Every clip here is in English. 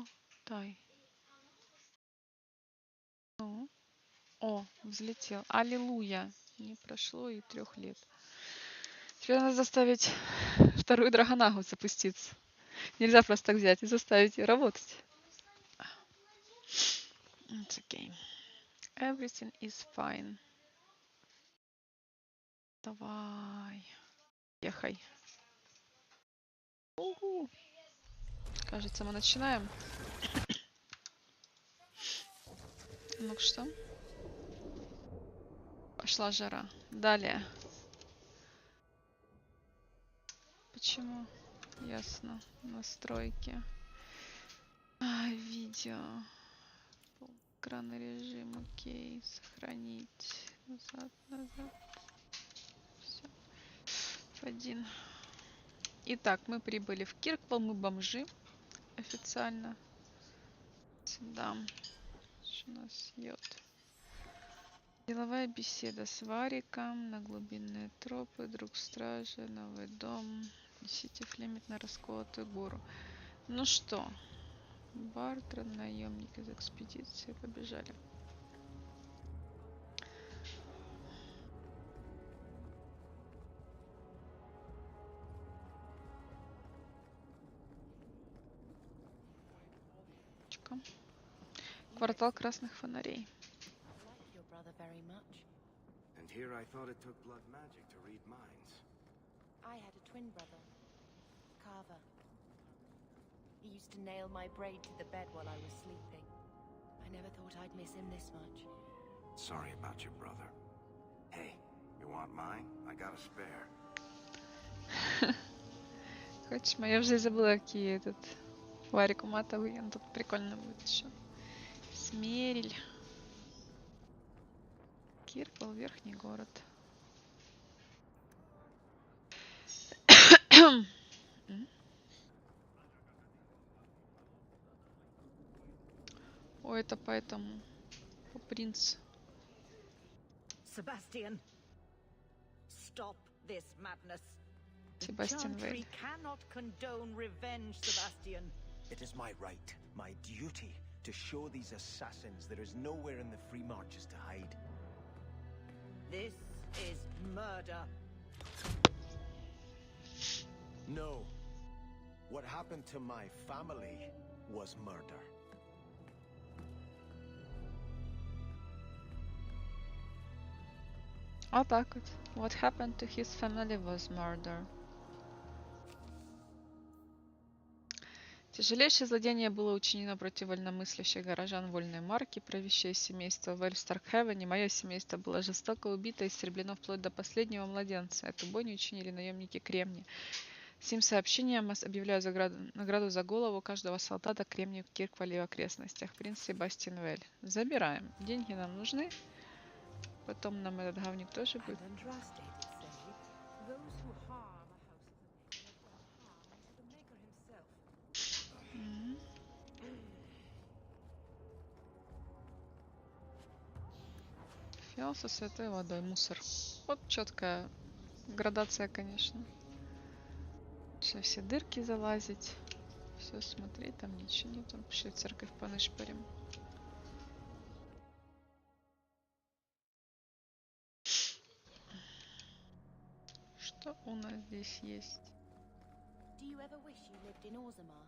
О, дай. Ну. О, взлетел. Аллилуйя. Не прошло и 3 лет. Теперь надо заставить вторую Драгонагу запуститься. Нельзя просто так взять и заставить ее работать. It's okay. Everything is fine. Давай. Ехай. Уху. Кажется, мы начинаем. Ну-ка, что? Пошла жара. Далее. Почему? Ясно. Настройки. Видео. Экранный режим. Окей. Сохранить. Назад, назад. Все. F1. Итак, мы прибыли в Кирквал. Мы бомжи. Официально. Сюда. Что у нас йод? Деловая беседа с Вариком. На глубинные тропы. Друг стражи. Новый дом. Несите флемит на расколотую гору. Ну что? Бартрон, наемник из экспедиции. Побежали. Квартал красных фонарей. And here I thought it took blood magic to read minds. I had a twin brother, Carver. He used to nail my braid to the bed while I was sleeping. I never thought I'd miss him this much. Sorry about your brother. Hey, you want mine? I got a spare. Хочешь, я уже забыла, какие этот Варик матовый. Он тут прикольно будет еще. Смериль. Кирквал, верхний город. О, это поэтому. Принц. Sebastian, stop this madness. Sebastian Vale. Cannot condone revenge, Sebastian. It is my right, my duty, to show these assassins there is nowhere in the Free Marches to hide. This is murder. No. What happened to my family was murder. А так вот. What happened to his family was murder. Тяжелейшее злодеяние было учинено против вольномыслящих горожан вольной марки, правящее семейство в Эльстаркхевене. Мое семейство было жестоко убито и истреблено вплоть до последнего младенца. Эту бойню учинили наемники Кремни. Сим сообщением объявляю награду за голову каждого солдата Кремни в Кирквале и окрестностях. Принц Себастьян Вель. Забираем. Деньги нам нужны. Потом нам этот говник тоже будет. Фиал со святой водой. Мусор. Вот четкая градация, конечно. Сейчас все дырки залазить. Все, смотри, там ничего нет. Там пошли в церковь понышпарим. Что у нас здесь есть? Do you ever wish you lived in Orzammar?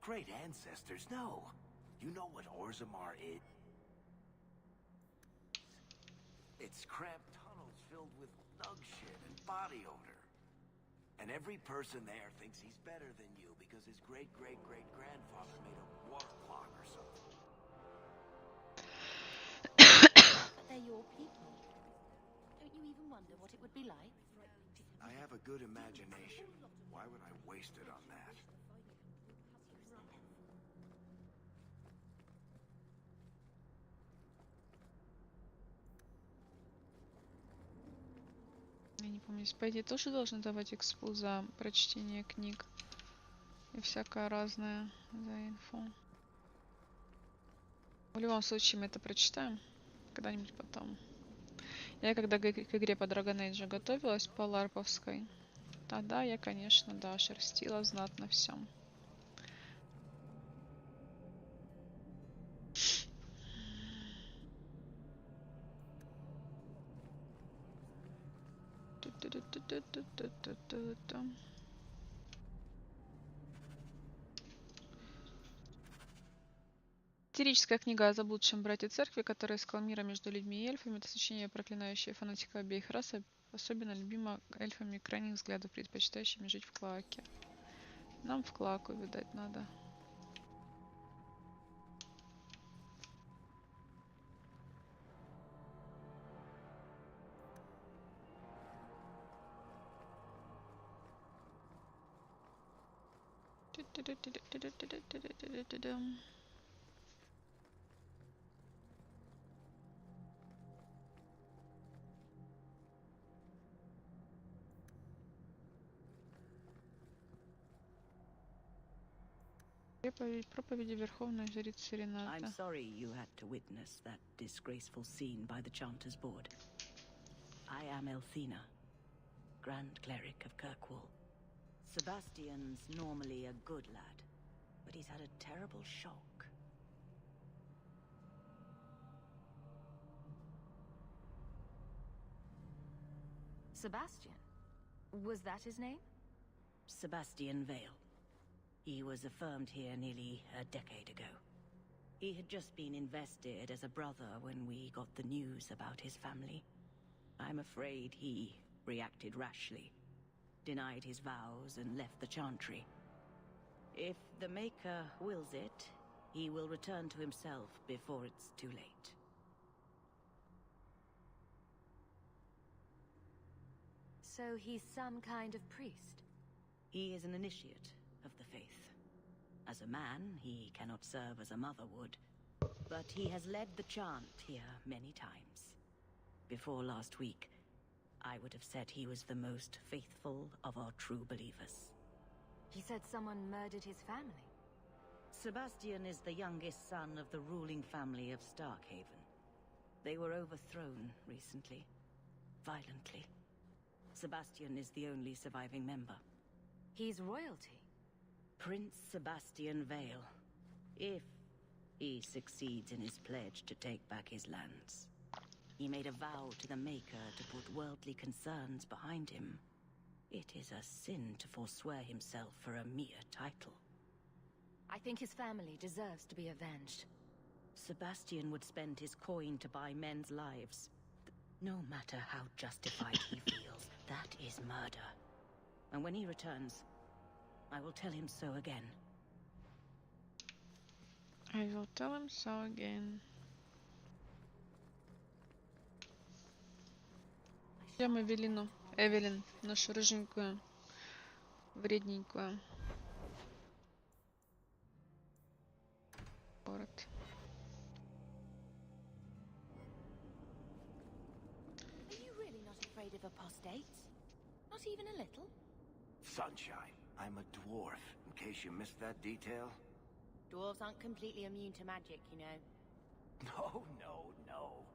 Great ancestors, no. You know what Orzammar is? It's cramped tunnels filled with nug shit and body odor. And every person there thinks he's better than you because his great-great-great-grandfather made a water clock or something. But they're your people. Don't you even wonder what it would be like? I have a good imagination. Why would I waste it on that? Я не помню, по идее тоже должны давать экспу за прочтение книг и всякое разное за инфу. В любом случае мы это прочитаем когда-нибудь потом. Я когда к игре по Dragon Age готовилась по ларповской, тогда я, конечно, да, шерстила знатно всем. Ту-ту-ту-ту-ту-ту-ту. Сатирическая книга о заблудшем брате церкви, который искал мира между людьми и эльфами. Это сочинение, проклинающее фанатика обеих рас, особенно любимо эльфами крайних взглядов, предпочитающими жить в клоаке. Нам в клоаку, видать, надо. Проповеди Верховной Жрицы I'm Рената. sorry you had to witness that disgraceful scene by the Chanter's Board. I am Elthina, Grand Cleric of Kirkwall. Sebastian's normally a good lad, but he's had a terrible shock. Sebastian? Was that his name? Sebastian Vale. He was affirmed here nearly a decade ago. He had just been invested as a brother when we got the news about his family. I'm afraid he reacted rashly, denied his vows, and left the Chantry. If the Maker wills it, he will return to himself before it's too late. So he's some kind of priest? He is an initiate of the faith. As a man, he cannot serve as a mother would, but he has led the chant here many times. Before last week, I would have said he was the most faithful of our true believers. He said someone murdered his family. Sebastian is the youngest son of the ruling family of Starkhaven. They were overthrown recently, violently. Sebastian is the only surviving member. He's royalty. Prince Sebastian Vale, if he succeeds in his pledge to take back his lands. He made a vow to the Maker to put worldly concerns behind him. It is a sin to forswear himself for a mere title. I think his family deserves to be avenged. Sebastian would spend his coin to buy men's lives. No matter how justified he feels, that is murder. And when he returns, I will tell him so again. I will tell him so again. Идем Эвелин, нашу рыженькую, вредненькую. Город. Are you really not afraid of apostates? Not even a little? Sunshine, I'm a dwarf, in case you missed that detail. Dwarves aren't completely immune to magic, you know. No.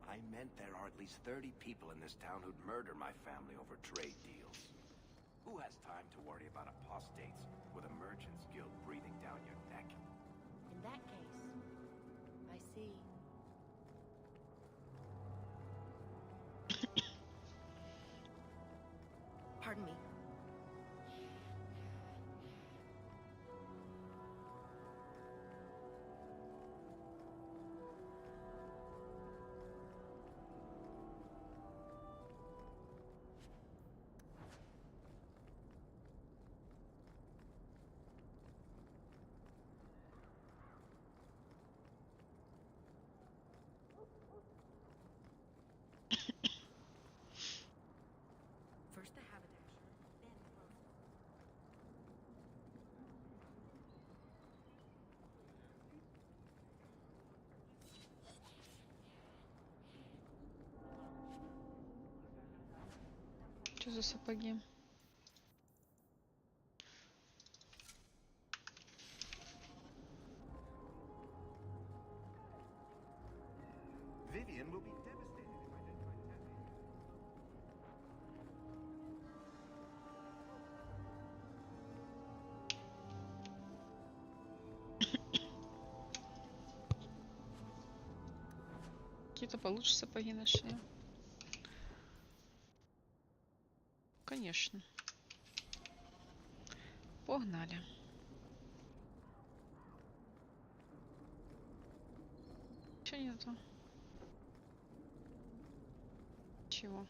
I meant there are at least 30 people in this town who'd murder my family over trade deals. Who has time to worry about apostates with a merchant's guild breathing down your neck? In that case, I see. Pardon me. First the haberdasher, then the clothes. Что за сапоги? Vivian will be devastated if I didn't find Taffy. Какие-то получше сапоги нашли. Конечно. конечно. Погнали. Чего нету? Чего?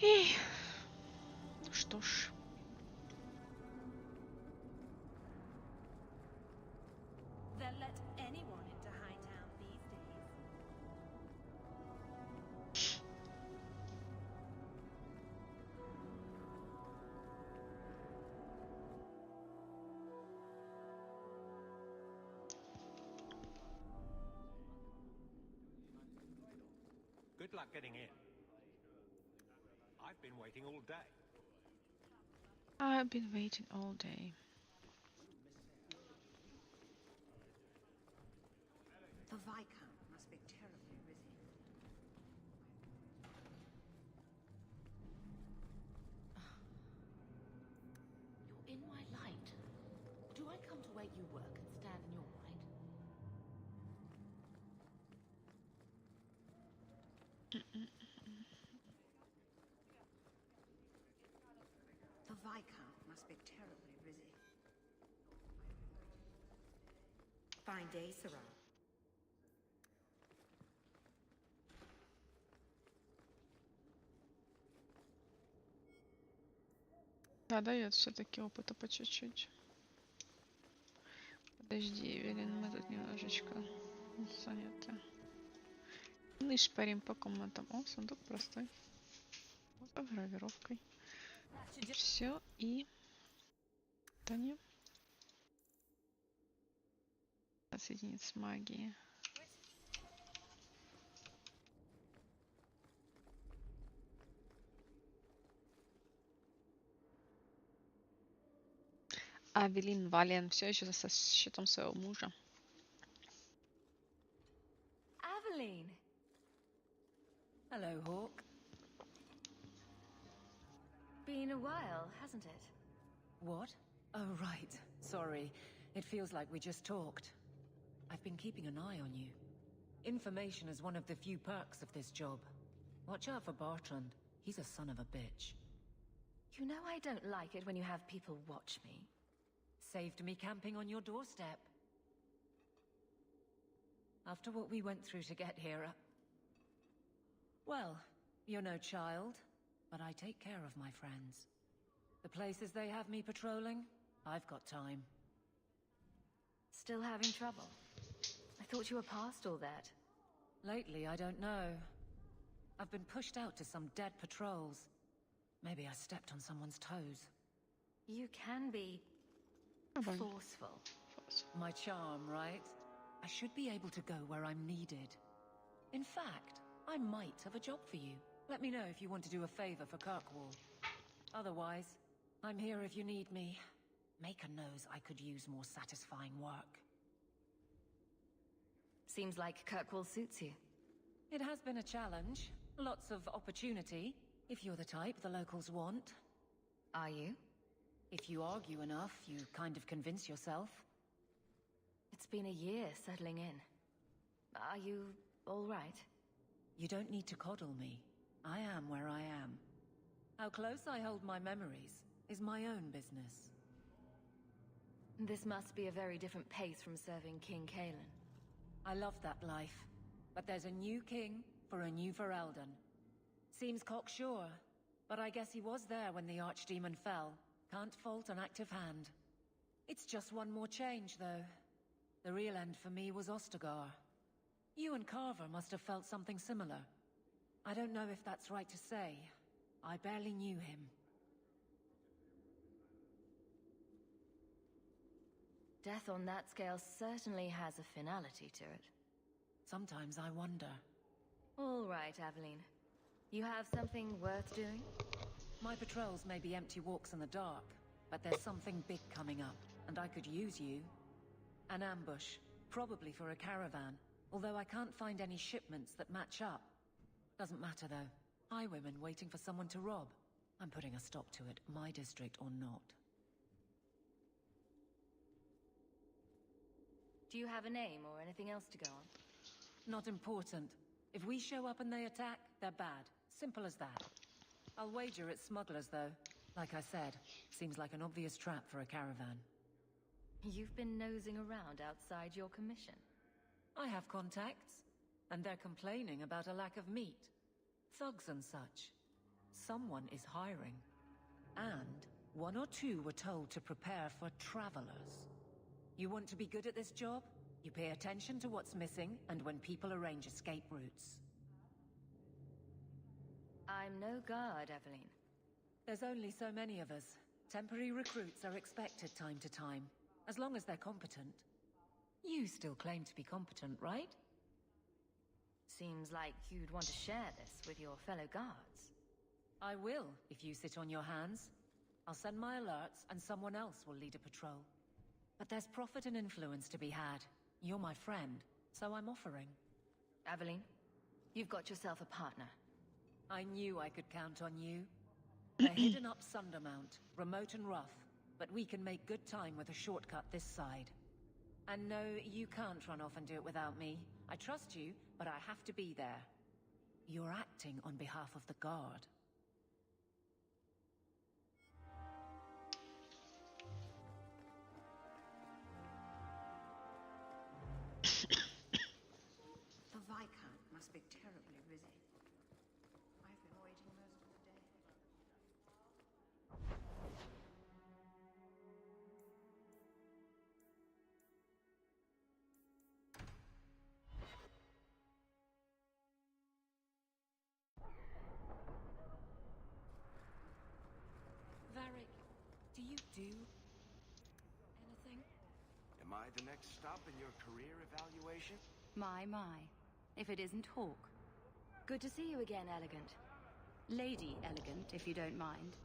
Эй. Ну что ж. They'll let anyone into Hightown these days. Good luck getting in. I've been waiting all day. I've been waiting all day. The Viscount must be terribly busy. You're in my light. Do I come to where you work and stand in your light? The Viscount must be terribly busy. Fine day, Sarah. Да, дает все-таки опыта по чуть-чуть. Подожди, Эвелин, мы тут немножечко заняты. Мы шпарим по комнатам. О, сундук простой. Вот гравировкой. Все, и... Да не. 15 единиц магии. Авелин Вален все еще со счетом своего мужа. Aveline! Hello, Hawk. Been a while, hasn't it? What? Oh, right. Sorry. It feels like we just talked. I've been keeping an eye on you. Information is one of the few perks of this job. Watch out for Bartrand. He's a son of a bitch. You know I don't like it when you have people watch me. Saved me camping on your doorstep. After what we went through to get here, well, you're no child, but I take care of my friends. The places they have me patrolling, I've got time. Still having trouble? I thought you were past all that. Lately, I don't know. I've been pushed out to some dead patrols. Maybe I stepped on someone's toes. You can be But forceful. My charm, right? I should be able to go where I'm needed. In fact, I might have a job for you. Let me know if you want to do a favor for Kirkwall. Otherwise, I'm here if you need me. Maker knows I could use more satisfying work. Seems like Kirkwall suits you. It has been a challenge. Lots of opportunity, if you're the type the locals want. Are you? If you argue enough, you kind of convince yourself. It's been a year settling in. Are you all right? You don't need to coddle me. I am where I am. How close I hold my memories is my own business. This must be a very different pace from serving King Kalen. I love that life. But there's a new king for a new Ferelden. Seems cocksure, but I guess he was there when the Archdemon fell. Can't fault an active hand. It's just one more change, though. The real end for me was Ostagar. You and Carver must have felt something similar. I don't know if that's right to say. I barely knew him. Death on that scale certainly has a finality to it. Sometimes I wonder. All right, Aveline. You have something worth doing? My patrols may be empty walks in the dark, but there's something big coming up, and I could use you. An ambush, probably for a caravan, although I can't find any shipments that match up. Doesn't matter, though. Highwaymen waiting for someone to rob. I'm putting a stop to it, my district or not. Do you have a name or anything else to go on? Not important. If we show up and they attack, they're bad. Simple as that. I'll wager it's smugglers, though. Like I said, seems like an obvious trap for a caravan. You've been nosing around outside your commission. I have contacts, and they're complaining about a lack of meat. Thugs and such. Someone is hiring. And one or two were told to prepare for travelers. You want to be good at this job? You pay attention to what's missing, and when people arrange escape routes. I'm no guard, Evelyn. There's only so many of us. Temporary recruits are expected time to time, as long as they're competent. You still claim to be competent, right? Seems like you'd want to share this with your fellow guards. I will, if you sit on your hands. I'll send my alerts, and someone else will lead a patrol. But there's profit and influence to be had. You're my friend, so I'm offering. Evelyn, you've got yourself a partner. I knew I could count on you. They're hidden up Sundermount, remote and rough, but we can make good time with a shortcut this side. And no, you can't run off and do it without me. I trust you, but I have to be there. You're acting on behalf of the Guard. The Viscount must be terribly busy. I've been waiting most of the day. Varric, do you do anything? Am I the next stop in your career evaluation? My. If it isn't Hawke. Good to see you again, Elegant. Lady Elegant, if you don't mind.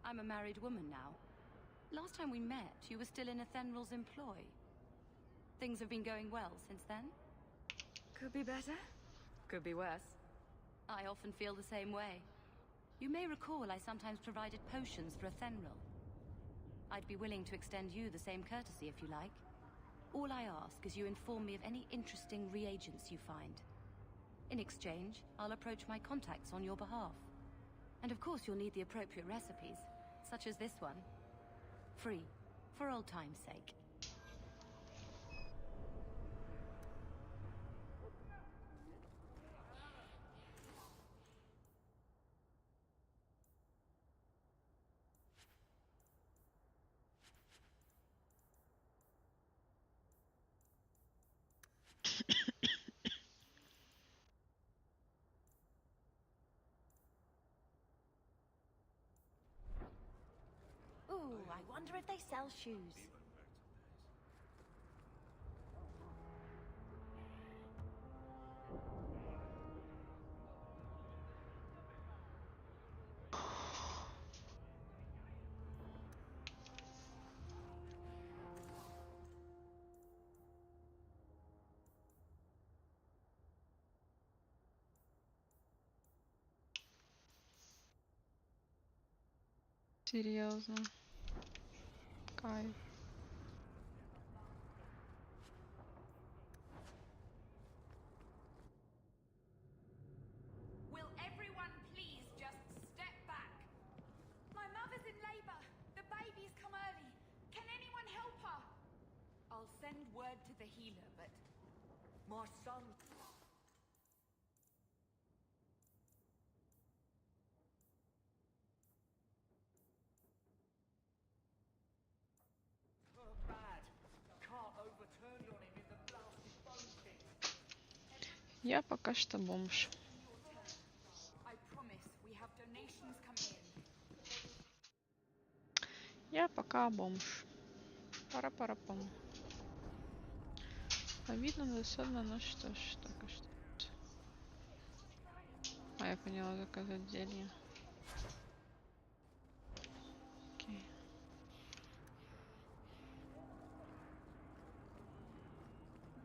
I'm a married woman now. Last time we met, you were still in Athenral's employ. Things have been going well since then? Could be better. Could be worse. I often feel the same way. You may recall I sometimes provided potions for Athenral. I'd be willing to extend you the same courtesy if you like. All I ask is you inform me of any interesting reagents you find. In exchange, I'll approach my contacts on your behalf. And of course you'll need the appropriate recipes, such as this one. Free, for old time's sake. Ooh, I wonder if they sell shoes. Серьезно. Кайф. Will everyone please just step back? My mother's in labor. The baby's come early. Can anyone help her? I'll send word to the healer, but my son... Bad. Can't overturn on him in the blasted bone pit. Я пока что бомж. I promise we have donations coming in. Я пока бомж. Пара-пара-пам. Обидно, досадно, но что ж, так и что. А, я поняла, заказать зелье. Окей.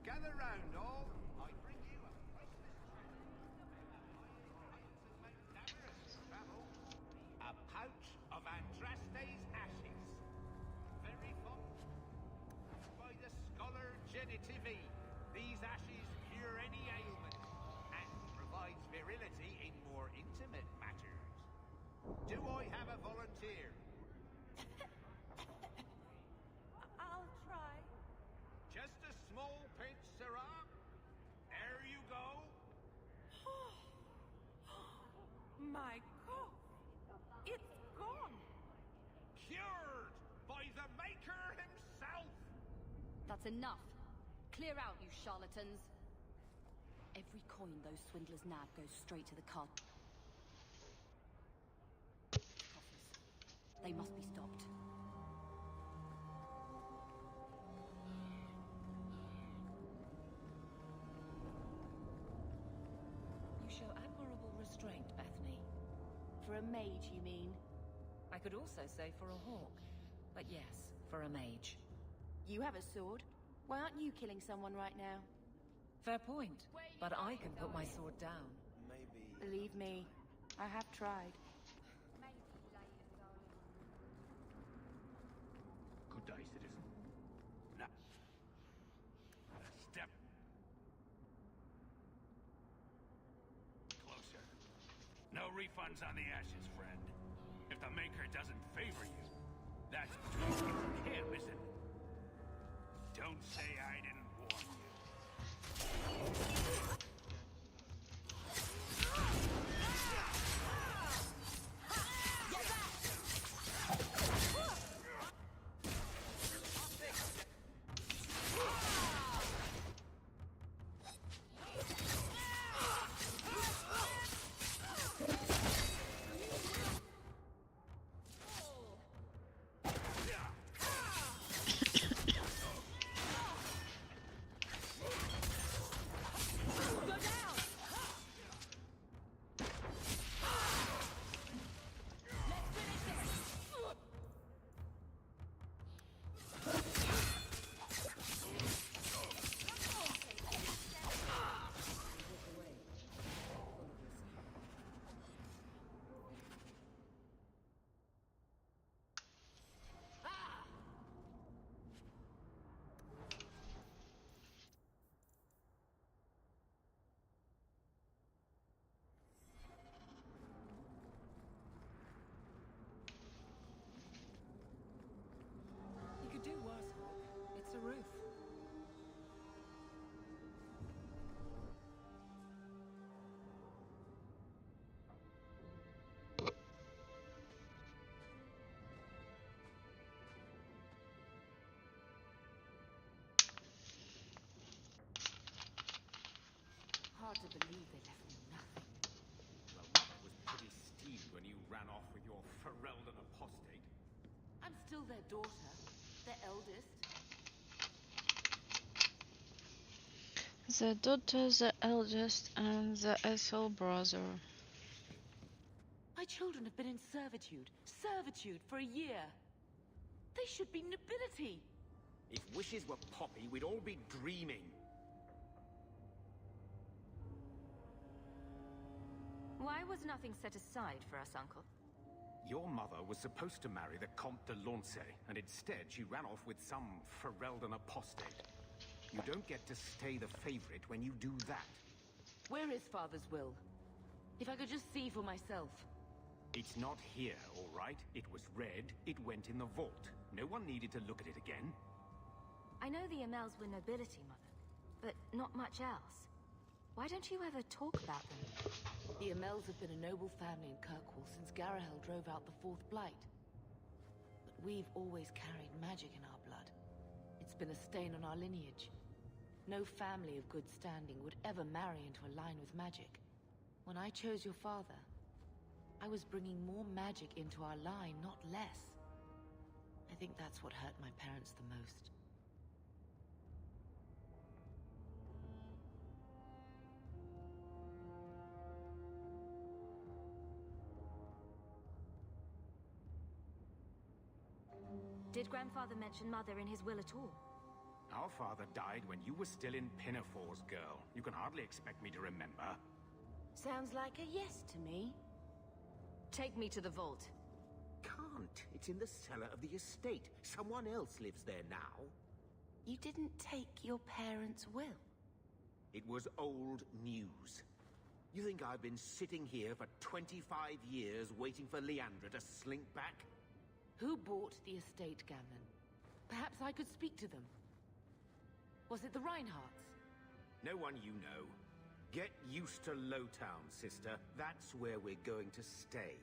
Gather round, all. I bring you a pouch of Andraste's ashes. Very fun. By the scholar Genitivi, these ashes cure any ailment and provides virility in more intimate matters. Do I have a volunteer? I'll try. Just a small pinch, Sirrah. There you go. My cough. It's gone. Cured by the Maker himself. That's enough. Clear out, you charlatans. Every coin those swindlers nab goes straight to the card. Coffers. They must be stopped. You show admirable restraint, Bethany. For a mage, you mean? I could also say for a hawk. But yes, for a mage. You have a sword. Why aren't you killing someone right now? Fair point. But I can put my sword down. Maybe... Believe me, I have tried. Good day, citizen. Now, step closer. No refunds on the ashes, friend. If the Maker doesn't favor you, that's between you and him, isn't it? Don't say I didn't warn you. You could do worse, Hawk. It's a roof. Hard to believe they left me nothing. Well, Mother was pretty steamed when you ran off with your Ferelden apostate. I'm still their daughter, their eldest. The daughter, the eldest, and the asshole brother. My children have been in servitude for a year. They should be nobility. If wishes were poppy, we'd all be dreaming. Why was nothing set aside for us, Uncle? Your mother was supposed to marry the Comte de Launcey, and instead she ran off with some Ferelden apostate. You don't get to stay the favorite when you do that. Where is Father's will? If I could just see for myself. It's not here, all right? It was read, it went in the vault. No one needed to look at it again. I know the Amels were nobility, Mother, but not much else. Why don't you ever talk about them? The Amels have been a noble family in Kirkwall since Garahel drove out the Fourth Blight. But we've always carried magic in our blood. It's been a stain on our lineage. No family of good standing would ever marry into a line with magic. When I chose your father, I was bringing more magic into our line, not less. I think that's what hurt my parents the most. Did Grandfather mention Mother in his will at all? Our father died when you were still in Pinafores, girl. You can hardly expect me to remember. Sounds like a yes to me. Take me to the vault. Can't. It's in the cellar of the estate. Someone else lives there now. You didn't take your parents' will. It was old news. You think I've been sitting here for 25 years waiting for Leandra to slink back? Who bought the estate, Gamlen? Perhaps I could speak to them. Was it the Reinhardts? No one you know. Get used to Lowtown, sister. That's where we're going to stay.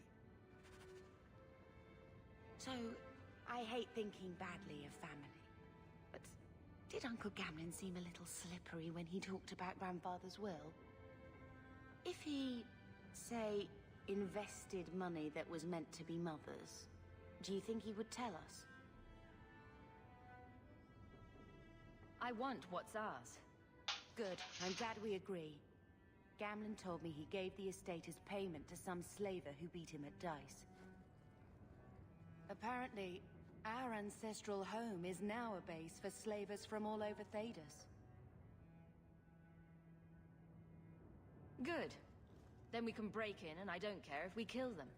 So, I hate thinking badly of family. But did Uncle Gamlen seem a little slippery when he talked about Grandfather's will? If he, say, invested money that was meant to be Mother's, do you think he would tell us? I want what's ours. Good. I'm glad we agree. Gamlen told me he gave the estate as payment to some slaver who beat him at dice. Apparently, our ancestral home is now a base for slavers from all over Thedas. Good. Then we can break in, and I don't care if we kill them.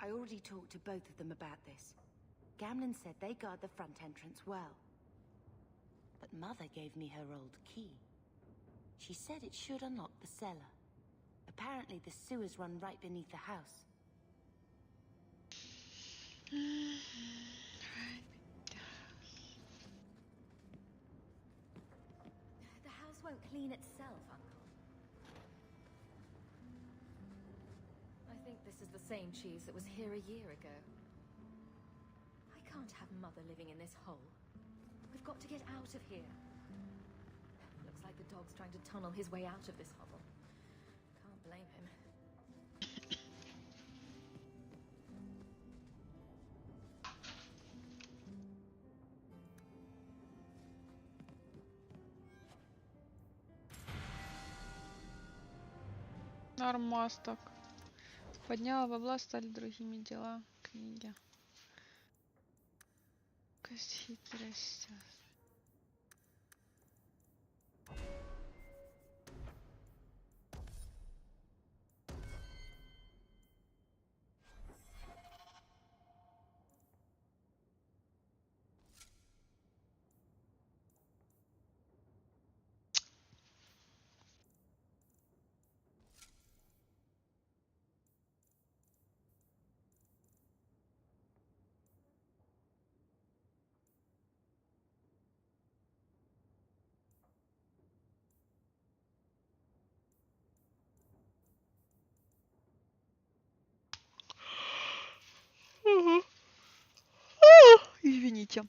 I already talked to both of them about this. Gamlen said they guard the front entrance well. But Mother gave me her old key. She said it should unlock the cellar. Apparently the sewers run right beneath the house. The house won't clean itself, Uncle. I think this is the same cheese that was here a year ago. I can't have Mother living in this hole. We've got to get out of here. Looks like the dog's trying to tunnel his way out of this hovel. Can't blame him. Нормас так. Подняла бабла, стали другими дела. Книги. Хитрость. Извините.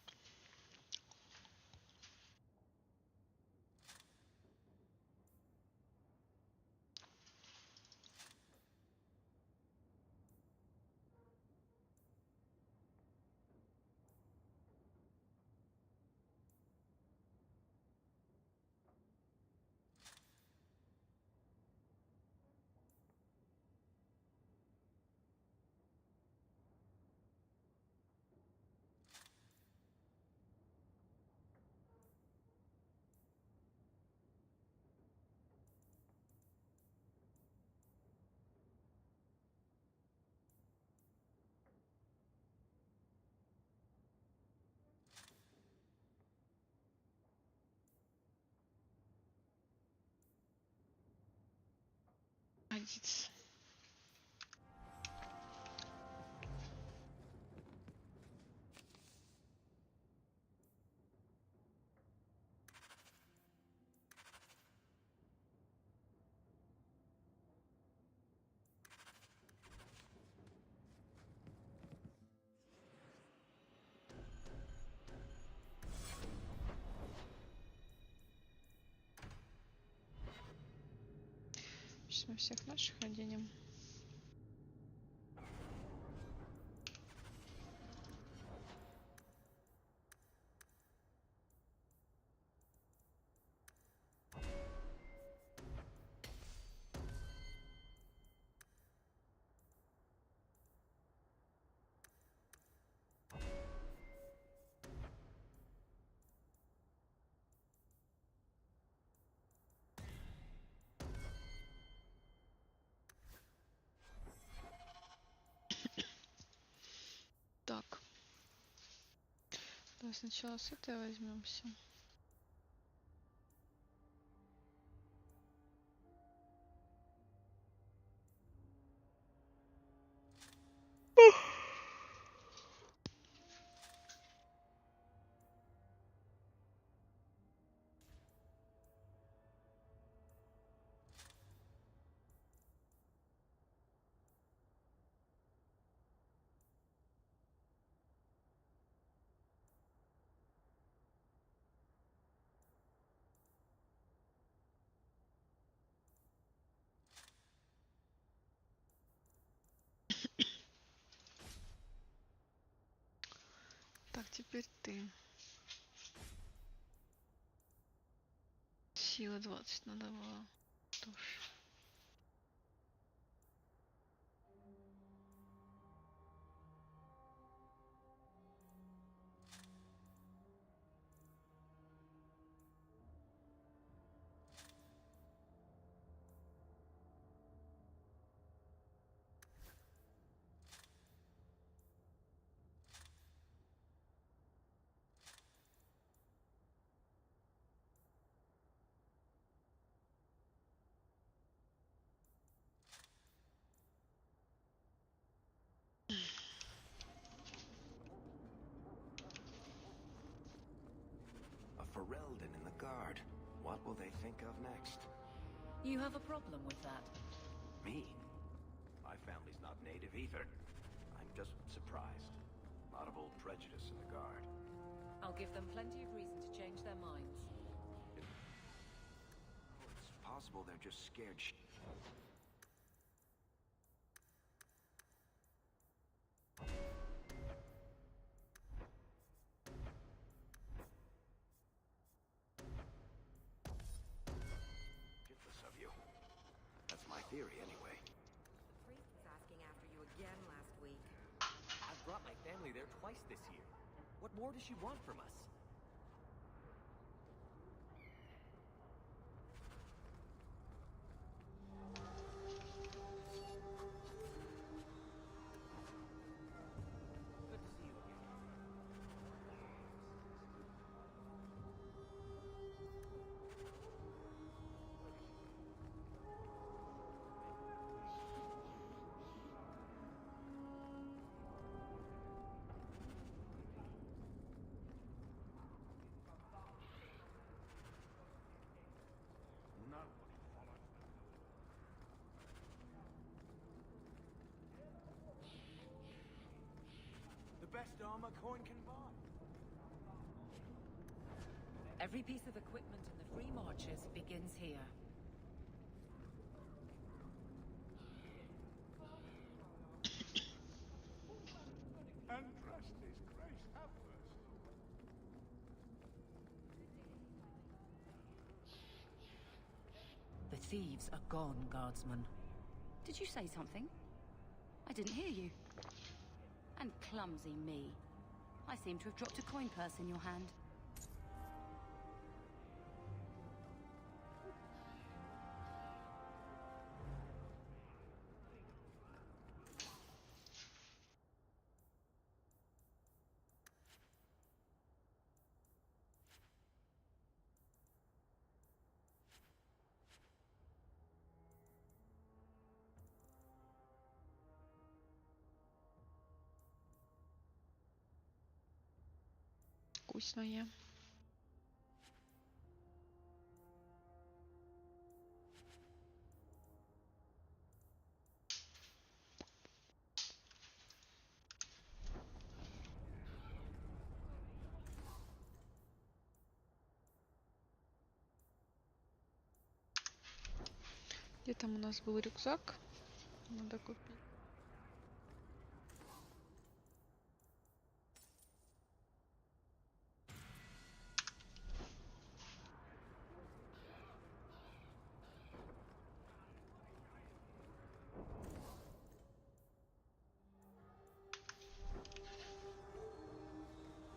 Годится. Сейчас мы всех наших оденем. Так. Давай сначала с этой возьмемся. Так, теперь ты. Сила 20 надавала. Тоже. A Ferelden in the guard. What will they think of next? You have a problem with that? Me? My family's not native either. I'm just surprised. A lot of old prejudice in the guard. I'll give them plenty of reason to change their minds. It's possible they're just scared shitless of you. That's my theory, anyway. The priest was asking after you again last week. I've brought my family there twice this year. What more does she want from us? Good to see you again. The best armor coin can buy. Every piece of equipment in the Free Marches begins here. And trust his grace, have mercy. The thieves are gone, guardsman. Did you say something? I didn't hear you. And clumsy me. I seem to have dropped a coin purse in your hand. Вкусное. Где там у нас был рюкзак? Надо купить.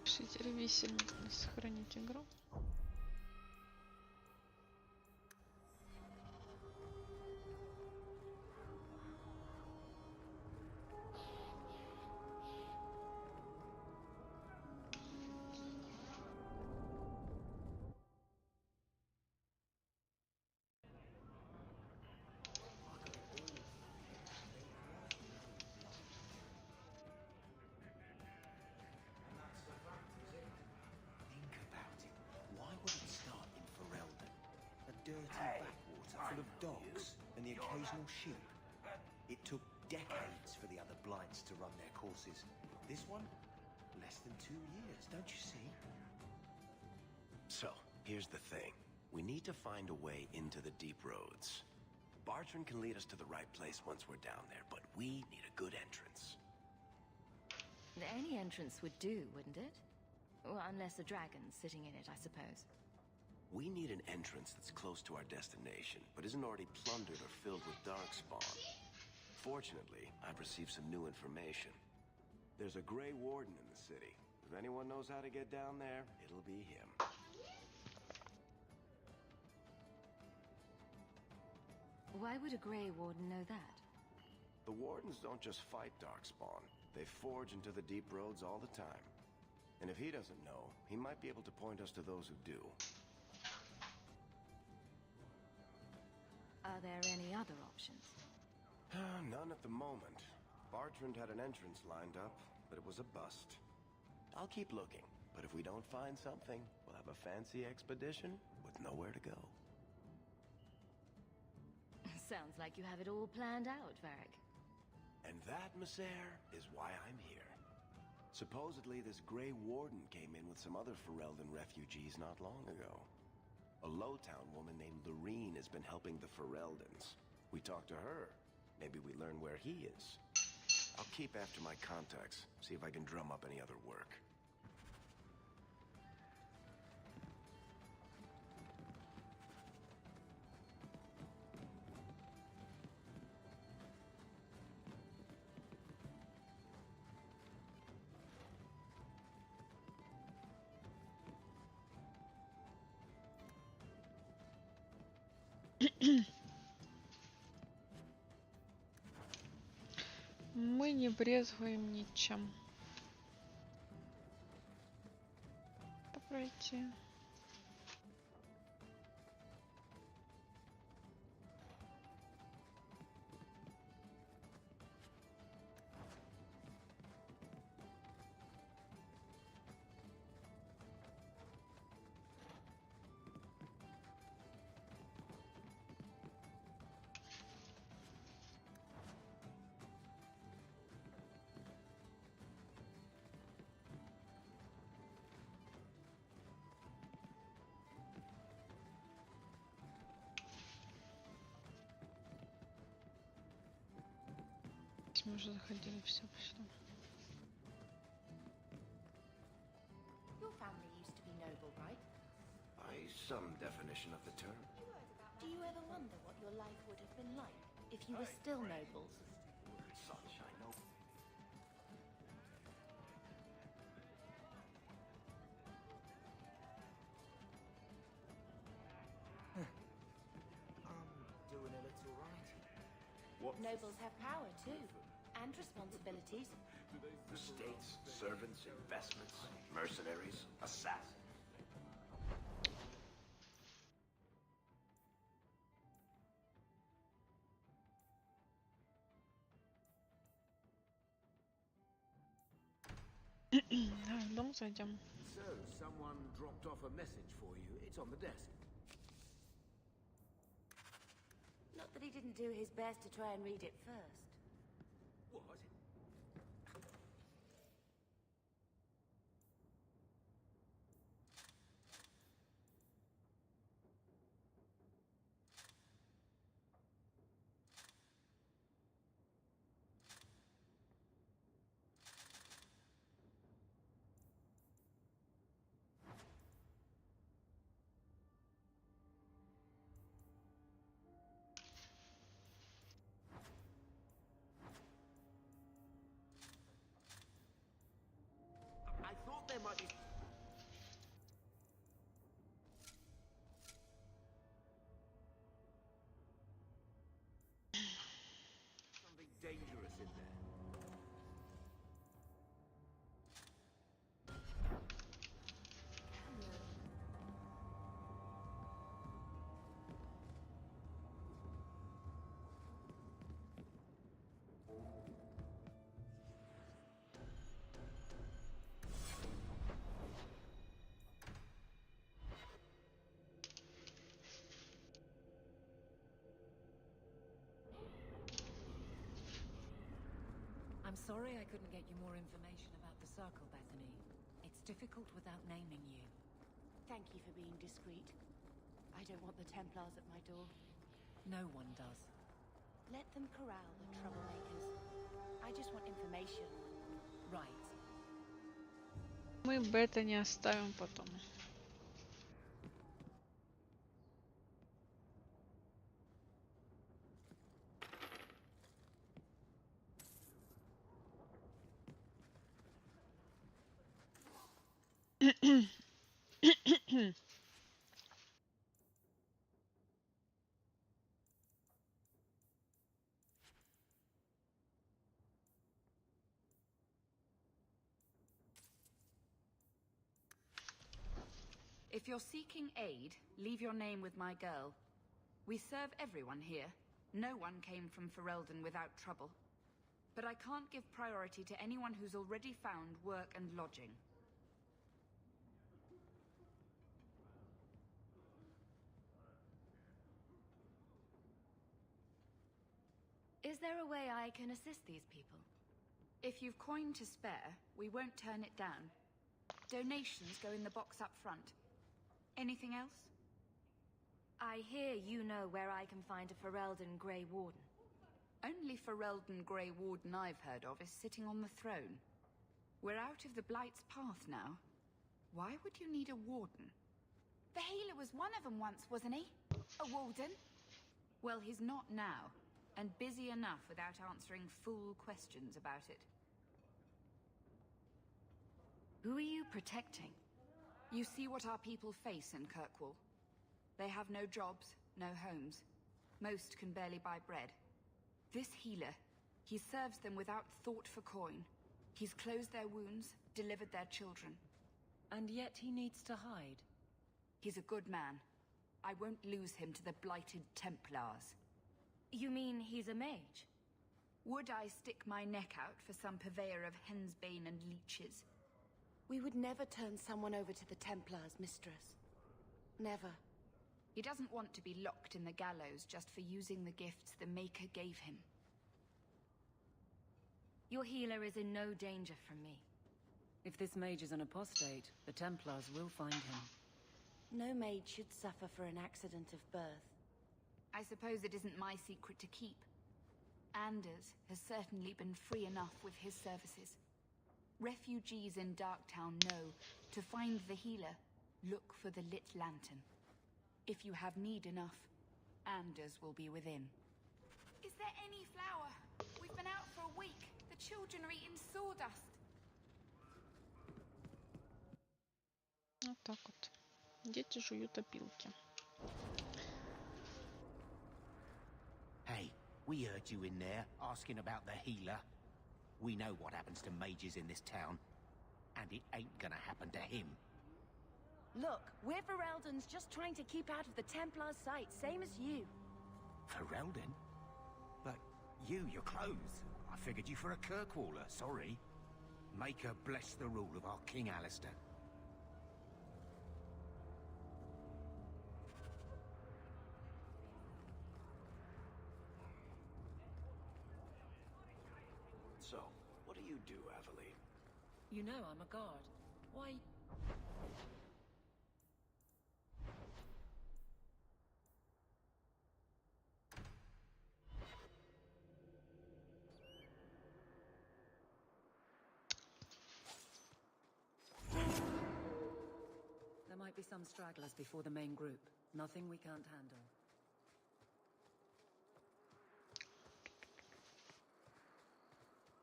Пишите висельник, сохранить игру. Think about it. Why would it start in Ferelden? A dirty backwater full of docks and the occasional ship. It took decades for the other Blights to run their courses. This one, less than 2 years, don't you see? So, here's the thing. We need to find a way into the deep roads. Bartrand can lead us to the right place once we're down there, but we need a good entrance. Any entrance would do, wouldn't it? Well, unless the dragon's sitting in it, I suppose. We need an entrance that's close to our destination, but isn't already plundered or filled with darkspawn. Fortunately, I've received some new information. There's a Grey Warden in the city. If anyone knows how to get down there, it'll be him. Why would a Grey Warden know that? The Wardens don't just fight darkspawn. They forge into the deep roads all the time. And if he doesn't know, he might be able to point us to those who do. Are there any other options? None at the moment. Bartrand had an entrance lined up, but it was a bust. I'll keep looking, but if we don't find something, we'll have a fancy expedition with nowhere to go. Sounds like you have it all planned out, Varric. And that, Masair, is why I'm here. Supposedly, this Grey Warden came in with some other Ferelden refugees not long ago. A Lowtown woman named Lorene has been helping the Fereldans. We talked to her. Maybe we learn where he is. I'll keep after my contacts, see if I can drum up any other work. Мы не брезгуем ничем. Пройти. Мы уже заходили, все пошло. Your family used to be noble, right? By some definition of the term. Do you ever wonder what your life would have been like if you were still nobles? Sunshine, no. I'm doing a little writing. Nobles have power too, and responsibilities. Estates, servants, investments, mercenaries, assassins. Дом зайдем. So, someone dropped off a message for you. It's on the desk. Not that he didn't do his best to try and read it first. What? I thought there might be... something dangerous in there. I'm sorry I couldn't get you more information about the Circle, Bethany. It's difficult without naming you. Thank you for being discreet. I don't want the Templars at my door. No one does. Let them corral the troublemakers. I just want information. Right. Мы бета не оставим потом. If you're seeking aid, leave your name with my girl. We serve everyone here. No one came from Ferelden without trouble. But I can't give priority to anyone who's already found work and lodging. Is there a way I can assist these people? If you've coin to spare, we won't turn it down. Donations go in the box up front. Anything else? I hear you know where I can find a Ferelden Grey Warden. Only Ferelden Grey Warden I've heard of is sitting on the throne. We're out of the Blight's path now. Why would you need a warden? The healer was one of them once, wasn't he? A warden? Well, he's not now, and busy enough without answering fool questions about it. Who are you protecting? You see what our people face in Kirkwall. They have no jobs, no homes. Most can barely buy bread. This healer, he serves them without thought for coin. He's closed their wounds, delivered their children. And yet he needs to hide. He's a good man. I won't lose him to the blighted Templars. You mean he's a mage? Would I stick my neck out for some purveyor of hensbane and leeches? We would never turn someone over to the Templars, mistress. Never. He doesn't want to be locked in the gallows just for using the gifts the Maker gave him. Your healer is in no danger from me. If this mage is an apostate, the Templars will find him. No mage should suffer for an accident of birth. I suppose it isn't my secret to keep. Anders has certainly been free enough with his services. Refugees in Darktown know to find the healer, look for the lit lantern. If you have need enough, Anders will be within. Is there any flour? We've been out for a week. The children are eating sawdust. Вот так вот. Дети жуют опилки. Hey, we heard you in there asking about the healer. We know what happens to mages in this town, and it ain't gonna happen to him. Look, we're Ferelden's just trying to keep out of the Templar's sight, same as you. Ferelden? But you're clothes. I figured you for a Kirkwaller, sorry. Maker bless the rule of our King Alistair. So, what do you do, Aveline? You know I'm a guard. Why... There might be some stragglers before the main group. Nothing we can't handle.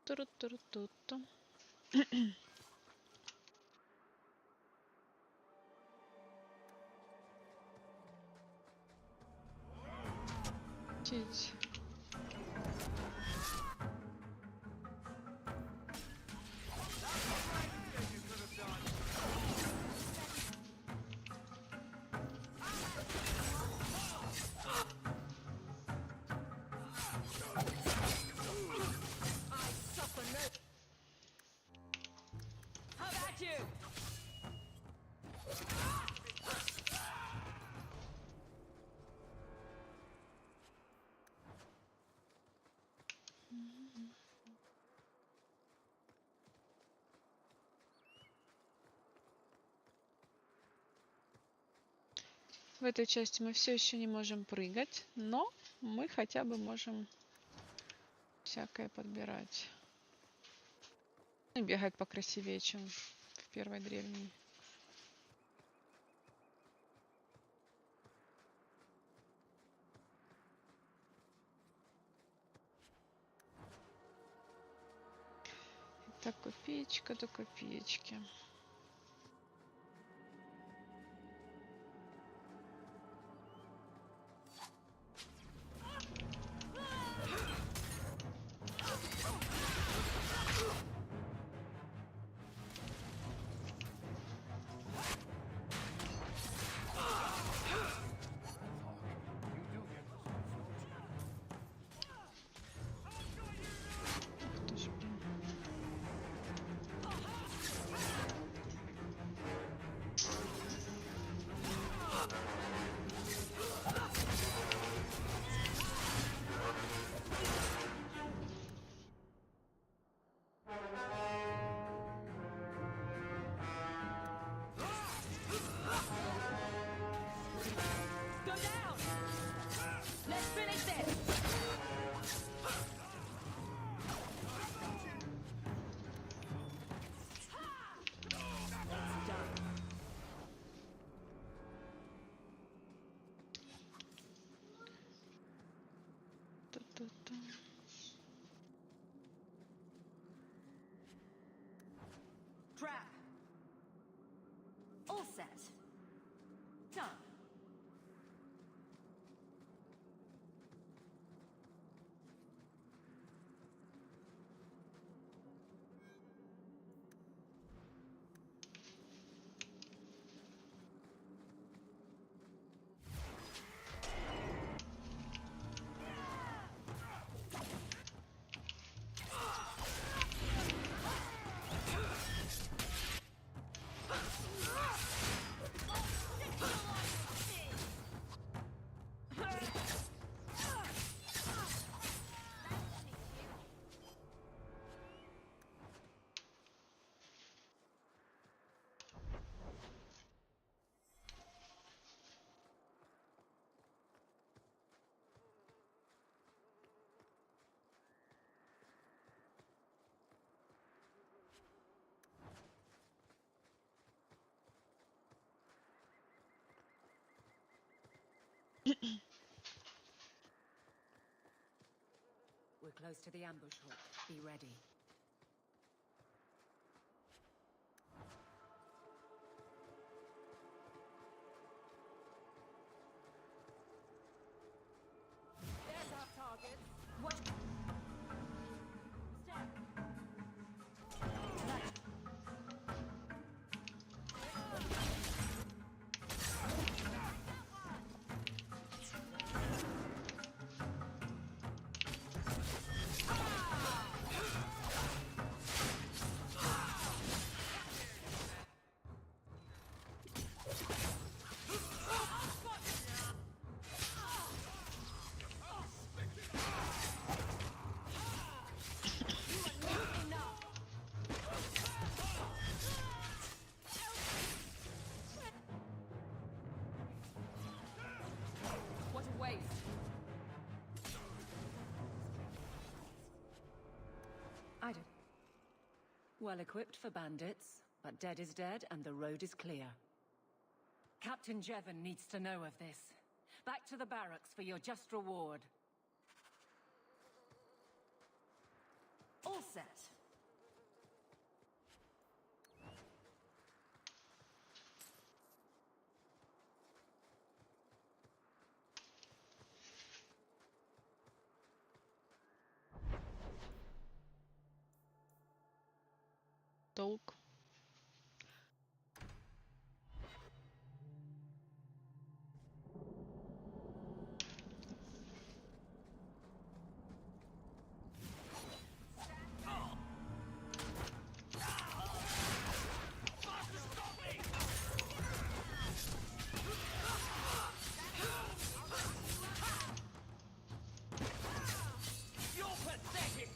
Туру-туру-ту-ту. Чуть. How about you? В этой части мы все еще не можем прыгать, но мы хотя бы можем всякое подбирать. И бегать покрасивее, чем в первой древней. Так, копеечка до копеечки. Trap. All set. Done. We're close to the ambush hook. Be ready. There's our target. What? Step. What a waste. I do. Well equipped for bandits, but dead is dead and the road is clear. Captain Jevon needs to know of this. Back to the barracks for your just reward. All set. Долг. You're pathetic.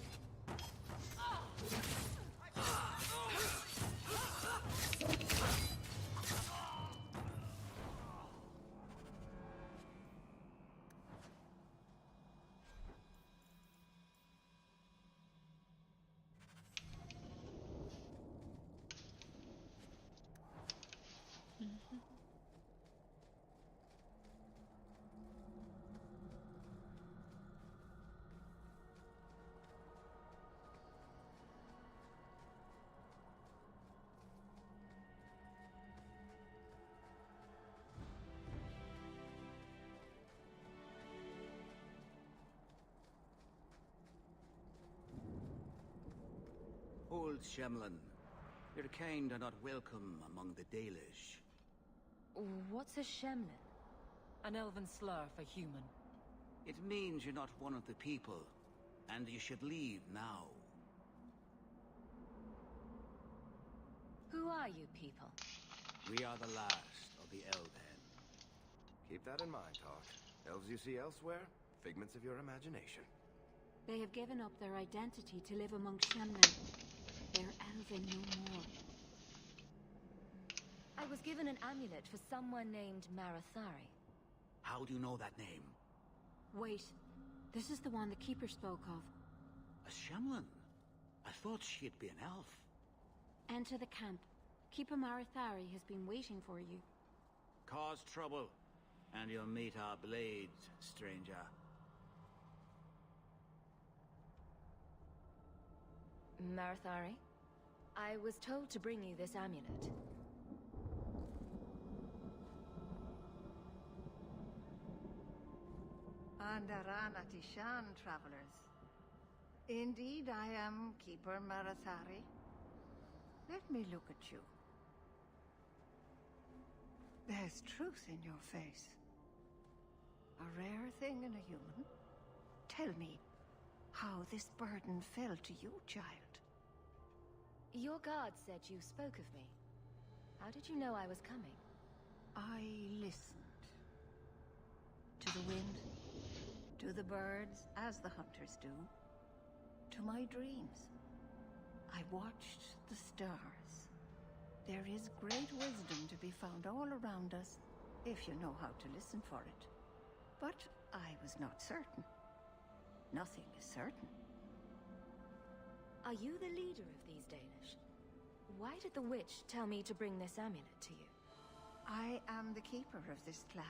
old Shemlin. Your kind are not welcome among the Dalish. What's a Shemlin? An elven slur for human. It means you're not one of the people, and you should leave now. Who are you people? We are the last of the Elven. Keep that in mind, Hawk. Elves you see elsewhere, figments of your imagination. They have given up their identity to live among Shemlin. They're elven no more. I was given an amulet for someone named Marathari. How do you know that name? Wait, this is the one the Keeper spoke of. A Shemlin? I thought she'd be an elf. Enter the camp. Keeper Marathari has been waiting for you. Cause trouble, and you'll meet our blades, stranger. Marathari? I was told to bring you this amulet. Andarana Tishan, travelers. Indeed, I am Keeper Marathari. Let me look at you. There's truth in your face. A rare thing in a human. Tell me how this burden fell to you, child. Your guard said you spoke of me. How did you know I was coming? I listened. To the wind, to the birds, as the hunters do. To my dreams. I watched the stars. There is great wisdom to be found all around us, if you know how to listen for it. But I was not certain. Nothing is certain. Are you the leader of these Dalish? Why did the witch tell me to bring this amulet to you? I am the keeper of this clan.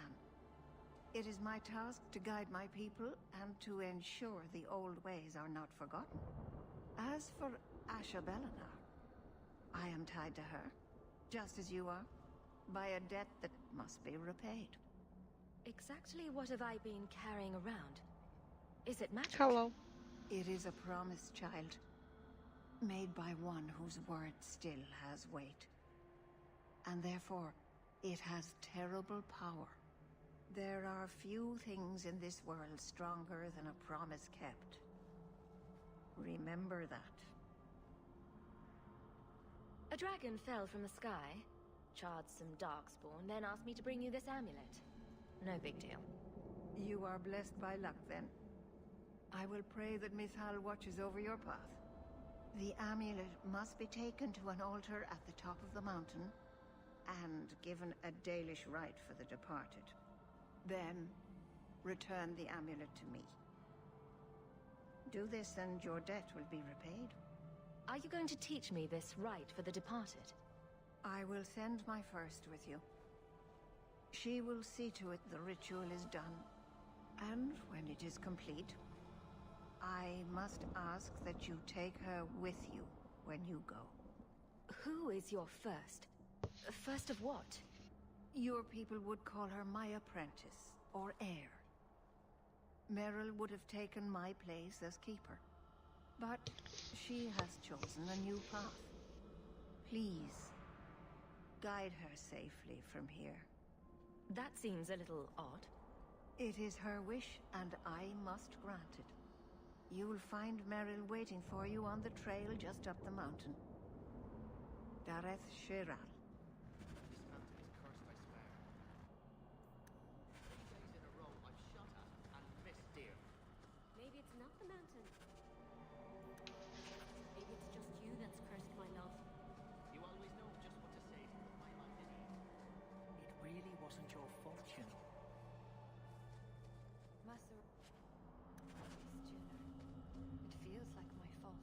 It is my task to guide my people and to ensure the old ways are not forgotten. As for Asha Bellinar, I am tied to her, just as you are, by a debt that must be repaid. Exactly what have I been carrying around? Is it magic? Hello. It is a promise, child. Made by one whose word still has weight. And therefore, it has terrible power. There are few things in this world stronger than a promise kept. Remember that. A dragon fell from the sky, charred some darkspawn, then asked me to bring you this amulet. No big deal. You are blessed by luck, then. I will pray that Mithal watches over your path. The amulet must be taken to an altar at the top of the mountain, and given a Dalish rite for the departed. Then, return the amulet to me. Do this and your debt will be repaid. Are you going to teach me this rite for the departed? I will send my first with you. She will see to it the ritual is done. And when it is complete, I must ask that you take her with you when you go. Who is your first? First of what? Your people would call her my apprentice, or heir. Merrill would have taken my place as keeper. But she has chosen a new path. Please, guide her safely from here. That seems a little odd. It is her wish, and I must grant it. You'll find Merrill waiting for you on the trail just up the mountain. Dareth Shiral. This mountain is cursed, I swear. 3 days in a row, I've shot at and missed deer. Maybe it's not the mountain. Maybe it's just you that's cursed, my love. You always know just what to say to put my life at ease. It really wasn't your fault, you know. Master... It feels like my fault.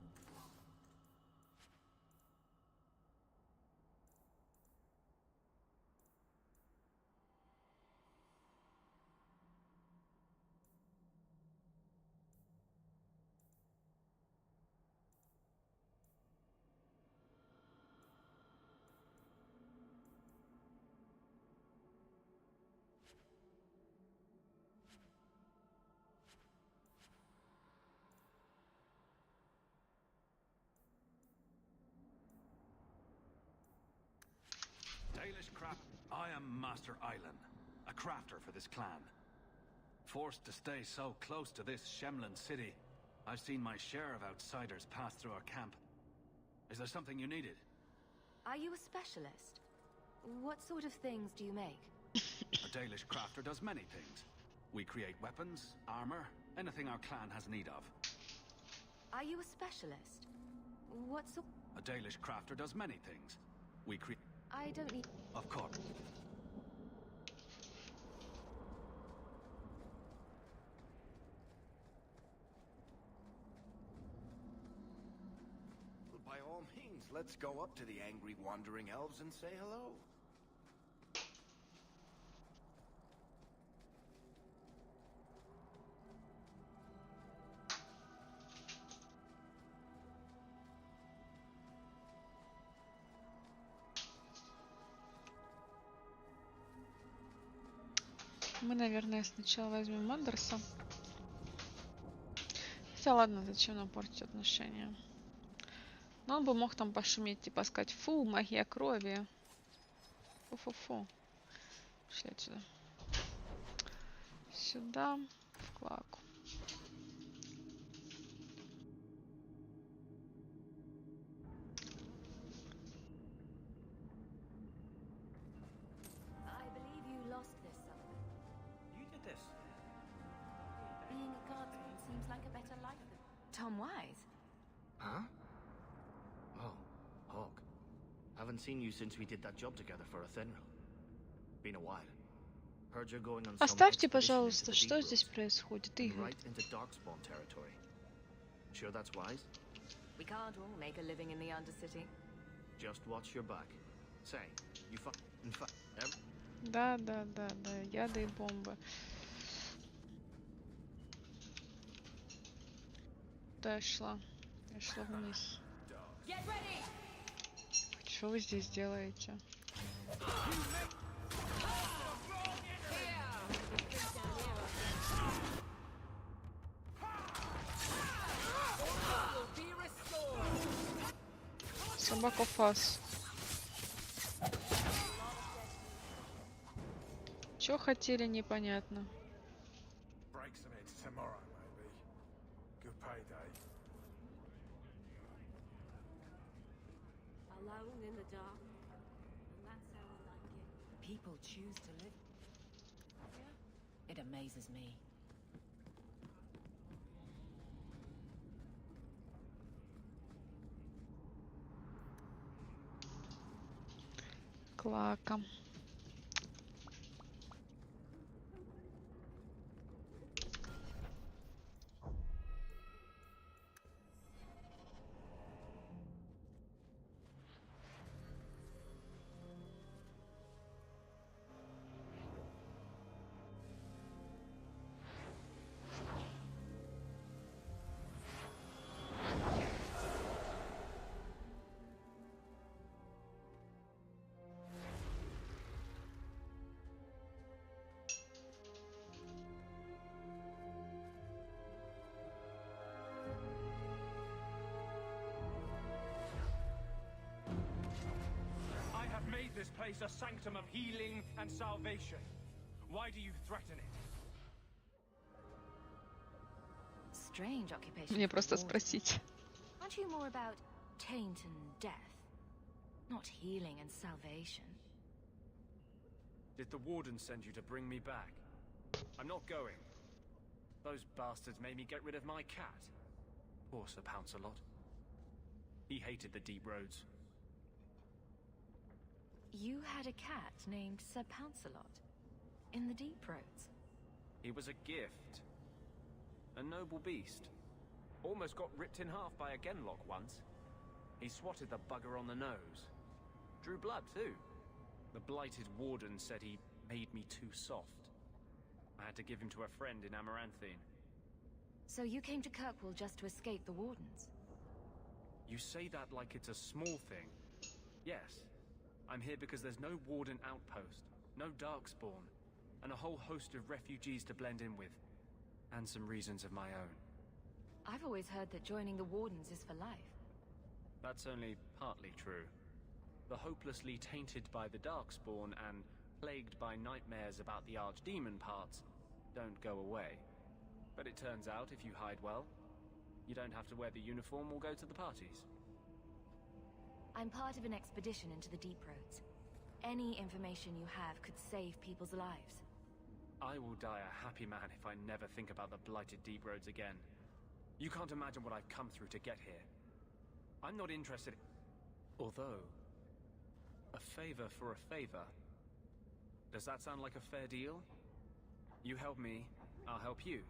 I am Master Island, a crafter for this clan. Forced to stay so close to this Shemlin city, I've seen my share of outsiders pass through our camp. Is there something you needed? Are you a specialist? What sort of things do you make? A Dalish crafter does many things. We create weapons, armor, anything our clan has need of. Are you a specialist? What sort? A Dalish crafter does many things. We create... I don't need... Of course. Well, by all means, let's go up to the angry wandering elves and say hello. Мы, наверное, сначала возьмем Мандерса. Хотя ладно, зачем нам портить отношения? Но он бы мог там пошуметь, типа сказать: фу, магия крови. Фу-фу-фу. Пошли отсюда. Сюда, в клаку. I believe you lost this summer. You did this? Being a guardsman seems like a better life than... Tom Wise? Huh? Oh, Hawk. Haven't seen you since we did that job together for Athenril. Been a while. Heard you're going on some Оставьте, expedition пожалуйста, into the что Deep здесь Roads. происходит, Игорь? Right into Darkspawn territory. Sure that's wise? We can't all make a living in the Undercity. Just watch your back. Say, you in fact, Да, яды и бомбы. Куда я шла? Я шла вниз. Что вы здесь делаете? Собакофас. Чё хотели, непонятно. Break some heads tomorrow, maybe. Good payday. Alone in the dark. And that's how I like it. People choose to live. It amazes me. Клака. This place a sanctum of healing and salvation. Why do you threaten it? Strange occupation. Мне просто спросить. Aren't you more about taint and death? Not healing and salvation. Did the Warden send you to bring me back? I'm not going. Those bastards made me get rid of my cat. Poor Sir Pouncelot. He hated the deep roads. You had a cat named Sir Pouncelot in the Deep Roads. He was a gift. A noble beast. Almost got ripped in half by a Genlock once. He swatted the bugger on the nose. Drew blood, too. The blighted Warden said he made me too soft. I had to give him to a friend in Amaranthine. So you came to Kirkwall just to escape the Wardens? You say that like it's a small thing. Yes. I'm here because there's no Warden outpost, no Darkspawn, and a whole host of refugees to blend in with. And some reasons of my own. I've always heard that joining the Wardens is for life. That's only partly true. The hopelessly tainted by the Darkspawn and plagued by nightmares about the archdemon parts, don't go away. But it turns out if you hide well, you don't have to wear the uniform or go to the parties. I'm part of an expedition into the Deep Roads. Any information you have could save people's lives. I will die a happy man if I never think about the blighted Deep Roads again. You can't imagine what I've come through to get here. I'm not interested. Although, a favor for a favor. Does that sound like a fair deal? You help me, I'll help you.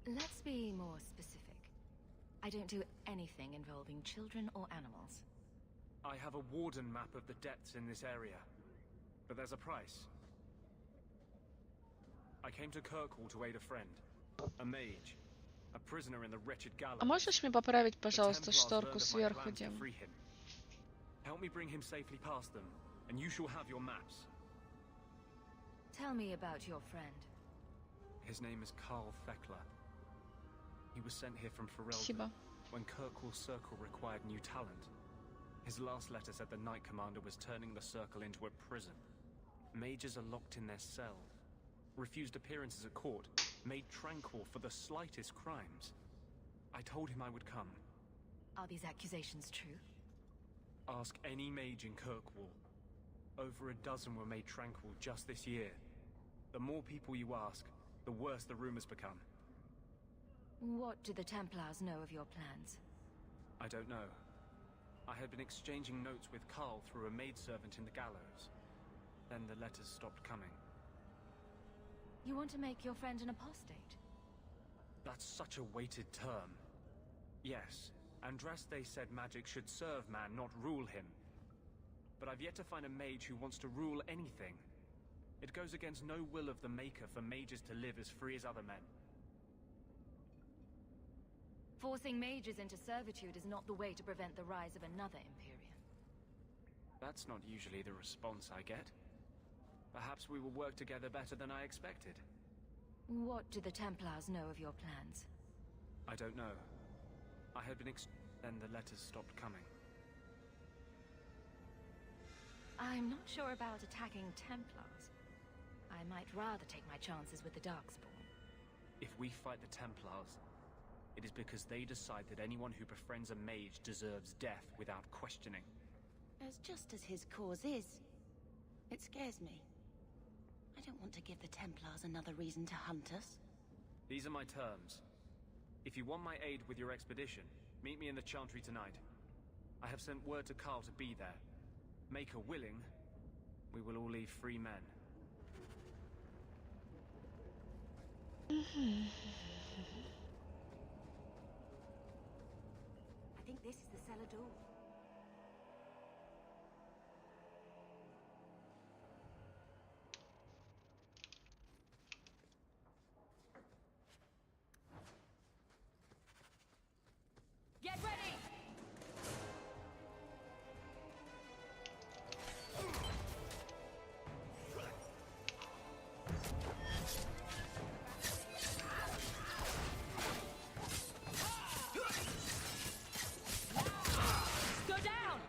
Let's be more specific. I don't do anything involving children or animals. I have a warden map of the depths in this area. But there's a price. I came to Kirkwall to aid a friend. A mage. A prisoner in the wretched gallows. А можешь мне поправить, пожалуйста, The Templars шторку learned of my сверху, plans to Дим? free him. Help me bring him safely past them, and you shall have your maps. Tell me about your friend. His name is Carl Thekla. He was sent here from Спасибо. Ferelden when Kirkwall Circle required new talent. His last letter said the Knight Commander was turning the Circle into a prison. Mages are locked in their cell, refused appearances at court, made tranquil for the slightest crimes. I told him I would come. Are these accusations true? Ask any mage in Kirkwall. Over a dozen were made tranquil just this year. The more people you ask, the worse the rumors become. What do the Templars know of your plans? I don't know. I had been exchanging notes with Carl through a maidservant in the gallows. Then the letters stopped coming. You want to make your friend an apostate? That's such a weighted term. Yes, Andraste said magic should serve man, not rule him. But I've yet to find a mage who wants to rule anything. It goes against no will of the Maker for mages to live as free as other men. Forcing mages into servitude is not the way to prevent the rise of another Imperium. That's not usually the response I get. Perhaps we will work together better than I expected. What do the Templars know of your plans? I don't know. I had been then the letters stopped coming. I'm not sure about attacking Templars. I might rather take my chances with the Darkspawn. If we fight the Templars, it is because they decide that anyone who befriends a mage deserves death without questioning. As just as his cause is. It scares me. I don't want to give the Templars another reason to hunt us. These are my terms. If you want my aid with your expedition, meet me in the Chantry tonight. I have sent word to Carl to be there. Make her willing, we will all leave free men. I think this is the cellar door. Get ready! Go down!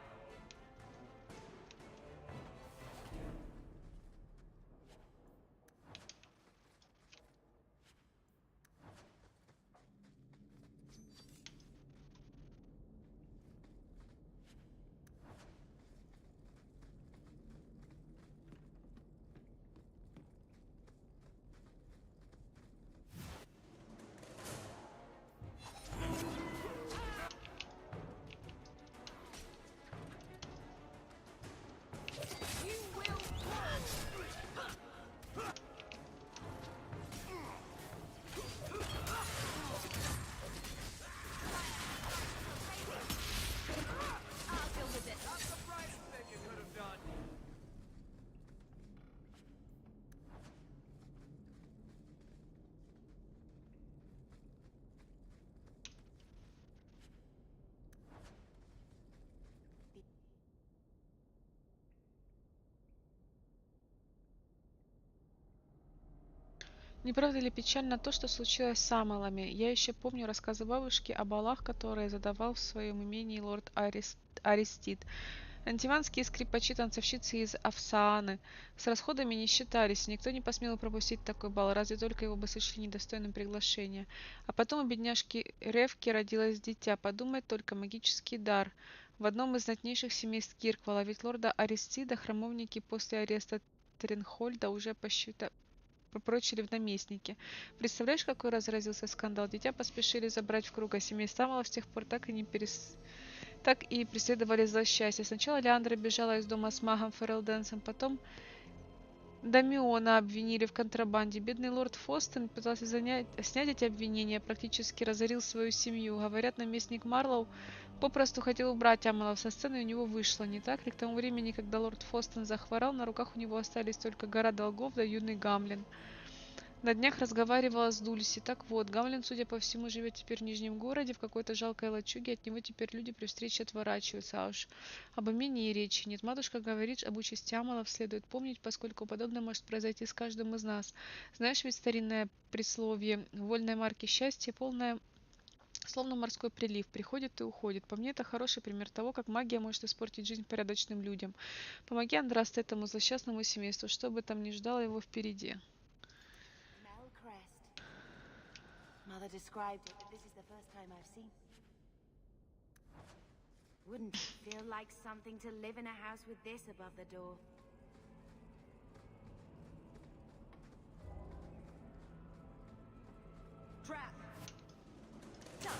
Не правда ли печально то, что случилось с Амалами? Я еще помню рассказы бабушки о балах, которые задавал в своем имении лорд Арестит. Антиванские скрипачи, танцовщицы из Афсааны с расходами не считались, и никто не посмел пропустить такой бал, разве только его бы сочли недостойным приглашения. А потом у бедняжки Ревки родилось дитя, подумать только, магический дар. В одном из знатнейших семейств Кирквала, ведь лорда Аристида храмовники после ареста Тренхольда уже прочили в наместнике. Представляешь, какой разразился скандал? Дитя поспешили забрать в круг, а семейство Амалов с тех пор так и преследовали злосчастье. Сначала Леандра бежала из дома с магом Ферелденсом, потом Дамиона обвинили в контрабанде. Бедный лорд Фостен пытался снять эти обвинения, практически разорил свою семью. Говорят, наместник Марлоу попросту хотел убрать Амалов со сцены, и у него вышло, не так ли? К тому времени, когда лорд Фостен захворал, на руках у него остались только гора долгов да юный Гамлин. На днях разговаривала с Дульси. Так вот, Гамлин, судя по всему, живет теперь в Нижнем городе, в какой-то жалкой лачуге, от него теперь люди при встрече отворачиваются, а уж об имении речи нет. Матушка говорит, об участи Амалов следует помнить, поскольку подобное может произойти с каждым из нас. Знаешь ведь старинное присловие «Вольной марки счастья полное, словно морской прилив, приходит и уходит». По мне, это хороший пример того, как магия может испортить жизнь порядочным людям. Помоги, Андрасте, этому злосчастному семейству, что бы там ни ждало его впереди. Mother described it, but this is the first time I've seen. Wouldn't it feel like something to live in a house with this above the door? Trap! Done!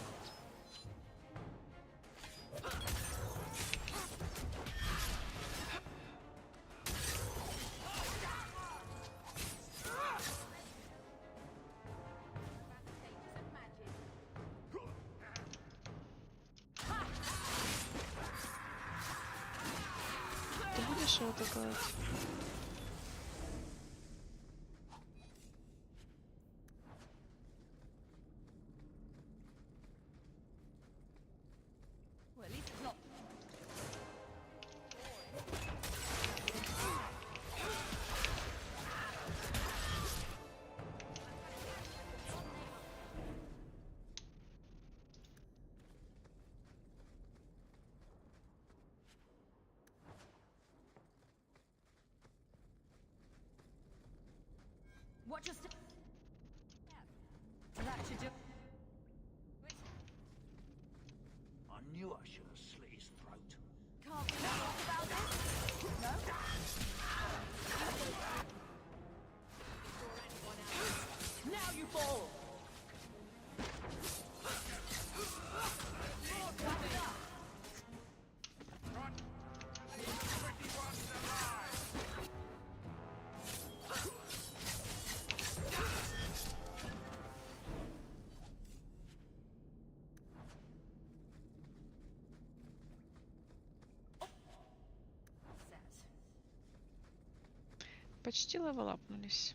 Ты будешь его атаковать? Watch us. That should do. I knew I should have slit his throat. Can't we talk about this? No? Now you fall! Почти левелапнулись.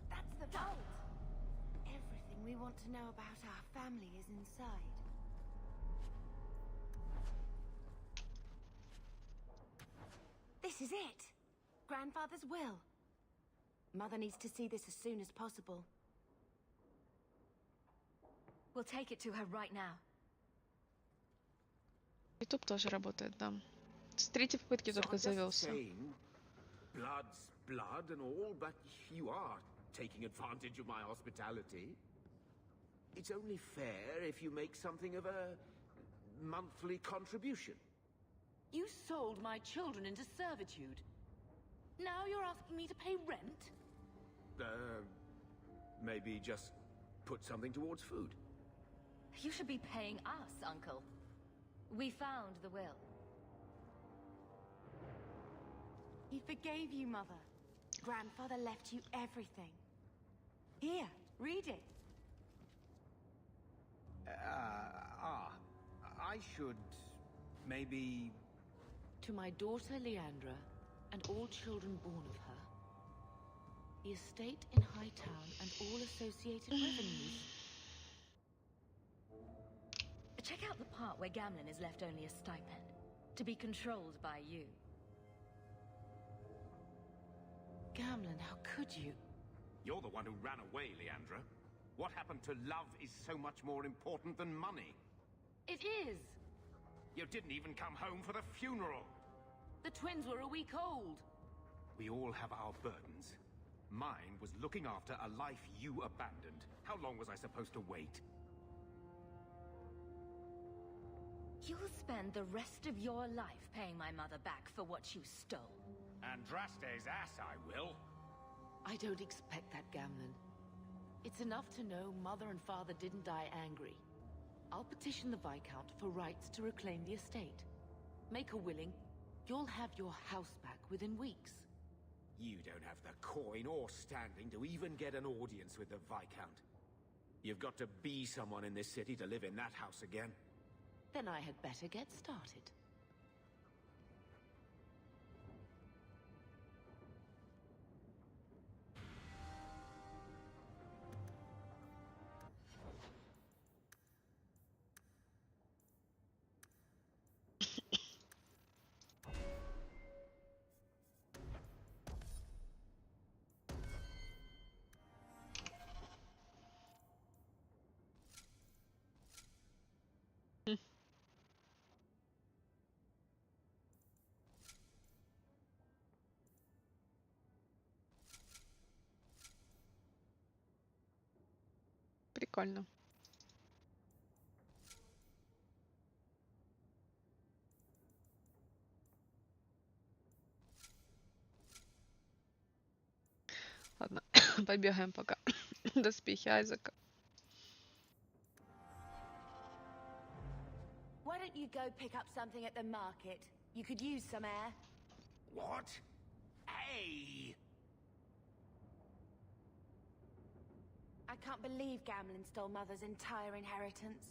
That's the vault. Everything we want to know about our family is inside. This is it. Grandfather's will. Mother needs to see this as soon as possible. We'll take it to her right now. YouTube тоже работает, да. С третьей попытки только завелся. Blood's blood and all, but you are taking advantage of my hospitality. It's only fair if you make something of a monthly contribution. You sold my children into servitude. Now you're asking me to pay rent? Maybe just put something towards food. You should be paying us, Uncle. We found the will. He forgave you, Mother. Grandfather left you everything. Here, read it. I should maybe... To my daughter Leandra, and all children born of her, the estate in Hightown and all associated revenues. Check out the part where Gamlin is left only a stipend. To be controlled by you. Gamlen, how could you? You're the one who ran away, Leandra. What happened to love is so much more important than money. It is! You didn't even come home for the funeral. The twins were a week old. We all have our burdens. Mine was looking after a life you abandoned. How long was I supposed to wait? You'll spend the rest of your life paying my mother back for what you stole. Andraste's ass, I will. I don't expect that, Gamlen. It's enough to know Mother and Father didn't die angry. I'll petition the Viscount for rights to reclaim the estate. Make a willing, you'll have your house back within weeks. You don't have the coin or standing to even get an audience with the Viscount. You've got to be someone in this city to live in that house again. Then I had better get started. Прикольно. Ладно, побегаем пока. Доспехи Айзека. Why don't you go pick up something at the market? You could use some air. What? Hey! I can't believe Gamlen stole Mother's entire inheritance.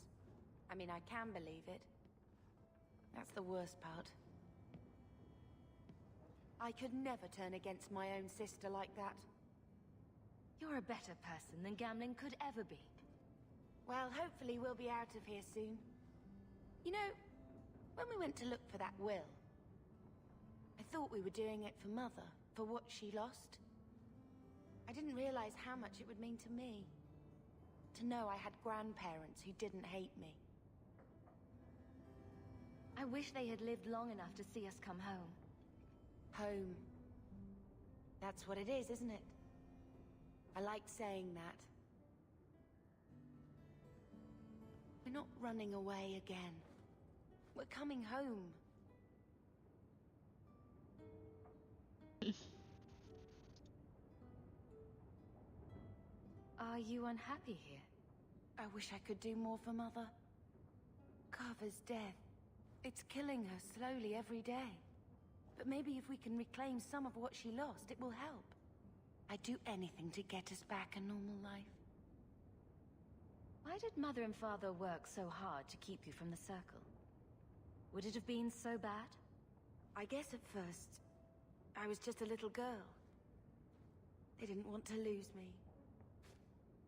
I mean, I can believe it. That's the worst part. I could never turn against my own sister like that. You're a better person than Gamlen could ever be. Well, hopefully we'll be out of here soon. You know, when we went to look for that will, I thought we were doing it for Mother, for what she lost. I didn't realize how much it would mean to me. To know I had grandparents who didn't hate me. I wish they had lived long enough to see us come home. Home. That's what it is, isn't it? I like saying that. We're not running away again. We're coming home. Are you unhappy here? I wish I could do more for Mother. Carver's death. It's killing her slowly every day. But maybe if we can reclaim some of what she lost, it will help. I'd do anything to get us back a normal life. Why did Mother and Father work so hard to keep you from the Circle? Would it have been so bad? I guess at first, I was just a little girl. They didn't want to lose me.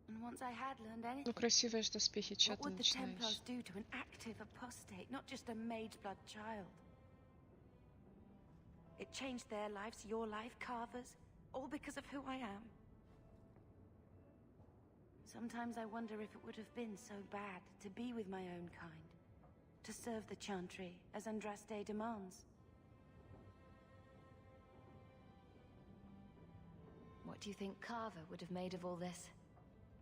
And once I had learned anything, Ну, красивые же доспехи, чё what ты would the Templars начинаешь? do to an active apostate, not just a mage's blood child? It changed their lives, your life, Carver's, all because of who I am. Sometimes I wonder if it would have been so bad to be with my own kind, to serve the Chantry as Andraste demands. What do you think Carver would have made of all this?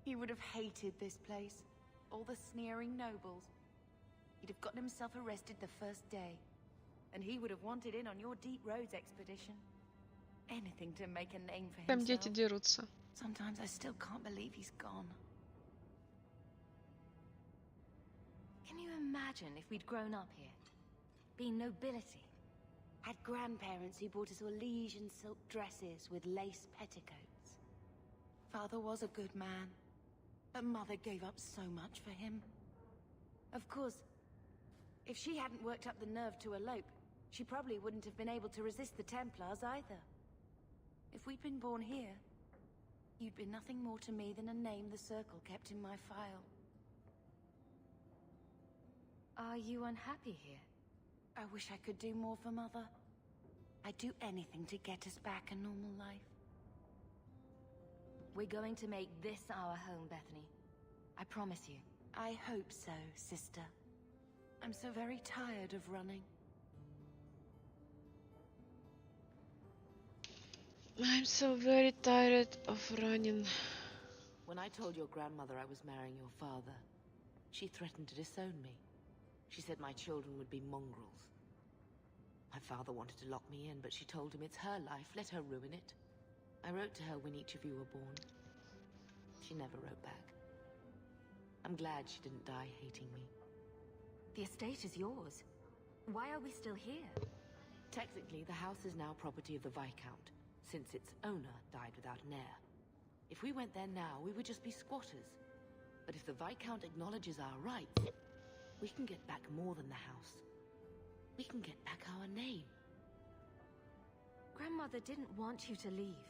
He would have hated this place. All the sneering nobles. He'd have gotten himself arrested the first day. And he would have wanted in on your Deep Roads expedition. Anything to make a name for Прям дети himself. дерутся. Sometimes I still can't believe he's gone. Can you imagine if we'd grown up here? Been nobility? Had grandparents who bought us all liege and silk dresses with lace petticoats. Father was a good man, but Mother gave up so much for him. Of course, if she hadn't worked up the nerve to elope, she probably wouldn't have been able to resist the Templars either. If we'd been born here, you'd be nothing more to me than a name the Circle kept in my file. Are you unhappy here? I wish I could do more for Mother. I'd do anything to get us back a normal life. We're going to make this our home, Bethany. I promise you. I hope so, sister. I'm so very tired of running. I'm so very tired of running. When I told your grandmother I was marrying your father, she threatened to disown me. She said my children would be mongrels. My father wanted to lock me in, but she told him it's her life, let her ruin it. I wrote to her when each of you were born. She never wrote back. I'm glad she didn't die hating me. The estate is yours. Why are we still here? Technically, the house is now property of the Viscount, since its owner died without an heir. If we went there now, we would just be squatters. But if the Viscount acknowledges our rights, we can get back more than the house. We can get back our name. Grandmother didn't want you to leave.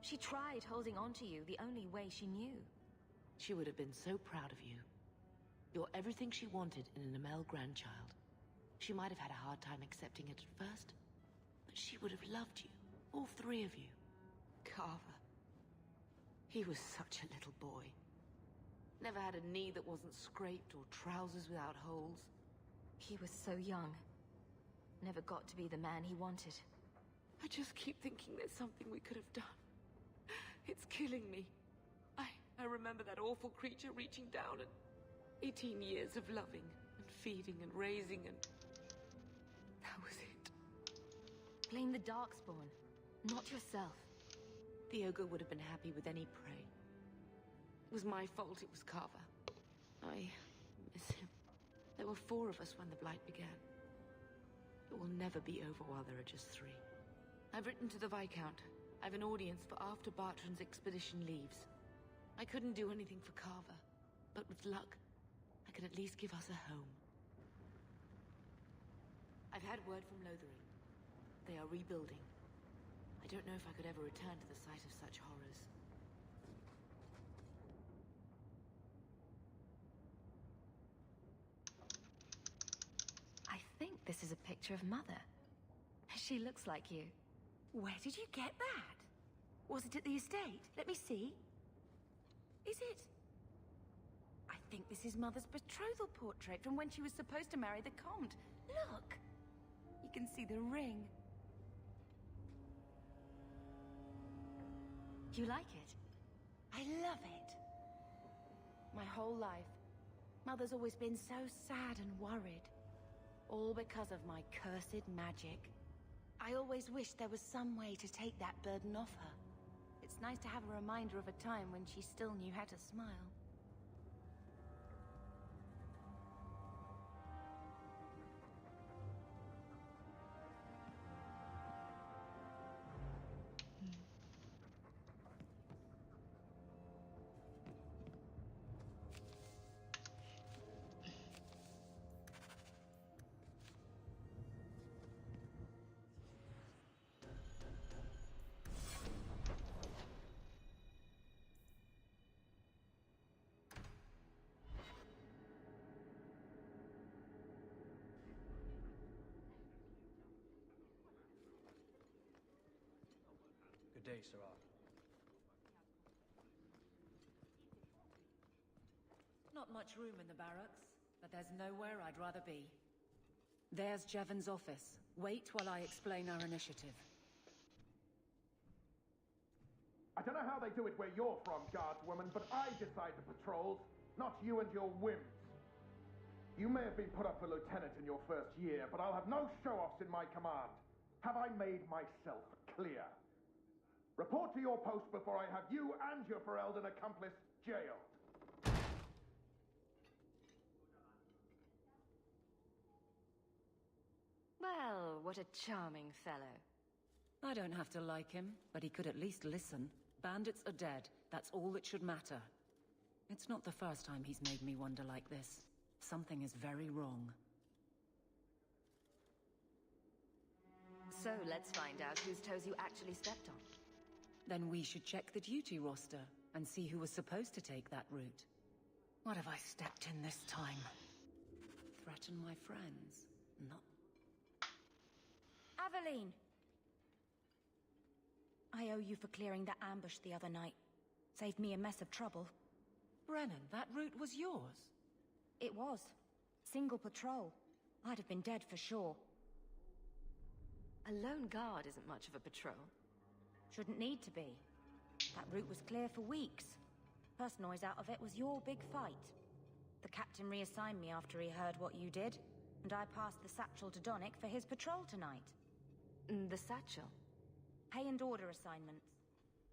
She tried holding on to you the only way she knew. She would have been so proud of you. You're everything she wanted in an Amell grandchild. She might have had a hard time accepting it at first, but she would have loved you, all three of you. Carver. He was such a little boy. Never had a knee that wasn't scraped or trousers without holes. He was so young. Never got to be the man he wanted. I just keep thinking there's something we could have done. It's killing me. I remember that awful creature reaching down and 18 years of loving and feeding and raising and... that was it. Blame the Darkspawn, not yourself. The ogre would have been happy with any prey. It was my fault it was Carver. I miss him. There were 4 of us when the Blight began. It will never be over while there are just 3. I've written to the Viscount. I've an audience for after Bartrand's expedition leaves. I couldn't do anything for Carver, but with luck, I could at least give us a home. I've had word from Lothering. They are rebuilding. I don't know if I could ever return to the site of such horrors. I think this is a picture of Mother. She looks like you. Where did you get that? Was it at the estate? Let me see. Is it? I think this is Mother's betrothal portrait from when she was supposed to marry the Comte. Look! You can see the ring. You like it? I love it. My whole life, Mother's always been so sad and worried. All because of my cursed magic. I always wished there was some way to take that burden off her. It's nice to have a reminder of a time when she still knew how to smile. Good day, Sirrah. Not much room in the barracks, but there's nowhere I'd rather be. There's Jevon's office. Wait while I explain our initiative. I don't know how they do it where you're from, guardswoman, but I decide the patrols, not you and your whims. You may have been put up for lieutenant in your first year, but I'll have no show-offs in my command. Have I made myself clear? Report to your post before I have you and your Ferelden accomplice jailed. Well, what a charming fellow. I don't have to like him, but he could at least listen. Bandits are dead. That's all that should matter. It's not the first time he's made me wonder like this. Something is very wrong. So let's find out whose toes you actually stepped on. Then we should check the duty roster and see who was supposed to take that route. What have I stepped in this time? Threaten my friends? Not Aveline! I owe you for clearing that ambush the other night. Saved me a mess of trouble. Brennan, that route was yours? It was. Single patrol. I'd have been dead for sure. A lone guard isn't much of a patrol. Shouldn't need to be. That route was clear for weeks. First noise out of it was your big fight. The captain reassigned me after he heard what you did, and I passed the satchel to Donick for his patrol tonight. The satchel? Pay and order assignments.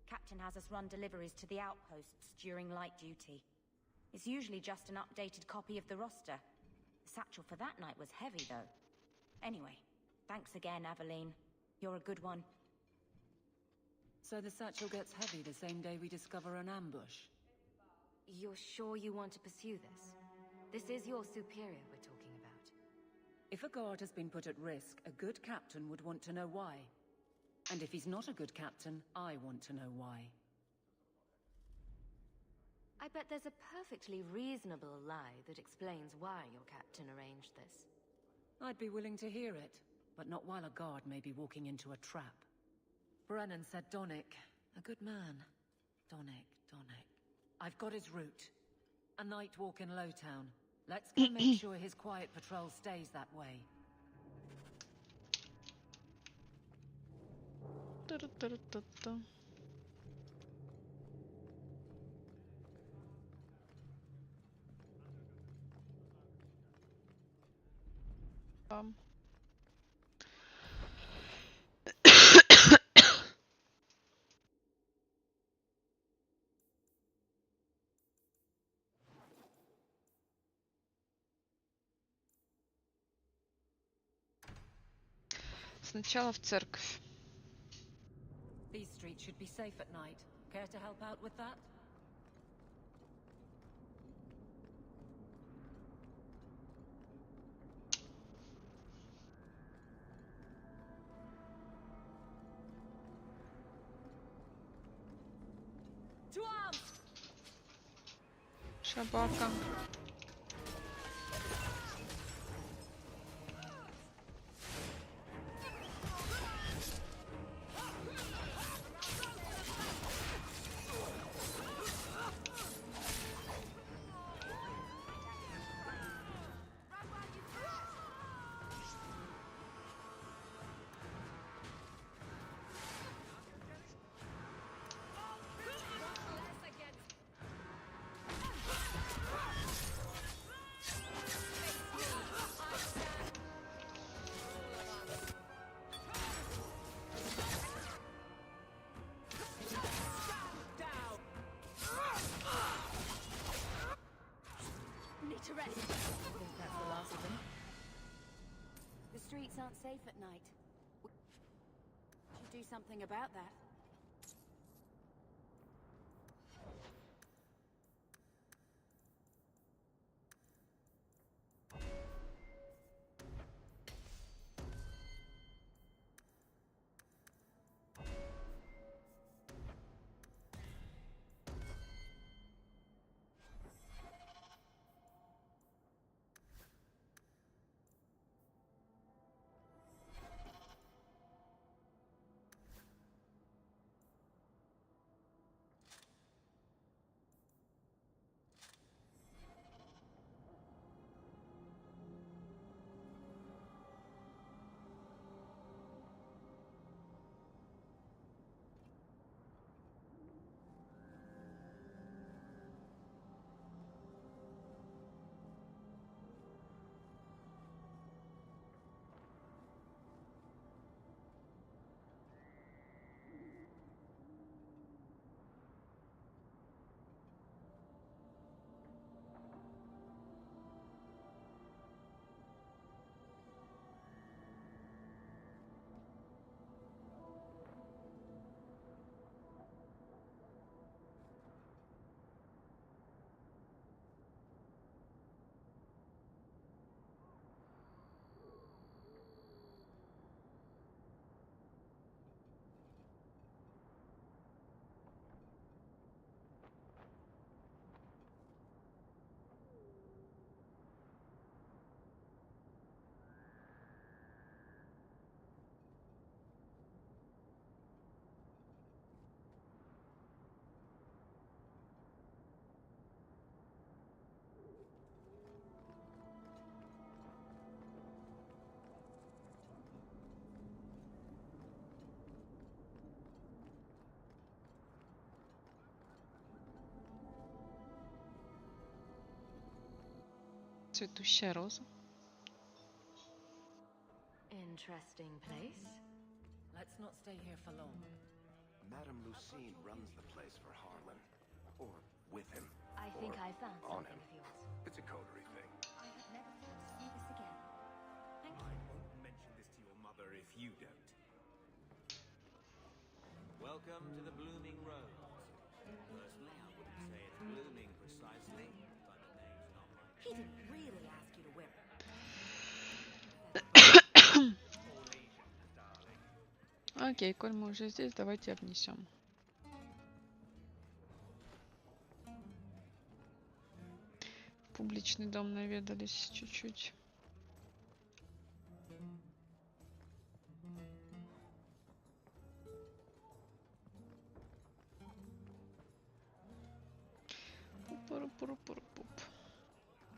Captain has us run deliveries to the outposts during light duty. It's usually just an updated copy of the roster. The satchel for that night was heavy, though. Anyway, thanks again, Aveline. You're a good one. So the satchel gets heavy the same day we discover an ambush? You're sure you want to pursue this? This is your superior we're talking about. If a guard has been put at risk, a good captain would want to know why. And if he's not a good captain, I want to know why. I bet there's a perfectly reasonable lie that explains why your captain arranged this. I'd be willing to hear it, but not while a guard may be walking into a trap. Brennan said Donick. A good man. Donick. I've got his route. A night walk in Lowtown. Let's go make sure his quiet patrol stays that way. Сначала в церковь. These streets should be safe at night. Care to help out with that? To arms! Собака. To rest. I think that's the last of them. The streets aren't safe at night. Should do something about that. Цветущая роза. Interesting place. Let's not stay here for long. Madame Lucine runs the place for Harlan. Or with him. I think Or I found on something him. of yours. It's a coterie thing. I have never thought to see this again. Thank I you. won't mention this to your mother if you don't. Welcome to the Blooming Rose. Personally, I wouldn't say it's blooming precisely, but the name's not mine. He didn't really ask you to wear it. Окей, коль мы уже здесь, давайте обнесем. Публичный дом наведались чуть-чуть. Пу-пу-ру-пу-ру-пу-ру-пуп.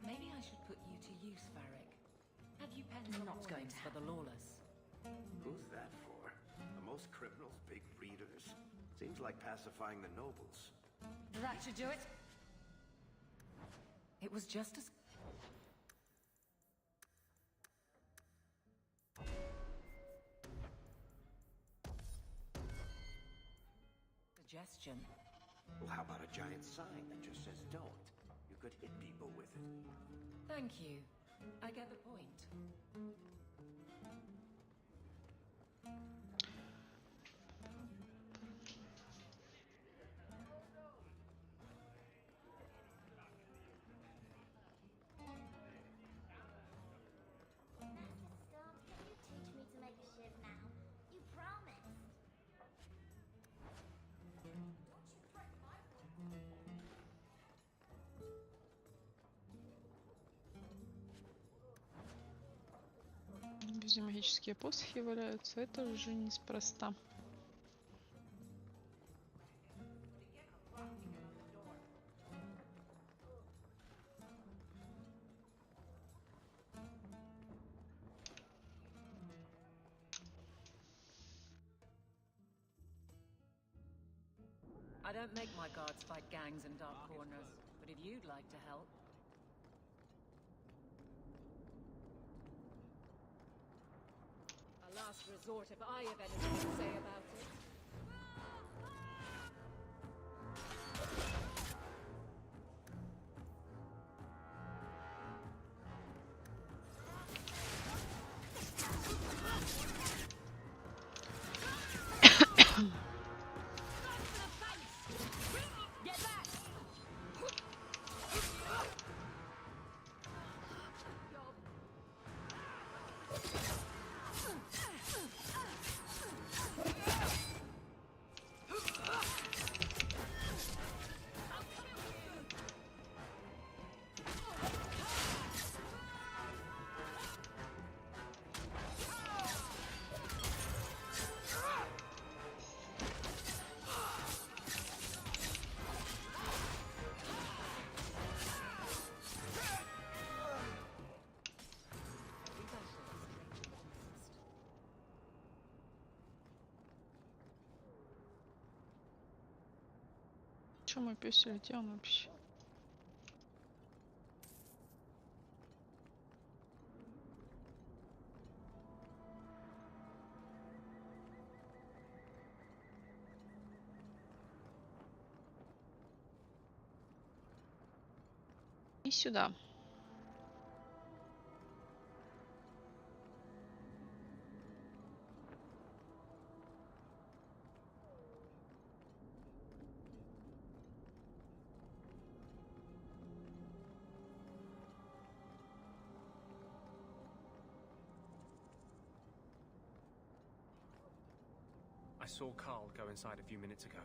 Maybe I should put you to use, Varric. Have you penned Not up going warnings to for the lawless? Who's that for? Are most criminals big readers? Seems like pacifying the nobles. That should do it. It was just as... Suggestion. Well, how about a giant sign that just says don't? You could hit people with it. Thank you. I get the point. Stop, can you teach me to make a shiv now? You promised. Везде магические посохи валяются. Это уже неспроста. I don't make my guards fight gangs in dark corners, but if you'd like to help... A last resort if I have anything to say about it. Че мой пёсель, где он вообще? И сюда. I saw Carl go inside a few minutes ago.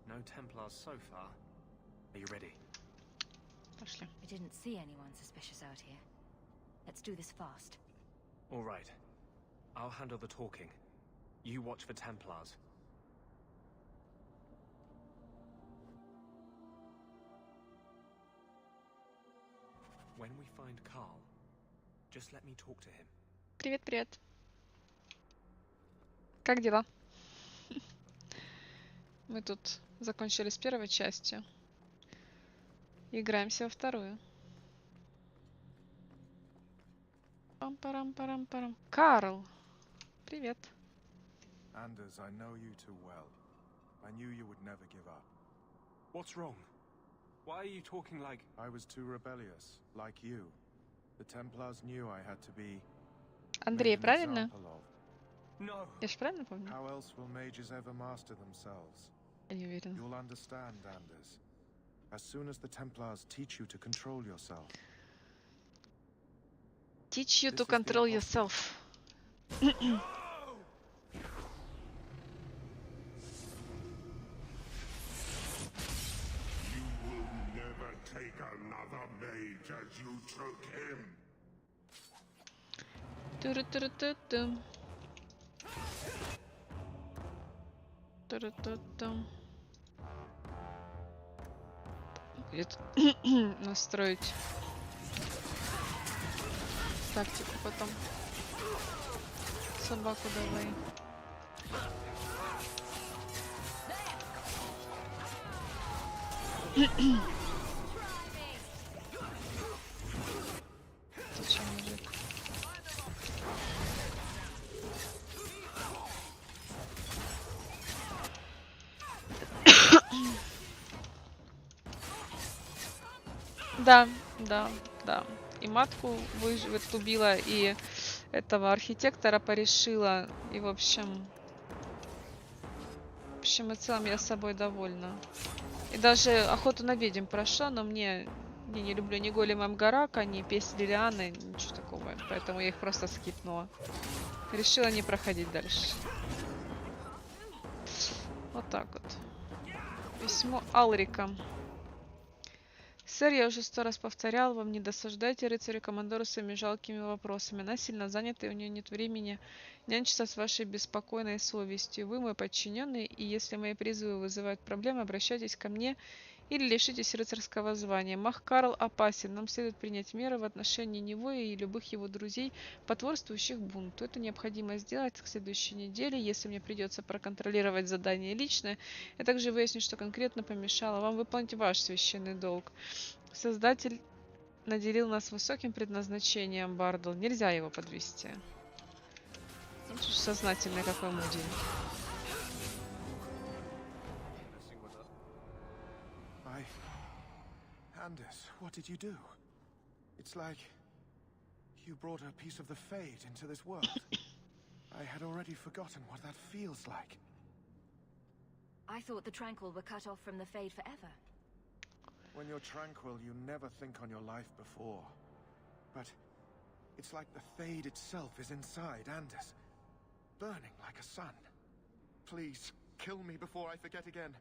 No Templars so far. Are you ready? Пошли. I didn't see anyone suspicious out here. Let's do this fast. All right. I'll handle the talking. You watch for Templars. When we find Carl, just let me talk to him. Привет, привет. Как дела? Мы тут закончили с первой частью. Играемся во вторую. Пам-парам-парам-парам. Карл! Привет. Anders, I know you too well. I knew you would never give up. What's wrong? Why are you talking like... I was too rebellious, like you. The Templars knew I had to be... Андрей, made an правильно? example of. No. Я же правильно помню? How else will mages ever master themselves? Я не уверен. You'll understand, Anders. As soon as the Templars teach you to control yourself. Teach you This to is the control apostle. yourself. Never take another mage as you took him. Туру-туру-ту-тум. Туру-ту-тум. Будет настроить тактику потом. Собаку давай. Зачем мужик? Да, да, да. И матку убила, и этого архитектора порешила. И в общем и целом я собой довольна. И даже охоту на ведьм прошла, но я не люблю ни голема Мгарака, ни песнь Лилианы, ничего такого. Поэтому я их просто скипнула. Решила не проходить дальше. Вот так вот. Письмо Алрика. Сэр, я уже 100 раз повторял вам, не досаждайте рыцарю-командору своими жалкими вопросами. Она сильно занята, и у нее нет времени нянчиться с вашей беспокойной совестью. Вы мой подчиненный, и если мои призывы вызывают проблемы, обращайтесь ко мне или лишитесь рыцарского звания. Мах Карл опасен, нам следует принять меры в отношении него и любых его друзей, потворствующих бунту. Это необходимо сделать к следующей неделе, если мне придется проконтролировать задание лично. Я также выясню, что конкретно помешало вам выполнить ваш священный долг. Создатель наделил нас высоким предназначением, Бардл. Нельзя его подвести. Вот уж сознательный какой Муди. Anders, what did you do? It's like you brought a piece of the Fade into this world. I had already forgotten what that feels like. I thought the Tranquil were cut off from the Fade forever. When you're tranquil, you never think on your life before. But it's like the Fade itself is inside Anders, burning like a sun. Please, kill me before I forget again.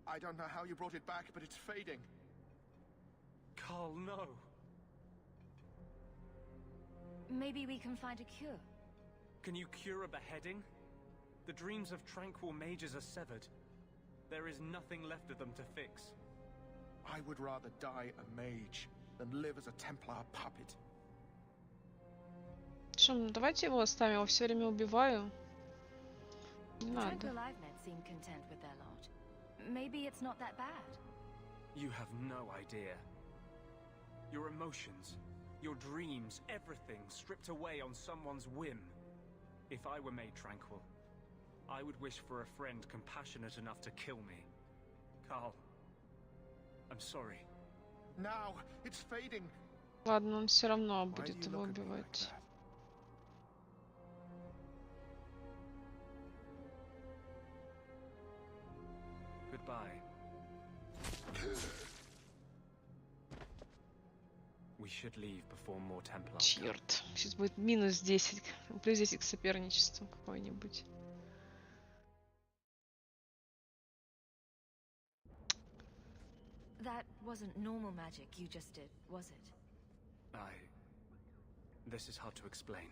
I don't know how you brought it back, but it's fading. Carl, no. Maybe we can find a cure. Can you cure a beheading? The dreams of tranquil mages are severed. There is nothing left of them to fix. I would rather die a mage than live as a Templar puppet. Что, ну давайте его оставим, его все время убиваю. Не надо. Tranquil I've met seem content with their lot. Maybe it's not that bad. You have no idea. Your emotions, your dreams, everything stripped away on someone's whim. If I were made tranquil, I would wish for a friend compassionate enough to kill me. Carl, I'm sorry. Now, it's fading. Ладно, он все равно будет его убивать. Goodbye. We should leave before more Templars. Черт, сейчас будет минус 10, плюс 10 к соперничеству какой-нибудь. That wasn't normal magic you just did, was it? This is hard to explain.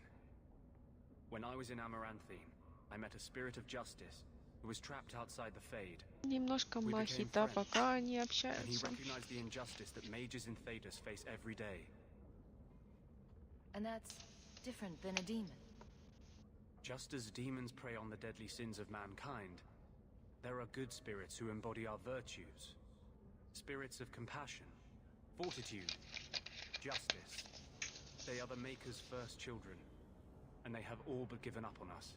When I was in Amaranthine, I met a spirit of justice who was trapped outside the Fade. Немножко We became мохито, friends, пока они and he общаются. recognized the injustice that mages in Thedas face every day. And that's different than a demon. Just as demons prey on the deadly sins of mankind, there are good spirits who embody our virtues. Spirits of compassion, fortitude, justice. They are the Maker's first children, and they have all but given up on us.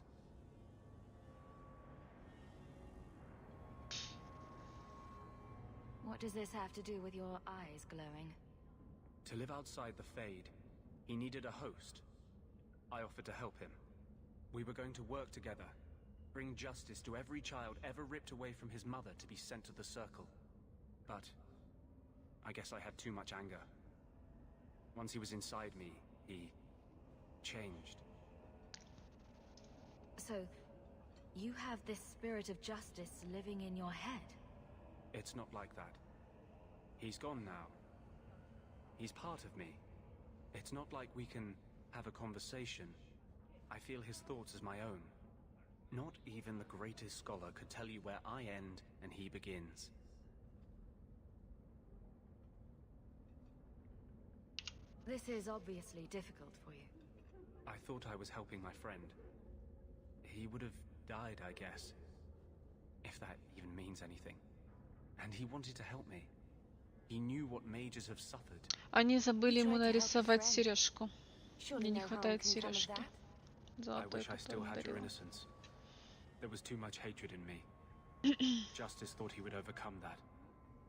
What does this have to do with your eyes glowing? To live outside the Fade, he needed a host. I offered to help him. We were going to work together, bring justice to every child ever ripped away from his mother to be sent to the Circle. But I guess I had too much anger. Once he was inside me, he changed. So, you have this spirit of justice living in your head? It's not like that. He's gone now. He's part of me. It's not like we can have a conversation. I feel his thoughts as my own. Not even the greatest scholar could tell you where I end and he begins. This is obviously difficult for you. I thought I was helping my friend. He would have died, I guess. If that even means anything. And he wanted to help me. He knew what mages have suffered. Они забыли ему нарисовать сережку. Мне не хватает сережки. I wish I still had your innocence. There was too much hatred in me. Justice thought he would overcome that.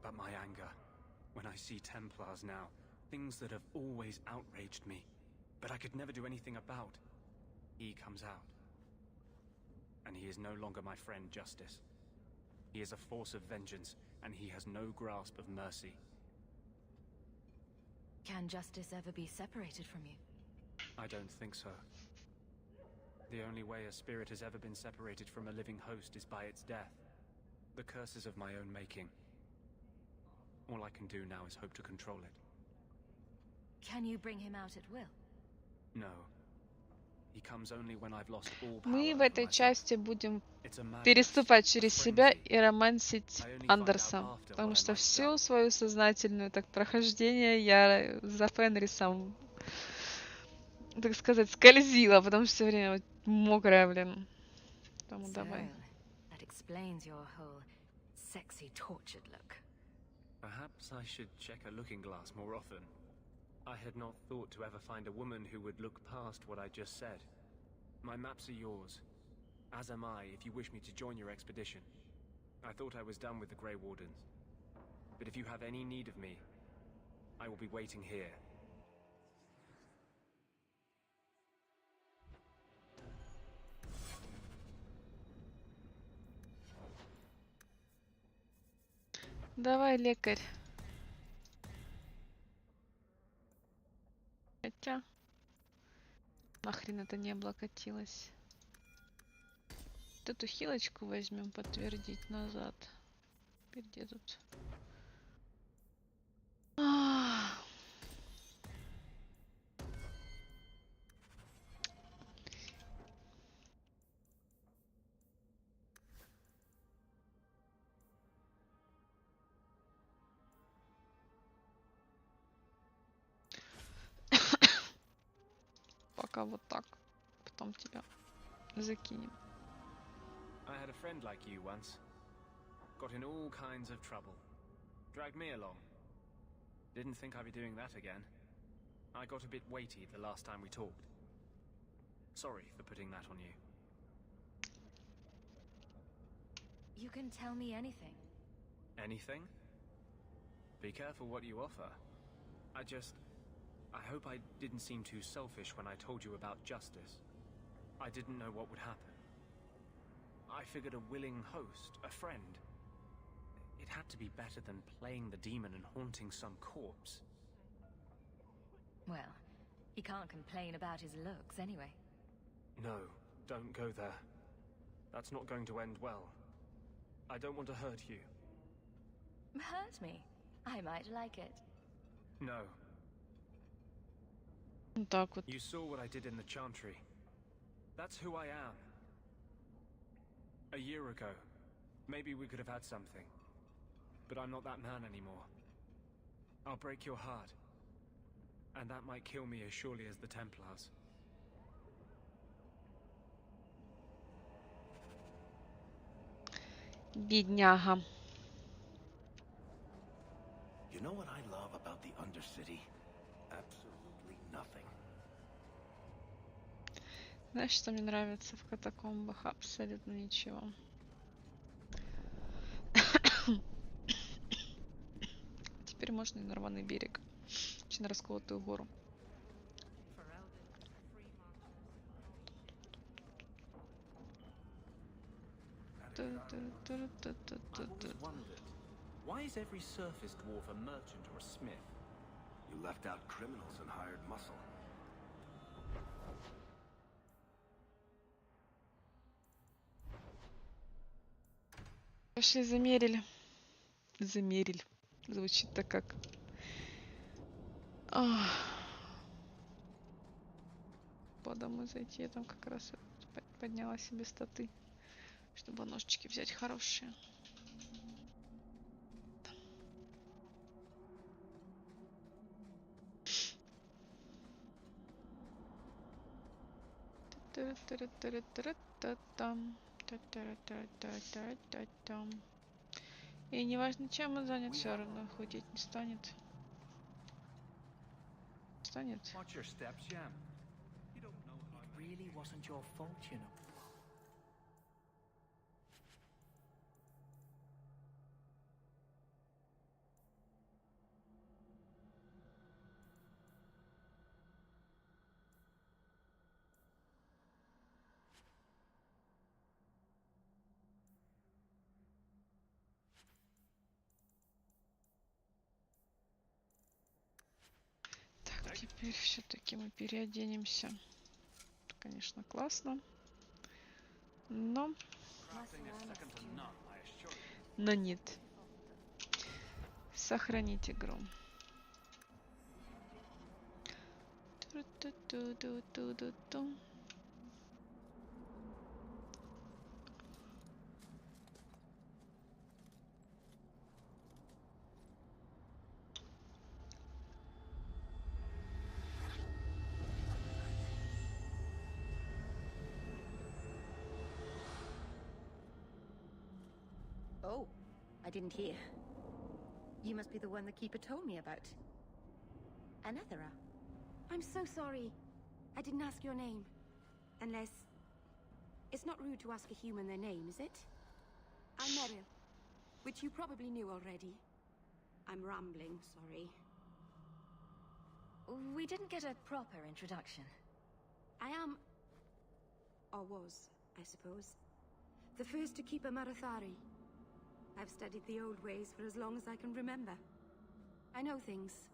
But my anger, when I see Templars now, things that have always outraged me, but I could never do anything about, he comes out. And he is no longer my friend, Justice. He is a force of vengeance, and he has no grasp of mercy. Can justice ever be separated from you? I don't think so. The only way a spirit has ever been separated from a living host is by its death. The curse is of my own making. All I can do now is hope to control it. Can you bring him out at will? No. He comes only when I've lost all power. Мы в этой части будем переступать через себя и романсить Андерса, потому что всю свою сознательную так прохождение я за Фенрисом, так сказать, скользила, потому что все время вот мокрая, блин. Поэтому давай. That explains your whole sexy tortured look. Perhaps I should check a looking glass more often. I had not thought to ever find a woman who would look past what I just said. My maps are yours, as am I if you wish me to join your expedition. I thought I was done with the Grey Wardens. But if you have any need of me, I will be waiting here. Давай, лекарь. Хотя, нахрен это не облокотилось. Вот эту хилочку возьмем подтвердить назад. Где тут? Пока вот так. Потом тебя закинем. I had a friend like you once. Got in all kinds of trouble. Dragged me along. Didn't think I'd be doing that again. I got a bit weighty the last time we talked. Sorry for putting that on you. You can tell me anything. Anything? Be careful what you offer. I hope I didn't seem too selfish when I told you about justice. I didn't know what would happen. I figured a willing host, a friend. It had to be better than playing the demon and haunting some corpse. Well, he can't complain about his looks anyway. No, don't go there. That's not going to end well. I don't want to hurt you. Hurt me? I might like it. No. Так вот. You saw what I did in the Chantry. That's who I am. A year ago, maybe we could have had something. But I'm not that man anymore. I'll break your heart. And that might kill me as surely as the Templars. Бедняга. You know what I love about the Undercity? Absolutely nothing. Знаешь, что мне нравится в катакомбах? Абсолютно ничего. Теперь можно и на рваный берег. Очень на расколотую гору. I've always wondered, why is every surface dwarf a merchant or a smith? You left out criminals and hired muscle. Пошли замерили. Замерили. Звучит-то как... По дому зайти. Я там как раз подняла себе статы, чтобы ножички взять хорошие. И неважно, чем он занят, все равно худеть не станет. Станет. Watch your steps, Sham. It really wasn't your fault, you know. Так, теперь все-таки мы переоденемся. Это, конечно, классно. Но нет. Сохранить игру. Ту-ту-ту-ту-ту-ту. Oh, I didn't hear. You must be the one the Keeper told me about. Anethera. I'm so sorry. I didn't ask your name. Unless... It's not rude to ask a human their name, is it? I'm Meryl, which you probably knew already. I'm rambling, sorry. We didn't get a proper introduction. I am... or was, I suppose. The first to keep a Marathari. I've studied the old ways for as long as I can remember. I know things.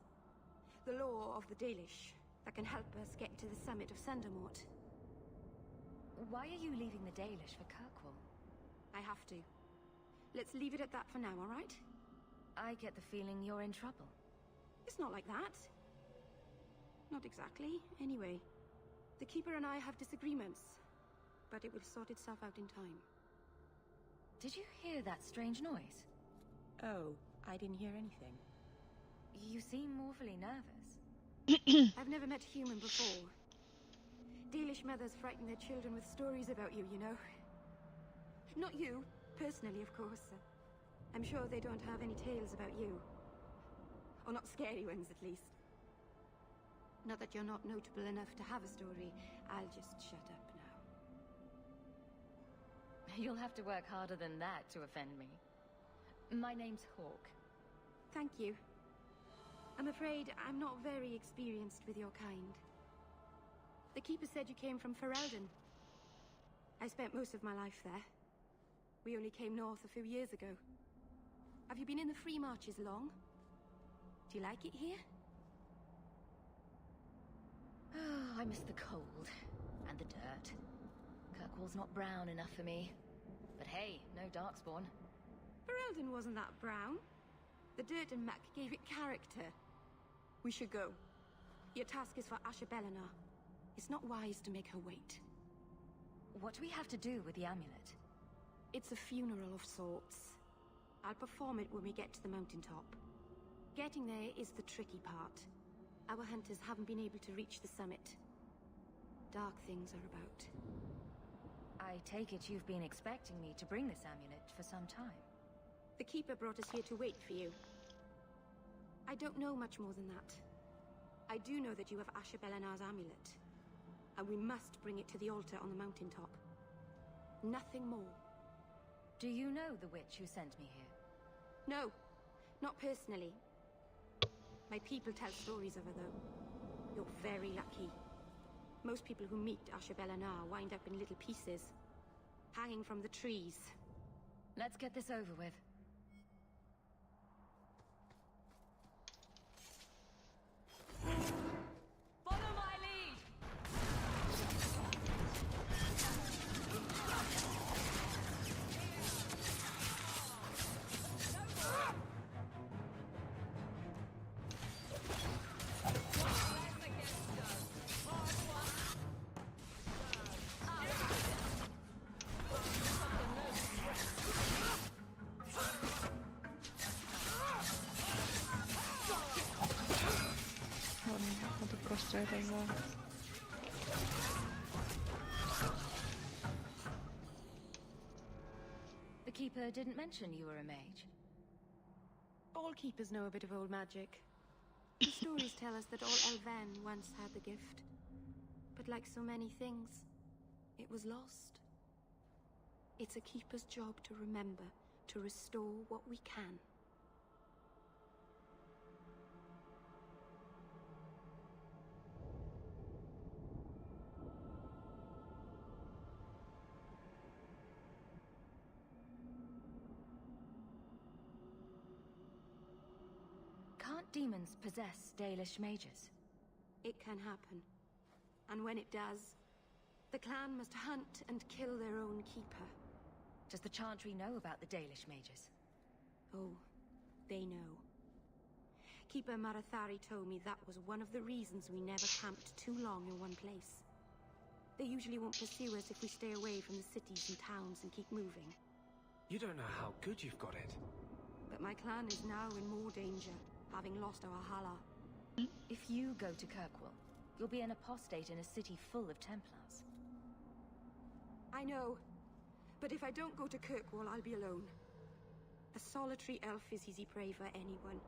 The law of the Dalish that can help us get to the summit of Sundermort. Why are you leaving the Dalish for Kirkwall? I have to. Let's leave it at that for now, all right? I get the feeling you're in trouble. It's not like that. Not exactly, anyway. The Keeper and I have disagreements, but it will sort itself out in time. Did you hear that strange noise? Oh, I didn't hear anything. You seem awfully nervous. I've never met a human before. Dalish mothers frighten their children with stories about you, you know. Not you, personally, of course. I'm sure they don't have any tales about you. Or not scary ones, at least. Not that you're not notable enough to have a story. I'll just shut up now. You'll have to work harder than that to offend me. My name's Hawk. Thank you. I'm afraid I'm not very experienced with your kind. The Keeper said you came from Ferelden. I spent most of my life there. We only came north a few years ago. Have you been in the Free Marches long? Do you like it here? Oh, I miss the cold. And the dirt. Kirkwall's not brown enough for me. But hey, no Darkspawn. Ferelden wasn't that brown. The dirt and muck gave it character. We should go. Your task is for Asher Bellinar. It's not wise to make her wait. What do we have to do with the amulet? It's a funeral of sorts. I'll perform it when we get to the mountaintop. Getting there is the tricky part. Our hunters haven't been able to reach the summit. Dark things are about. I take it you've been expecting me to bring this amulet for some time. The Keeper brought us here to wait for you. I don't know much more than that. I do know that you have Asher Bellinar's amulet. and we must bring it to the altar on the mountaintop. Nothing more. Do you know the witch who sent me here? No, not personally. My people tell stories of her, though. You're very lucky. Most people who meet Ashbel-Anar wind up in little pieces, hanging from the trees. Let's get this over with. Follow my lead! Ладно, надо просто это за... The Keeper didn't mention you were a mage. All keepers know a bit of old magic. The stories tell us that all Elven once had the gift. But like so many things, it was lost. It's a keeper's job to remember, to restore what we can. Can't demons possess Dalish mages? It can happen. And when it does, the clan must hunt and kill their own keeper. Does the Chantry know about the Dalish mages? Oh, they know. Keeper Marathari told me that was one of the reasons we never camped too long in one place. They usually won't pursue us if we stay away from the cities and towns and keep moving. You don't know how good you've got it. But my clan is now in more danger, having lost our Hala. If you go to Kirkwall, you'll be an apostate in a city full of Templars. I know. But if I don't go to Kirkwall, I'll be alone. A solitary elf is easy prey for anyone.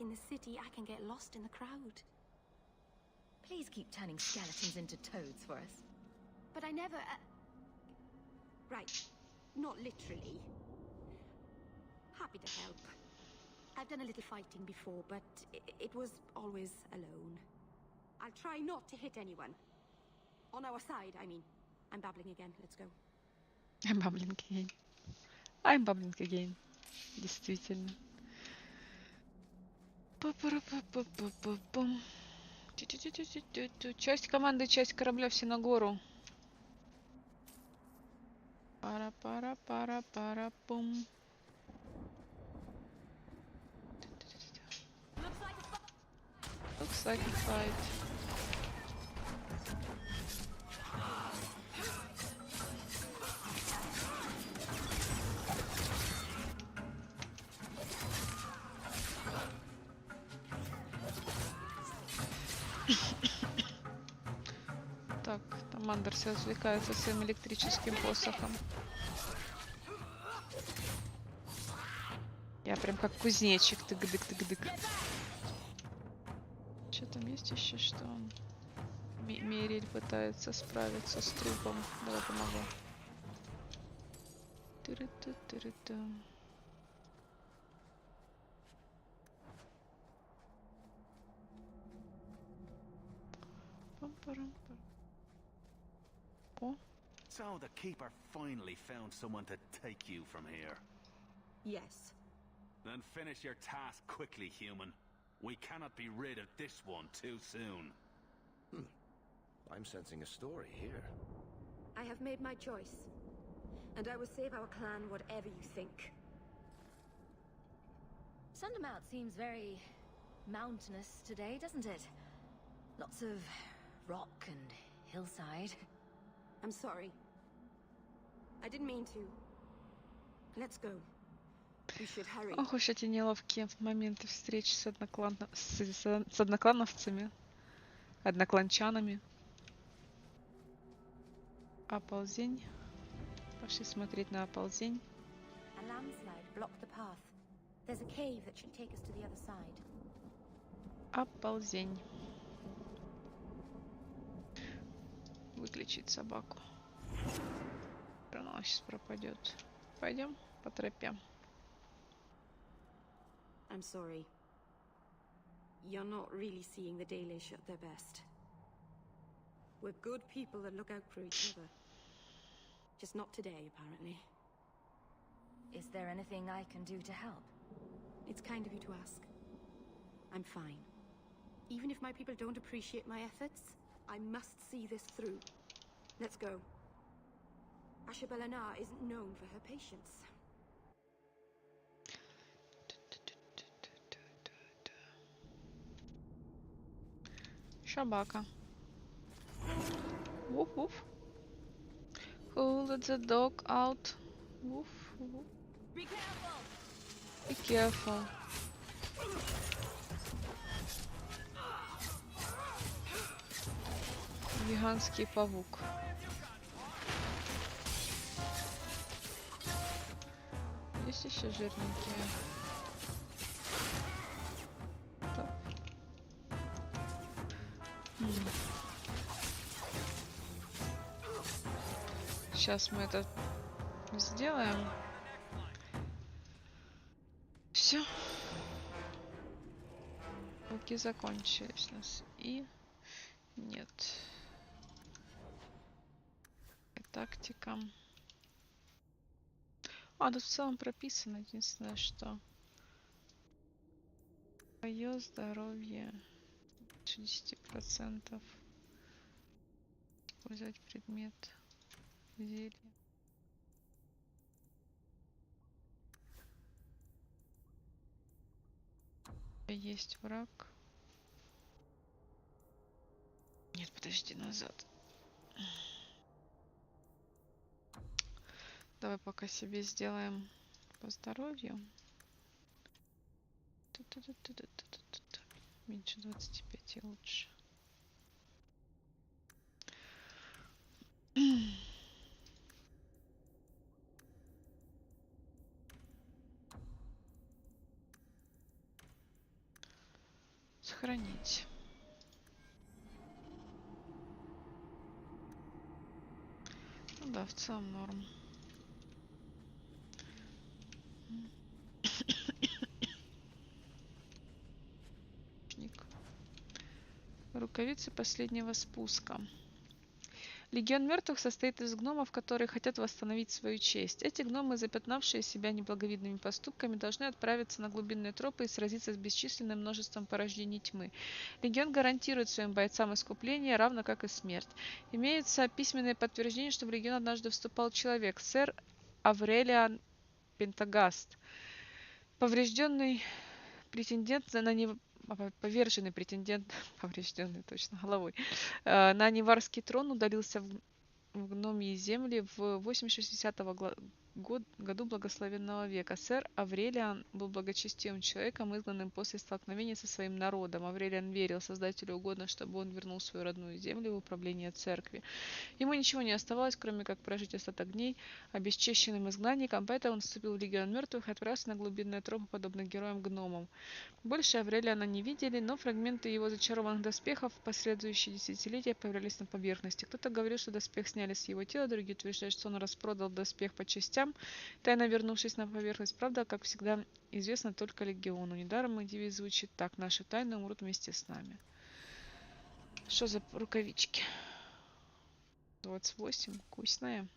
In the city, I can get lost in the crowd. Please keep turning skeletons into toads for us. But I never... Right. Not literally. Happy to help. I've done a little fighting before, but it was always alone. I'll try not to hit anyone. On our side, I mean. I'm babbling again. Let's go. I'm babbling again. I'm babbling again. Действительно. Пу-пу-ру-пу-пу-пу-пум. Тю-тю-тю-тю-тю-тю. Часть команды, часть корабля, все на гору. Пара-пара-пара-пара-пум. Looks like a fight. Так, там Андерс развлекается своим электрическим посохом. Я прям как кузнечик, тык-дык-тык-дык. Что там есть еще, что он? Мериль пытается справиться с трупом. Давай помогу. Тыры-ту-тыры-ту. Пам-парам-пам. О. So the Keeper finally found someone to take you from here. Yes. Then finish your task quickly, human. We cannot be rid of this one too soon. I'm sensing a story here. I have made my choice. And I will save our clan whatever you think. Sundermount seems very mountainous today, doesn't it? Lots of rock and hillside. I'm sorry. I didn't mean to. Let's go. We should hurry. Ох уж эти неловкие моменты встреч с одноклановцами, однокланчанами. Оползень. Пошли смотреть на оползень. A landslide blocked the path. There's a cave that should take us to the other side. Оползень. Пойдемте лечить собаку. Она сейчас пропадет. Пойдем по тропе. I'm sorry. You're not really seeing the Dalish at their best. We're good people that look out for each other. Just not today, apparently. Is there anything I can do to help? It's kind of you to ask. I'm fine. Even if my people don't appreciate my efforts, I must see this through. Let's go. Ashabelana isn't known for her patience. Собака. Woof woof. Who let the dog out? Woof woof. Be careful! Be careful. Гигантский павук. Есть еще жирненькие. Так. Сейчас мы это сделаем. Все. Пауки закончились у нас. И нет. И тактика. А, тут в целом прописано. Единственное, что твое здоровье 60%. Использовать предмет. Зелье. Есть враг. Нет, подожди, назад. Давай пока себе сделаем по здоровью. Меньше 25 и лучше. Сохранить. Ну да, в целом норм. Рукавицы последнего спуска. Легион мертвых состоит из гномов, которые хотят восстановить свою честь. Эти гномы, запятнавшие себя неблаговидными поступками, должны отправиться на глубинные тропы и сразиться с бесчисленным множеством порождений тьмы. Легион гарантирует своим бойцам искупление, равно как и смерть. Имеются письменные подтверждения, что в легион однажды вступал человек, сэр Аврелиан Пентагаст, поврежденный претендент на него. Поверженный претендент, поврежденный точно головой, на Неварский трон удалился в гномьи земли в 860 году благословенного века. Сэр Аврелиан был благочестивым человеком, изгнанным после столкновения со своим народом. Аврелиан верил, Создателю угодно, чтобы он вернул свою родную землю в управление церкви. Ему ничего не оставалось, кроме как прожить остаток дней обесчещенным изгнанником, поэтому он вступил в легион мертвых и отправился на глубинные тропы, подобно героям-гномам. Больше Аврелиана не видели, но фрагменты его зачарованных доспехов в последующие десятилетия появлялись на поверхности. Кто-то говорил, что доспех сняли с его тела, другие утверждают, что он распродал доспех по частям, тайно вернувшись на поверхность. Правда, как всегда, известно только легиону. Недаром мой девиз звучит так: наши тайны умрут вместе с нами. Что за рукавички? 28. Вкусная.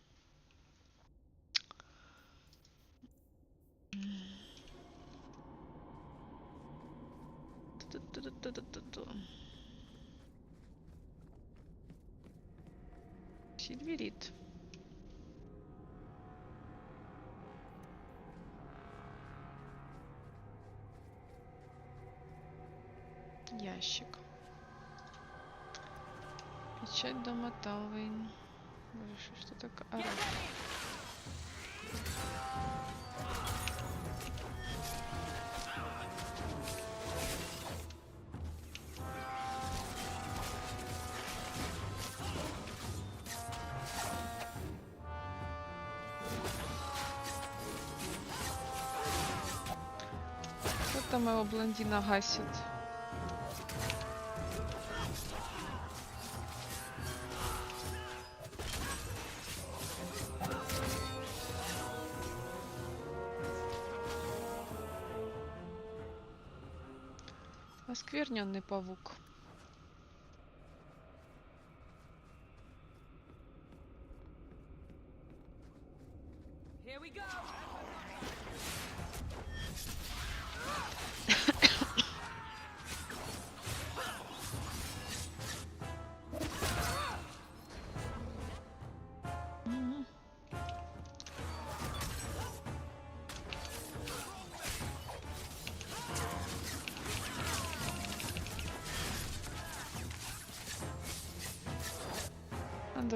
Сильверит. Ящик. Печать дома Талвейн. Боже, что такое? Кто-то моего блондина гасит. Оскверненный павук. Here we go.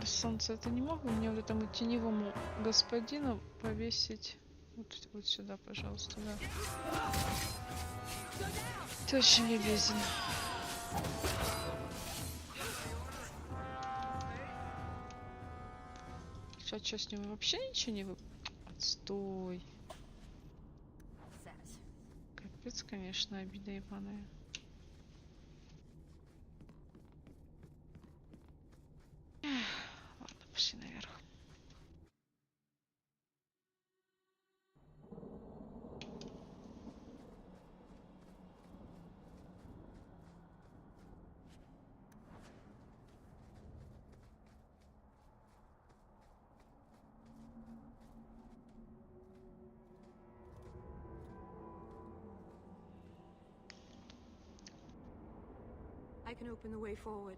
Солнце, это не мог бы мне вот этому теневому господину повесить вот сюда, пожалуйста, да. Ты очень любезен. Что с ним вообще ничего не Отстой. Капец, конечно, обида ебаная. Ладно, пошли наверх. I can open the way forward.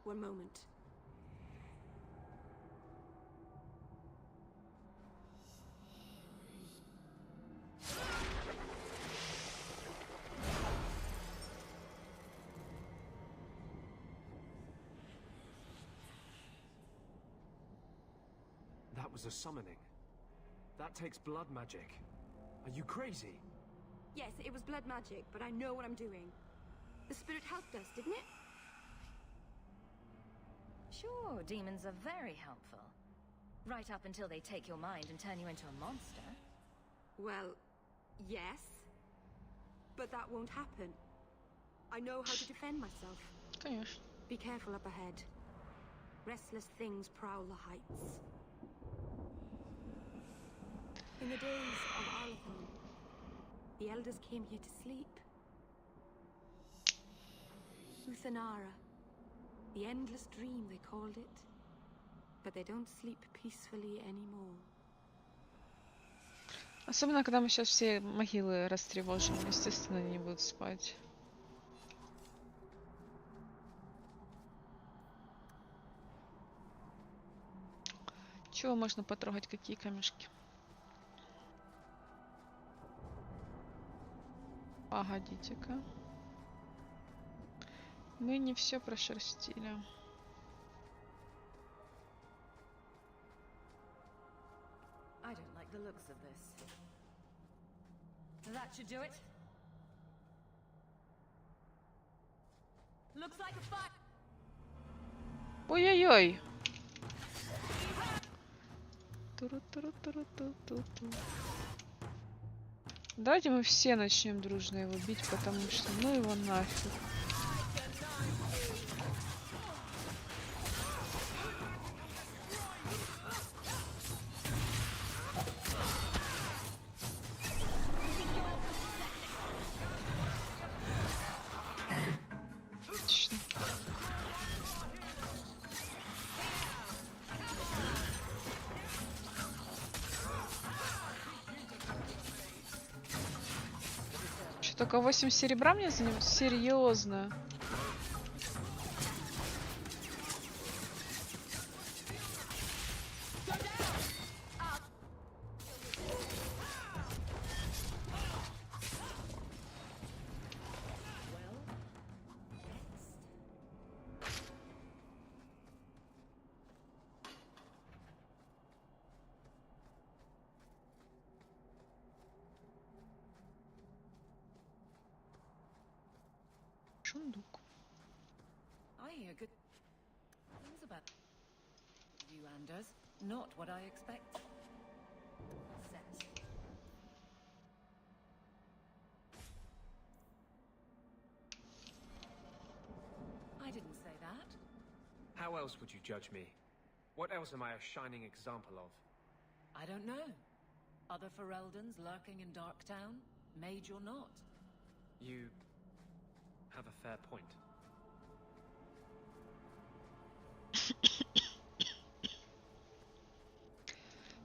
One moment. That was a summoning. That takes blood magic. Are you crazy? Yes, it was blood magic, but I know what I'm doing. The spirit helped us, didn't it? Sure, demons are very helpful. Right up until they take your mind and turn you into a monster. Well, yes. But that won't happen. I know how to defend myself. Конечно. Be careful up ahead. Restless things prowl the heights. In the days of Arlathan, the elders came here to sleep. Uthanara. The endless dream, they called it. But they don't sleep peacefully anymore. Особенно, когда мы сейчас все могилы растревожим, естественно, они не будут спать. Чего можно потрогать, какие камешки? Погодите-ка. Мы не все прошерстили. I don't like the looks of this. That should do it. Looks like a fight. Ой-ой-ой. Давайте мы все начнем дружно его бить, потому что ну его нафиг. Только 8 серебра мне за него? Серьезно? I hear good things about you, Anders. Not what I expect. Set. I didn't say that. How else would you judge me? What else am I a shining example of? I don't know. Other Fereldans lurking in Darktown, mage or not. You have a fair point.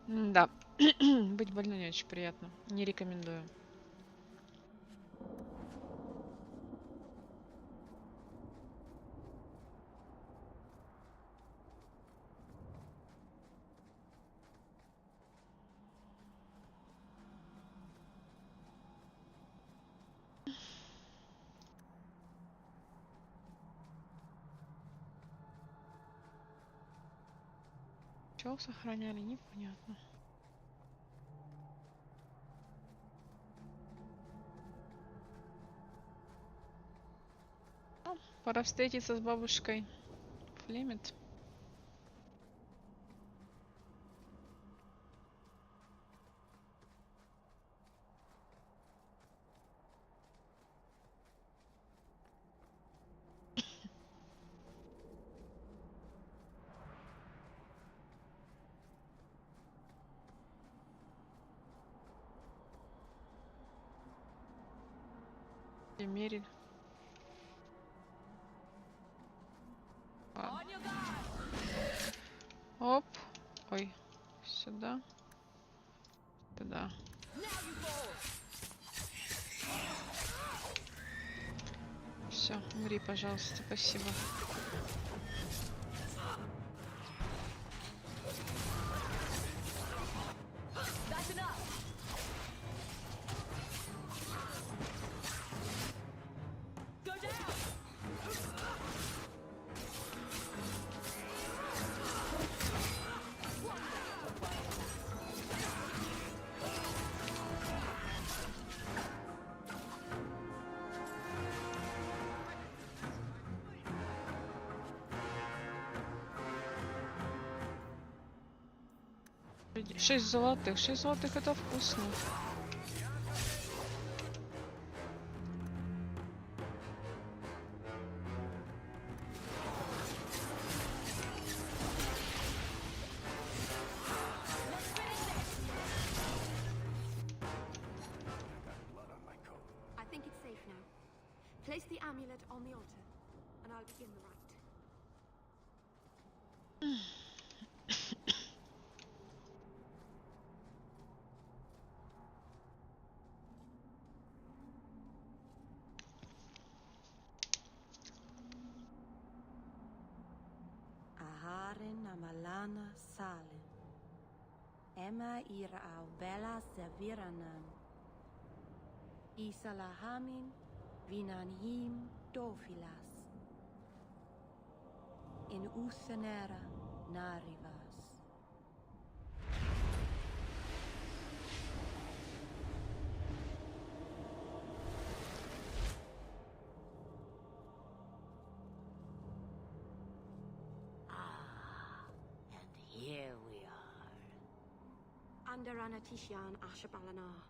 Да, быть больной не очень приятно. Не рекомендую. Чего сохраняли, непонятно. Пора встретиться с бабушкой Флемет. Мериль. Оп. Ой. Сюда. Туда. Все, умри, пожалуйста, спасибо. Шесть золотых. 6 золотых это вкусно. I think it's safe now. Place the amulet on the altar, and I'll begin the rite. Aharin amalana salin. Emma ira au bella seviranan. Isalahamin vinanhim dofilas. In uthenera narivas. Here we are. Under Anatishan Ashabalanar.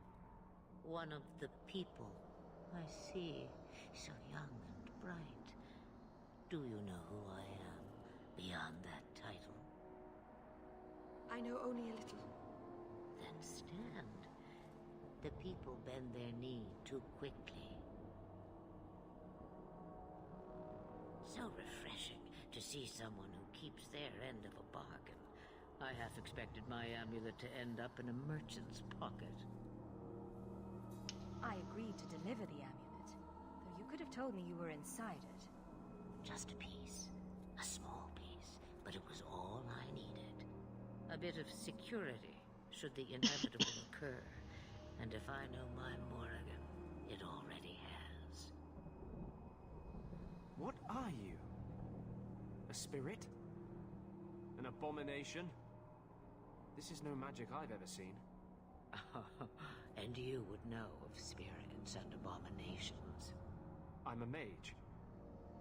One of the people. I see. So young and bright. Do you know who I am? Beyond that title? I know only a little. Then stand. The people bend their knee too quickly. So refreshing to see someone who keeps their end of a bargain. I half expected my amulet to end up in a merchant's pocket. I agreed to deliver the amulet, though you could have told me you were inside it. Just a piece. A small piece. But it was all I needed. A bit of security, should the inevitable occur. And if I know my Morrigan, it already has. What are you? A spirit? An abomination? This is no magic I've ever seen. And you would know of spirits and abominations. I'm a mage.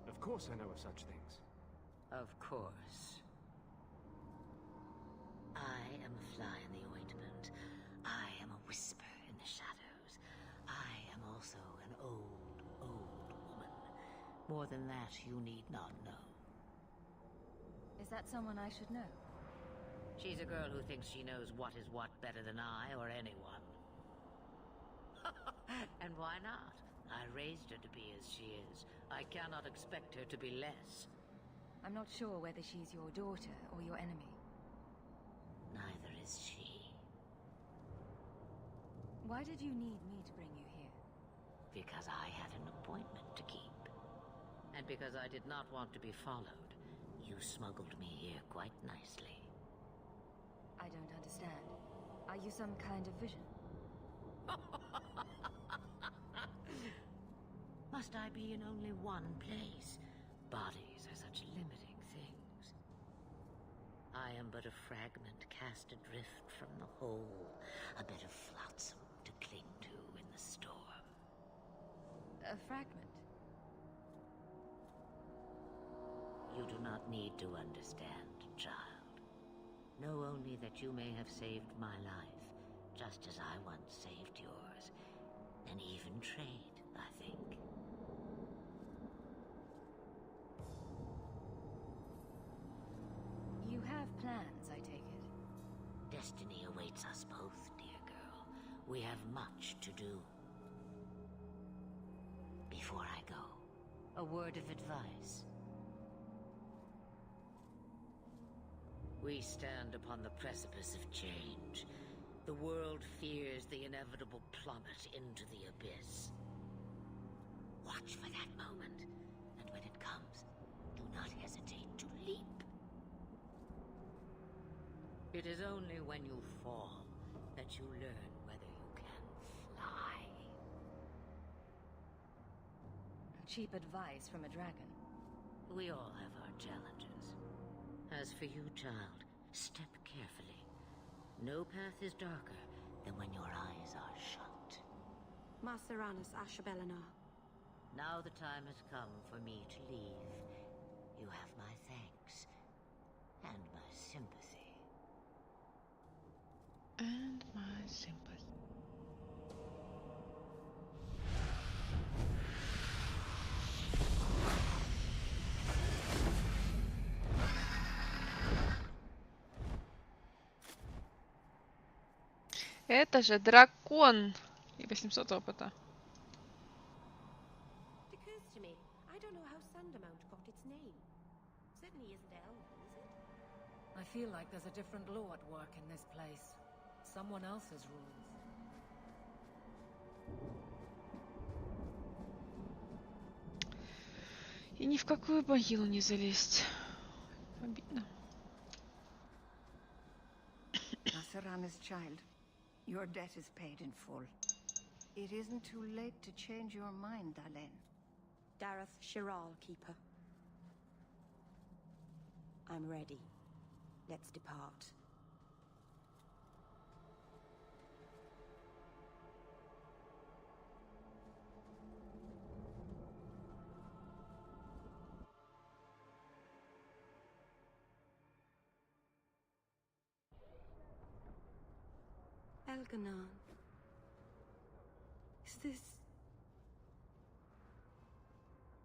Of course I know of such things. Of course. I am a fly in the ointment. I am a whisper in the shadows. I am also an old, old woman. More than that, you need not know. Is that someone I should know? She's a girl who thinks she knows what is what better than I or anyone. And why not? I raised her to be as she is, I cannot expect her to be less. I'm not sure whether she's your daughter or your enemy. Neither is she. Why did you need me to bring you here? Because I had an appointment to keep. And because I did not want to be followed, you smuggled me here quite nicely. I don't understand. Are you some kind of vision? Must I be in only one place? Bodies are such limiting things. I am but a fragment cast adrift from the whole, a bit of flotsam to cling to in the storm. A fragment? You do not need to understand, child. Know only that you may have saved my life, just as I once saved yours, and even trade, I think. You have plans, I take it. Destiny awaits us both, dear girl. We have much to do. Before I go, a word of advice. We stand upon the precipice of change. The world fears the inevitable plummet into the abyss. Watch for that moment, and when it comes, do not hesitate to leap. It is only when you fall that you learn whether you can fly. Cheap advice from a dragon. We all have our challenges. As for you, child, step carefully. No path is darker than when your eyes are shut. Maceranus Ashbelenar. Now the time has come for me to leave. You have my thanks and my sympathy. And my sympathy. Это же дракон! И 800 опыта. It occurs to me, I don't know how Sandamount got its name. Certainly isn't Elven, is it? I feel like there's a different law at work in this place. Someone else's rules. И ни в какую могилу не залезть. Обидно. Maceranus, child, your debt is paid in full. It isn't too late to change your mind, Dalen. Dareth Shiral, Keeper. I'm ready. Let's depart. Elganon.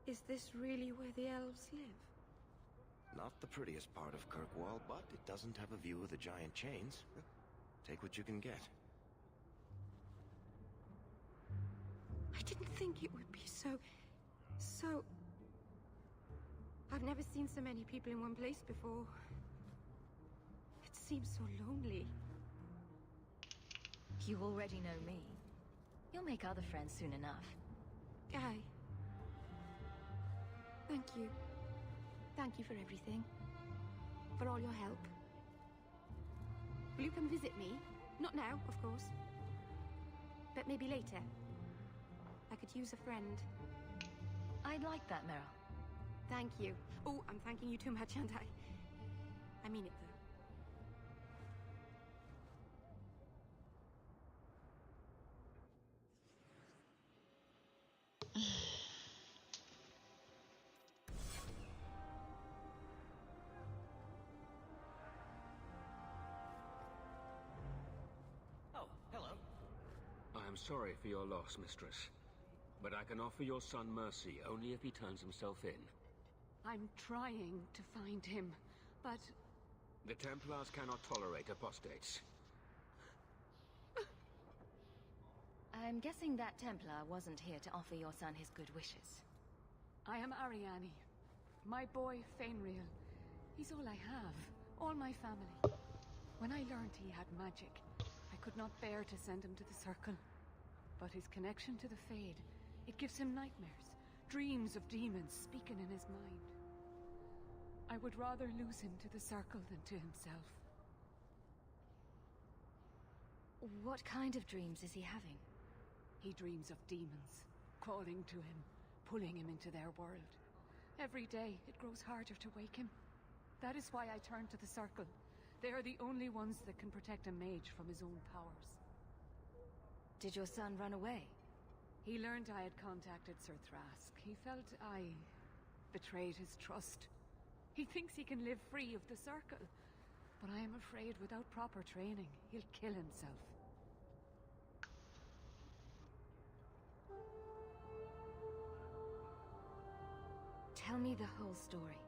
Is this really where the elves live? Not the prettiest part of Kirkwall, but it doesn't have a view of the giant chains. Take what you can get. I didn't think it would be so... I've never seen so many people in one place before. It seems so lonely. You already know me. You'll make other friends soon enough. Guy. Thank you. Thank you for everything. For all your help. Will you come visit me? Not now, of course. But maybe later. I could use a friend. I'd like that, Meryl. Thank you. Oh, I'm thanking you too much, aren't I? I mean it, though. Oh, hello. I am sorry for your loss, mistress. But I can offer your son mercy only if he turns himself in. I'm trying to find him, but... The Templars cannot tolerate apostates. I'm guessing that Templar wasn't here to offer your son his good wishes. I am Ariane. My boy, Fainriel. He's all I have. All my family. When I learned he had magic, I could not bear to send him to the Circle. But his connection to the Fade, it gives him nightmares. Dreams of demons speaking in his mind. I would rather lose him to the Circle than to himself. What kind of dreams is he having? He dreams of demons, calling to him, pulling him into their world. Every day, it grows harder to wake him. That is why I turn to the Circle. They are the only ones that can protect a mage from his own powers. Did your son run away? He learned I had contacted Sir Thrask. He felt I betrayed his trust. He thinks he can live free of the Circle. But I am afraid without proper training, he'll kill himself. Tell me the whole story.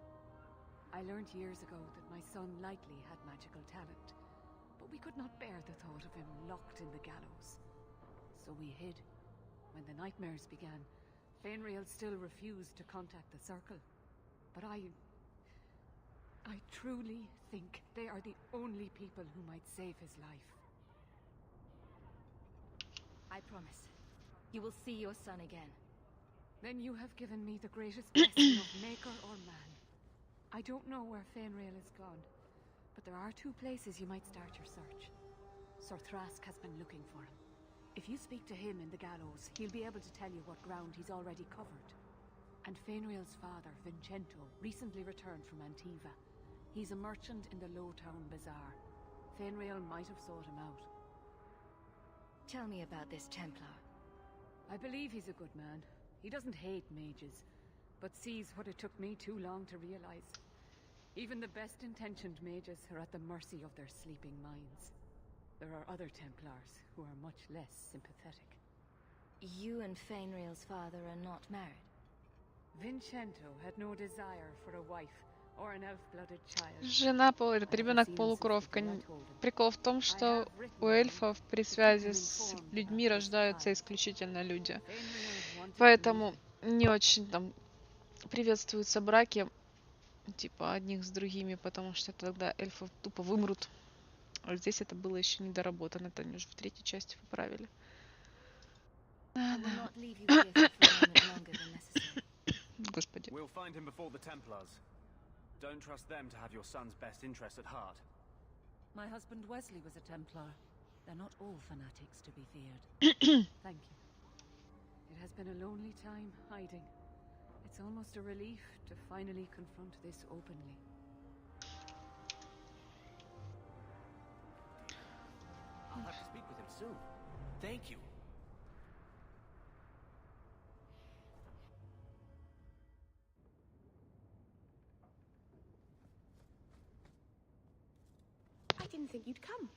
I learned years ago that my son likely had magical talent, but we could not bear the thought of him locked in the gallows. So we hid. When the nightmares began, Fainriel still refused to contact the Circle. But I truly think they are the only people who might save his life. I promise. You will see your son again. Then you have given me the greatest blessing of maker or man. I don't know where Fainriel is gone, but there are 2 places you might start your search. Sir Thrask has been looking for him. If you speak to him in the gallows, he'll be able to tell you what ground he's already covered. And Fainriel's father, Vincento, recently returned from Antiva. He's a merchant in the Lowtown Bazaar. Fainriel might have sought him out. Tell me about this Templar. I believe he's a good man. He doesn't hate mages, but sees what it took me too long to realize. Even the best-intentioned mages are at the mercy of their sleeping minds. There are other Templars who are much less sympathetic. You and Fainriel's father are not married? Vincento had no desire for a wife or an elf-blooded child. Жена, этот ребенок полукровка. Прикол в том, что у эльфов при связи с людьми рождаются исключительно люди. Поэтому не очень там приветствуются браки типа одних с другими, потому что тогда эльфы тупо вымрут. А здесь это было еще недоработано, это они уже в 3-й части поправили. Господи. We'll find him before the Templars. Don't trust them to have your son's best interest at heart. My husband Wesley was a Templar. They're not all fanatics to be feared. Thank you. It has been a lonely time hiding. It's almost a relief to finally confront this openly. I'll have to speak with him soon. Thank you. I didn't think you'd come.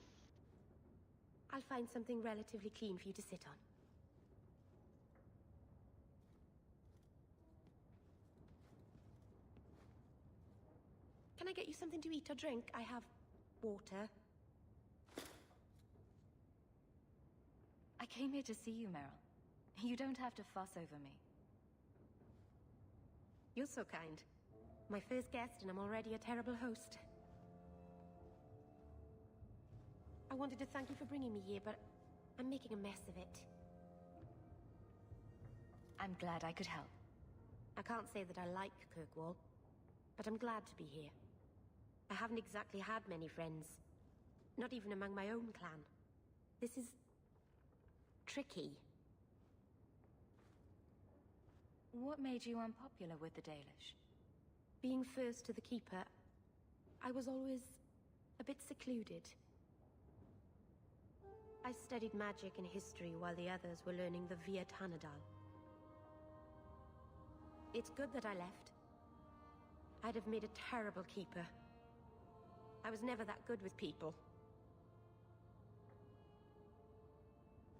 I'll find something relatively clean for you to sit on. Can I get you something to eat or drink? I have water. I came here to see you, Meryl. You don't have to fuss over me. You're so kind. My first guest, and I'm already a terrible host. I wanted to thank you for bringing me here, but I'm making a mess of it. I'm glad I could help. I can't say that I like Kirkwall, but I'm glad to be here. I haven't exactly had many friends. Not even among my own clan. This is tricky. What made you unpopular with the Dalish? Being first to the Keeper, I was always a bit secluded. I studied magic and history while the others were learning the Via Tanadal. It's good that I left. I'd have made a terrible keeper. I was never that good with people.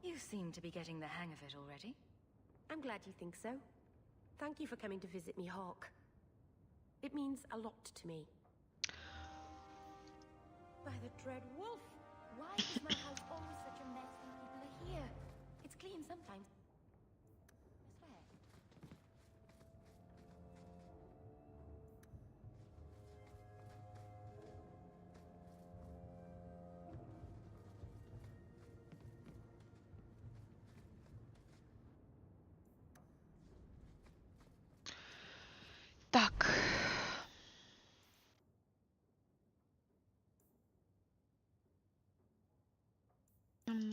You seem to be getting the hang of it already. I'm glad you think so. Thank you for coming to visit me, Hawke. It means a lot to me. By the Dread Wolf! Why is my house always such a mess when people are here? It's clean sometimes. I swear.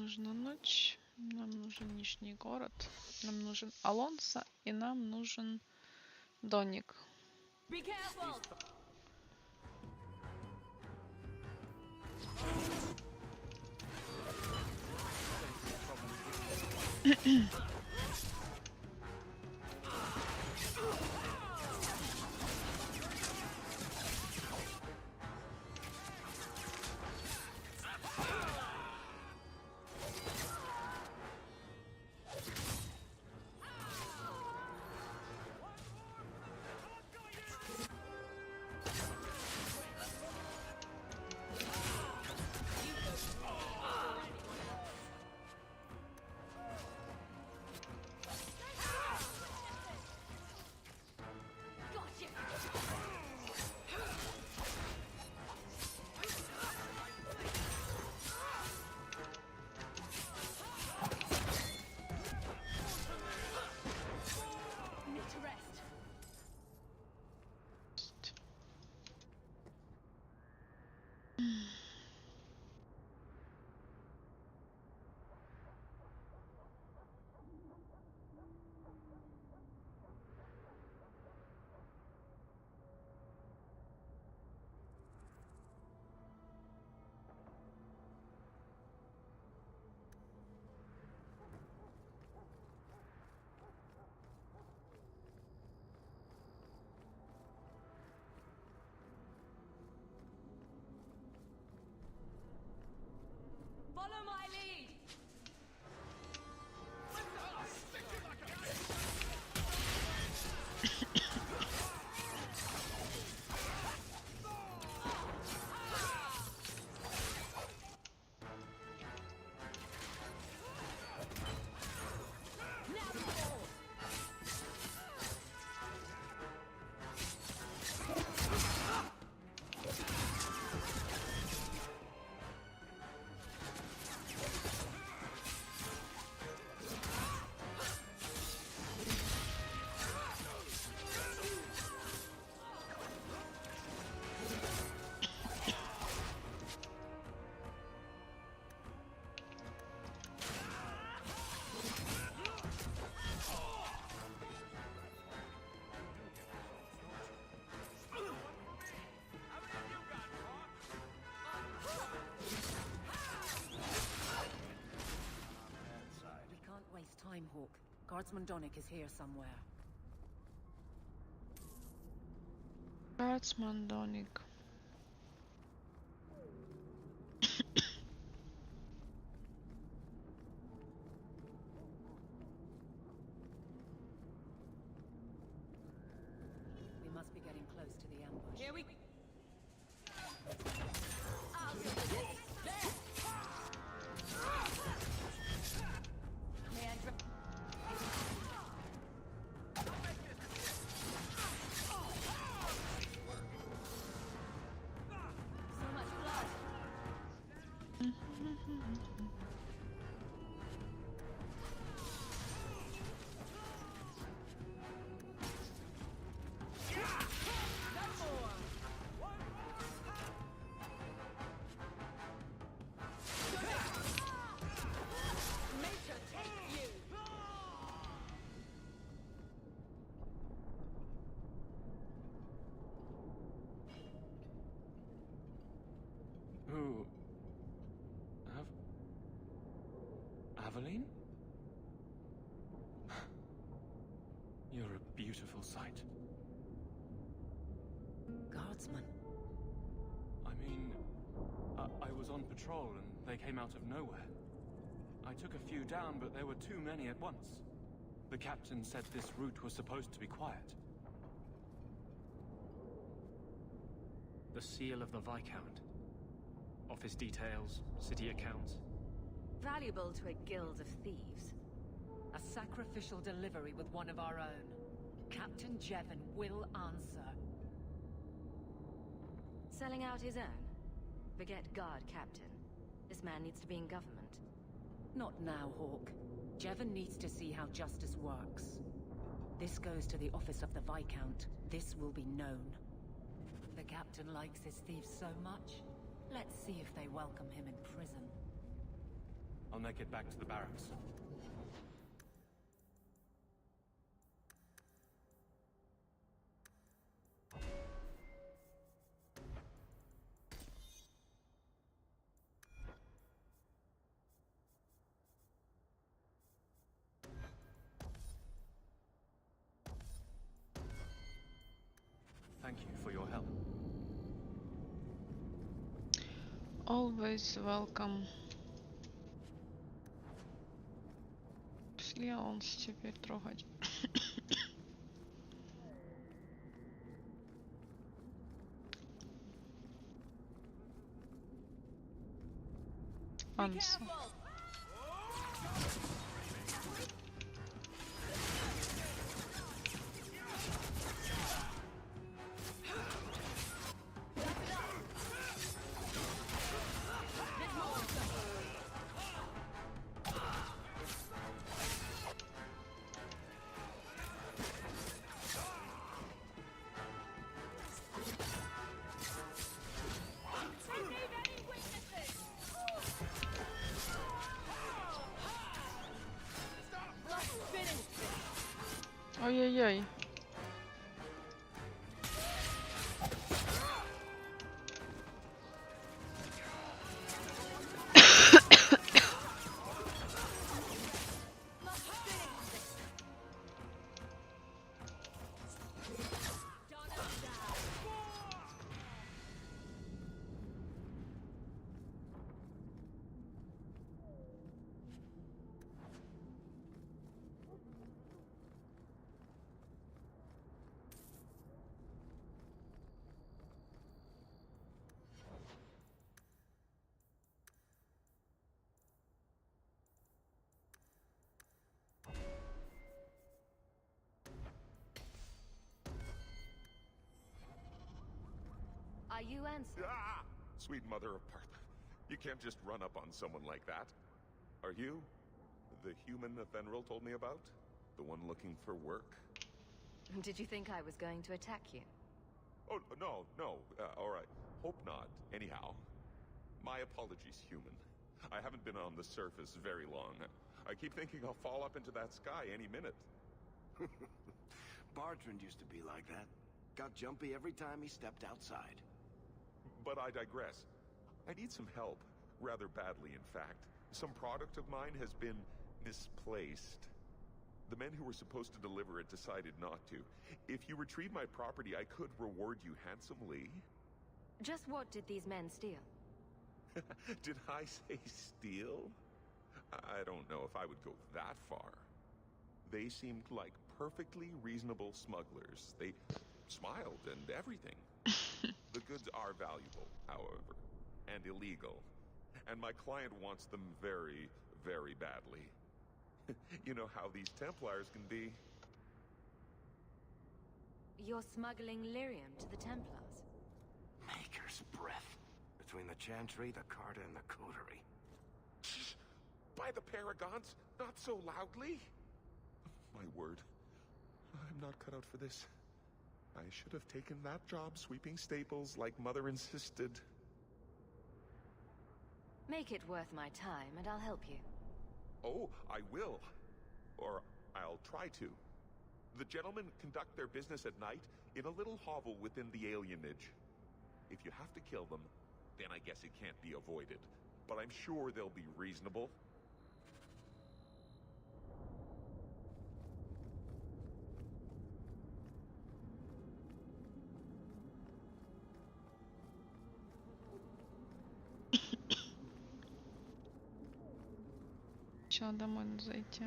нужна ночь, нам нужен Нижний город, нам нужен Алонсо и нам нужен Доник. Be careful! Follow my lead! Time, Hawk. Guardsman Donick is here somewhere. Guardsman Donik. We must be getting close to the ambush. Here we Who? Aveline? You're a beautiful sight. Guardsman. I mean, I was on patrol and they came out of nowhere. I took a few down, but there were too many at once. The captain said this route was supposed to be quiet. The seal of the Viscount. Office details, city accounts. Valuable to a guild of thieves. A sacrificial delivery with one of our own. Captain Jevon will answer. Selling out his own? Forget guard captain. This man needs to be in government. Not now, Hawk. Jevon needs to see how justice works. This goes to the office of the Viscount. This will be known. The captain likes his thieves so much. Let's see if they welcome him in prison. I'll make it back to the barracks. Thank you for your help. Always welcome. Пошли Алонс теперь трогать. Анса. Ой-ой-ой. Are you Ansel? Ah! Sweet mother of Parth. You can't just run up on someone like that. Are you the human Athenril told me about? The one looking for work? Did you think I was going to attack you? Oh, no. All right. Hope not. Anyhow, my apologies, human. I haven't been on the surface very long. I keep thinking I'll fall up into that sky any minute. Bartrand used to be like that. Got jumpy every time he stepped outside. But I digress. I need some help. Rather badly, in fact. Some product of mine has been misplaced. The men who were supposed to deliver it decided not to. If you retrieve my property, I could reward you handsomely. Just what did these men steal? Did I say steal? I don't know if I would go that far. They seemed like perfectly reasonable smugglers. They smiled and everything. The goods are valuable, however, and illegal. And my client wants them very, very badly. You know how these Templars can be. You're smuggling lyrium to the Templars? Maker's breath. Between the Chantry, the Carta, and the Coterie. By the Paragons, not so loudly. My word, I'm not cut out for this. I should have taken that job sweeping stables like Mother insisted. Make it worth my time and I'll help you. Oh, I will. Or I'll try to. The gentlemen conduct their business at night in a little hovel within the alienage. If you have to kill them, then I guess it can't be avoided. But I'm sure they'll be reasonable. Че, домой надо зайти?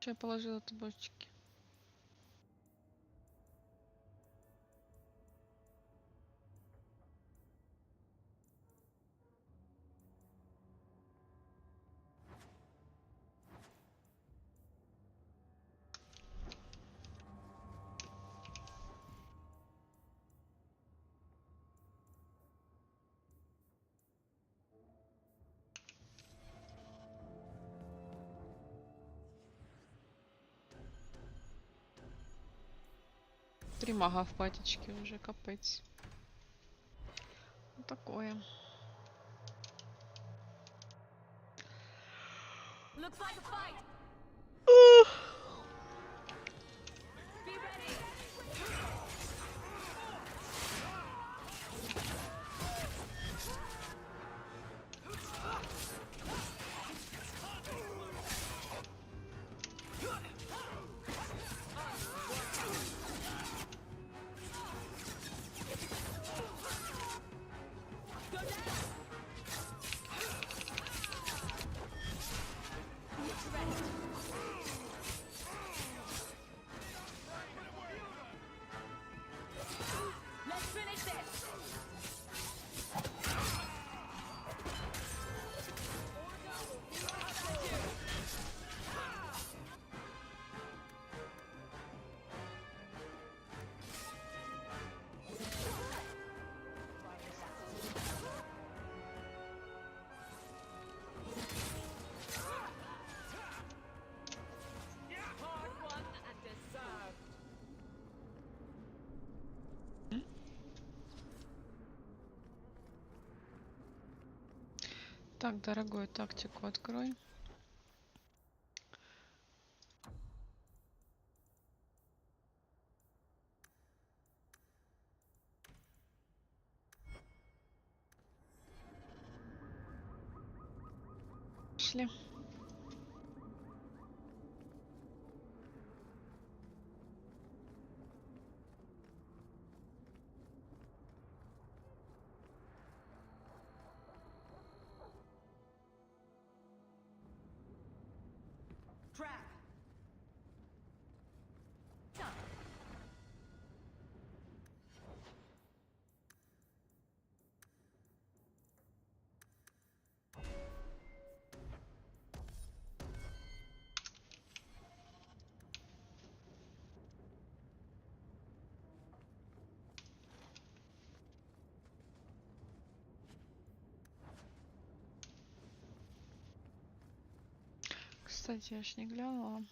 Что я положила табачки? 3 мага в патечке уже, капец. Вот такое. Looks like a fight. Be ready. Let's finish this. Hard won and deserved. Так, дорогой, тактику открой. Шли. Trap. Кстати, я ж не глянула.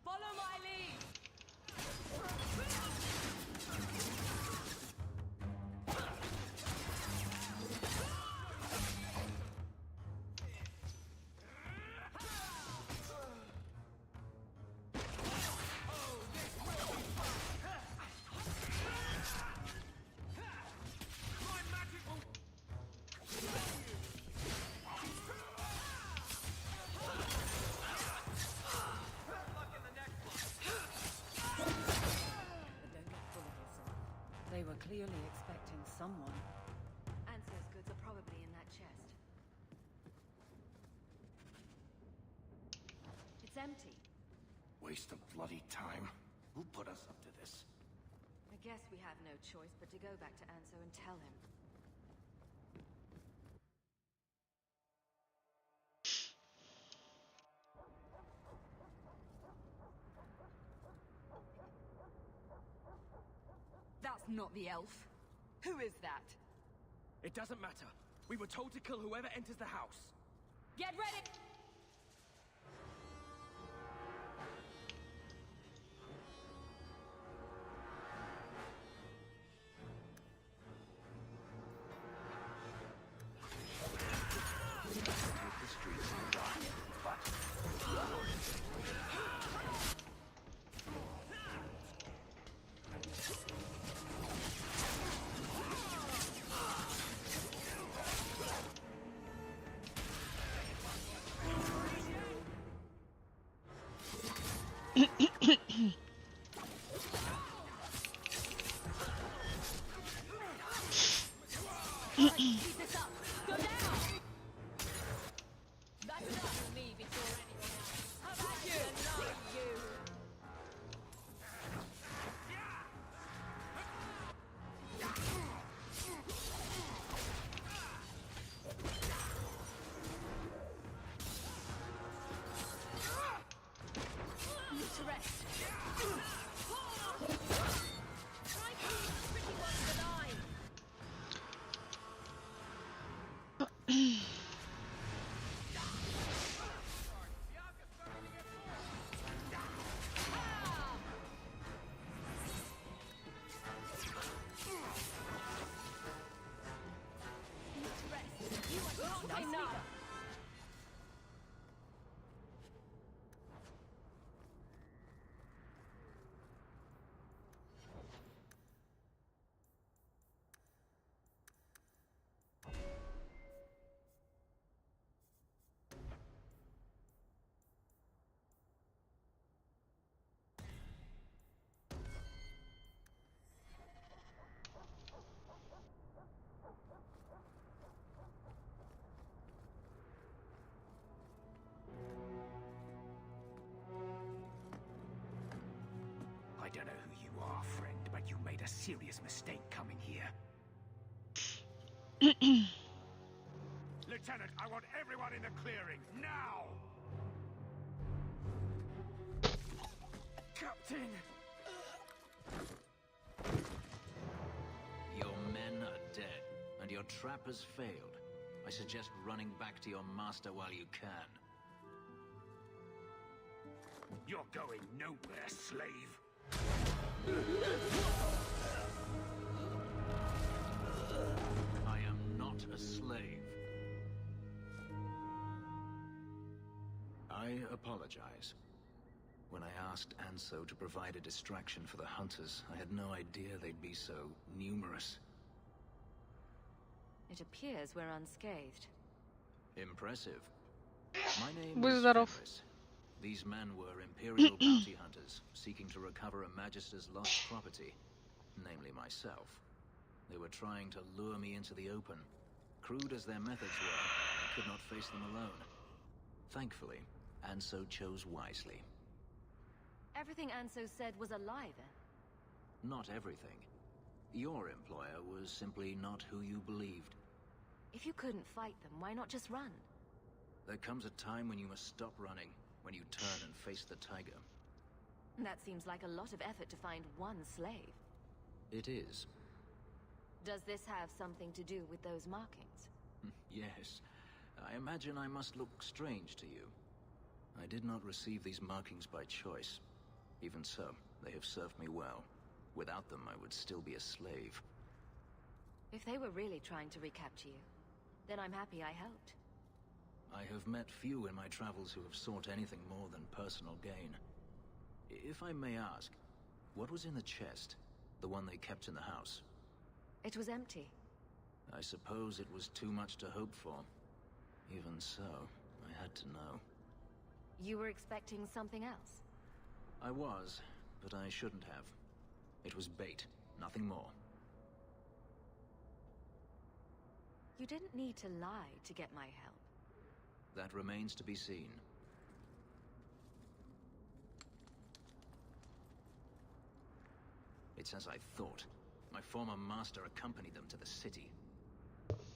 Follow my lead. They were clearly expecting someone. Anso's goods are probably in that chest. It's empty. Waste of bloody time. Who put us up to this? I guess we have no choice but to go back to Anso and tell him. That's not the elf. Who is that? It doesn't matter. We were told to kill whoever enters the house. Get ready! Keep this up. Go down. That's enough for me before anyone else. How about you? Not you. Need to rest. Try to leave the pretty ones alive. Enough. I don't know who you are, friend, but you made a serious mistake coming here. Lieutenant, I want everyone in the clearing, now! Captain! Your men are dead, and your trap has failed. I suggest running back to your master while you can. You're going nowhere, slave. I am not a slave. I apologize. When I asked Anso to provide a distraction for the hunters, I had no idea they'd be so numerous. It appears we're unscathed. Impressive. My name Будь is здоров. Fenris. These men were Imperial bounty hunters, seeking to recover a Magister's lost property, namely myself. They were trying to lure me into the open. Crude as their methods were, I could not face them alone. Thankfully, Anso chose wisely. Everything Anso said was a lie, then? Not everything. Your employer was simply not who you believed. If you couldn't fight them, why not just run? There comes a time when you must stop running, when you turn and face the tiger. That seems like a lot of effort to find one slave. It is. Does this have something to do with those markings? Yes. I imagine I must look strange to you. I did not receive these markings by choice. Even so, they have served me well. Without them, I would still be a slave. If they were really trying to recapture you, then I'm happy I helped. I have met few in my travels who have sought anything more than personal gain. If I may ask, what was in the chest? The one they kept in the house? It was empty. I suppose it was too much to hope for. Even so, I had to know. You were expecting something else? I was, but I shouldn't have. It was bait, nothing more. You didn't need to lie to get my help. That remains to be seen. It's as I thought. My former master accompanied them to the city.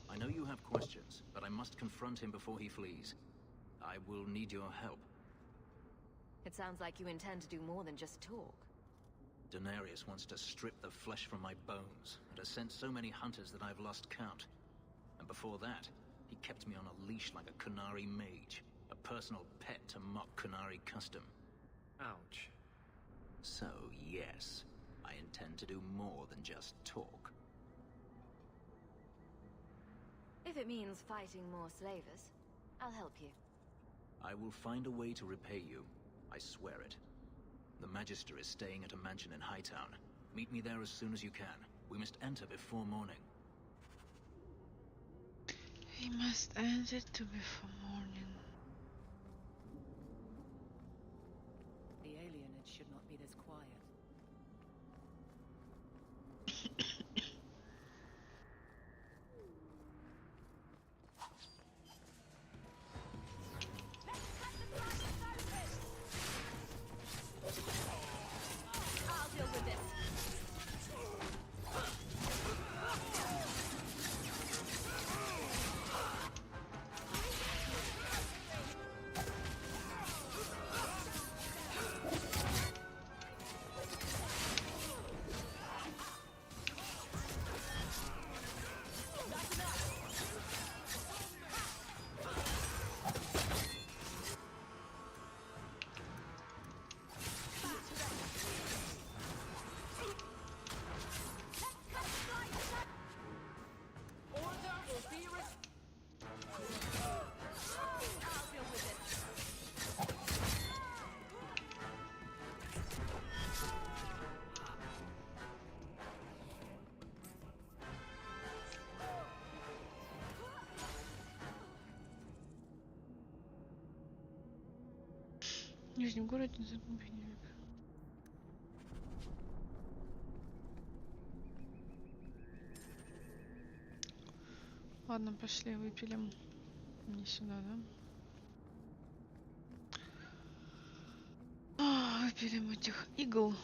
I know you have questions, but I must confront him before he flees. I will need your help. It sounds like you intend to do more than just talk. Daenerys wants to strip the flesh from my bones, and has sent so many hunters that I've lost count. And before that, he kept me on a leash like a Qunari mage, a personal pet to mock Qunari custom. Ouch. So, yes, I intend to do more than just talk. If it means fighting more slavers, I'll help you. I will find a way to repay you. I swear it. The Magister is staying at a mansion in Hightown. Meet me there as soon as you can. We must enter before morning. We must end it to before morning. The alien В Нижнем городе. Ладно, пошли, выпилим. Не сюда, да? Выпилим этих игл.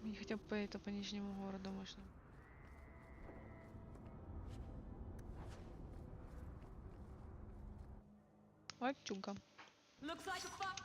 Мне хотя бы по Нижнему городу можно. Лачуга. Looks like a fuck.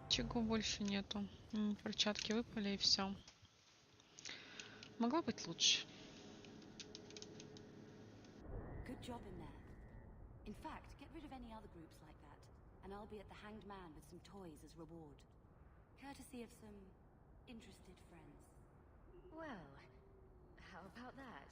Чего больше нету. Перчатки выпали и все. Могло быть лучше. Good job in there. In fact, get rid of any other groups like that, and I'll be at the Hanged Man with some toys as reward. Courtesy of some interested friends. Well, how about that?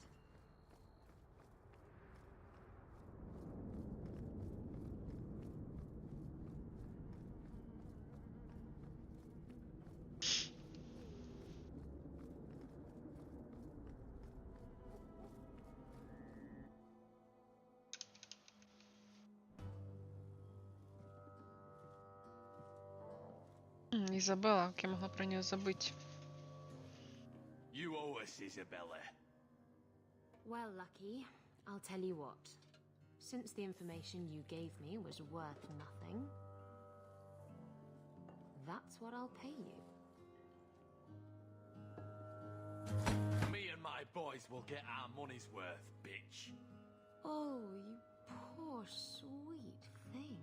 Изабелла, как я могла про нее забыть? You owe us, Isabella. Well, Lucky, I'll tell you what. Since the information you gave me was worth nothing, that's what I'll pay you. Me and my boys will get our money's worth, bitch. Oh, you poor sweet thing.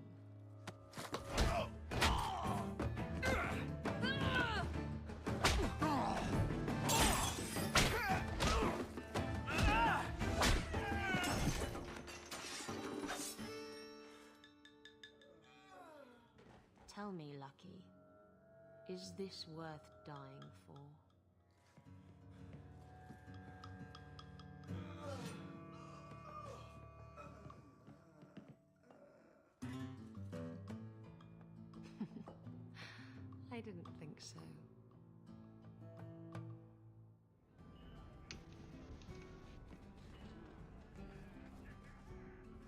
Tell me, Lucky, is this worth dying for? I didn't think so.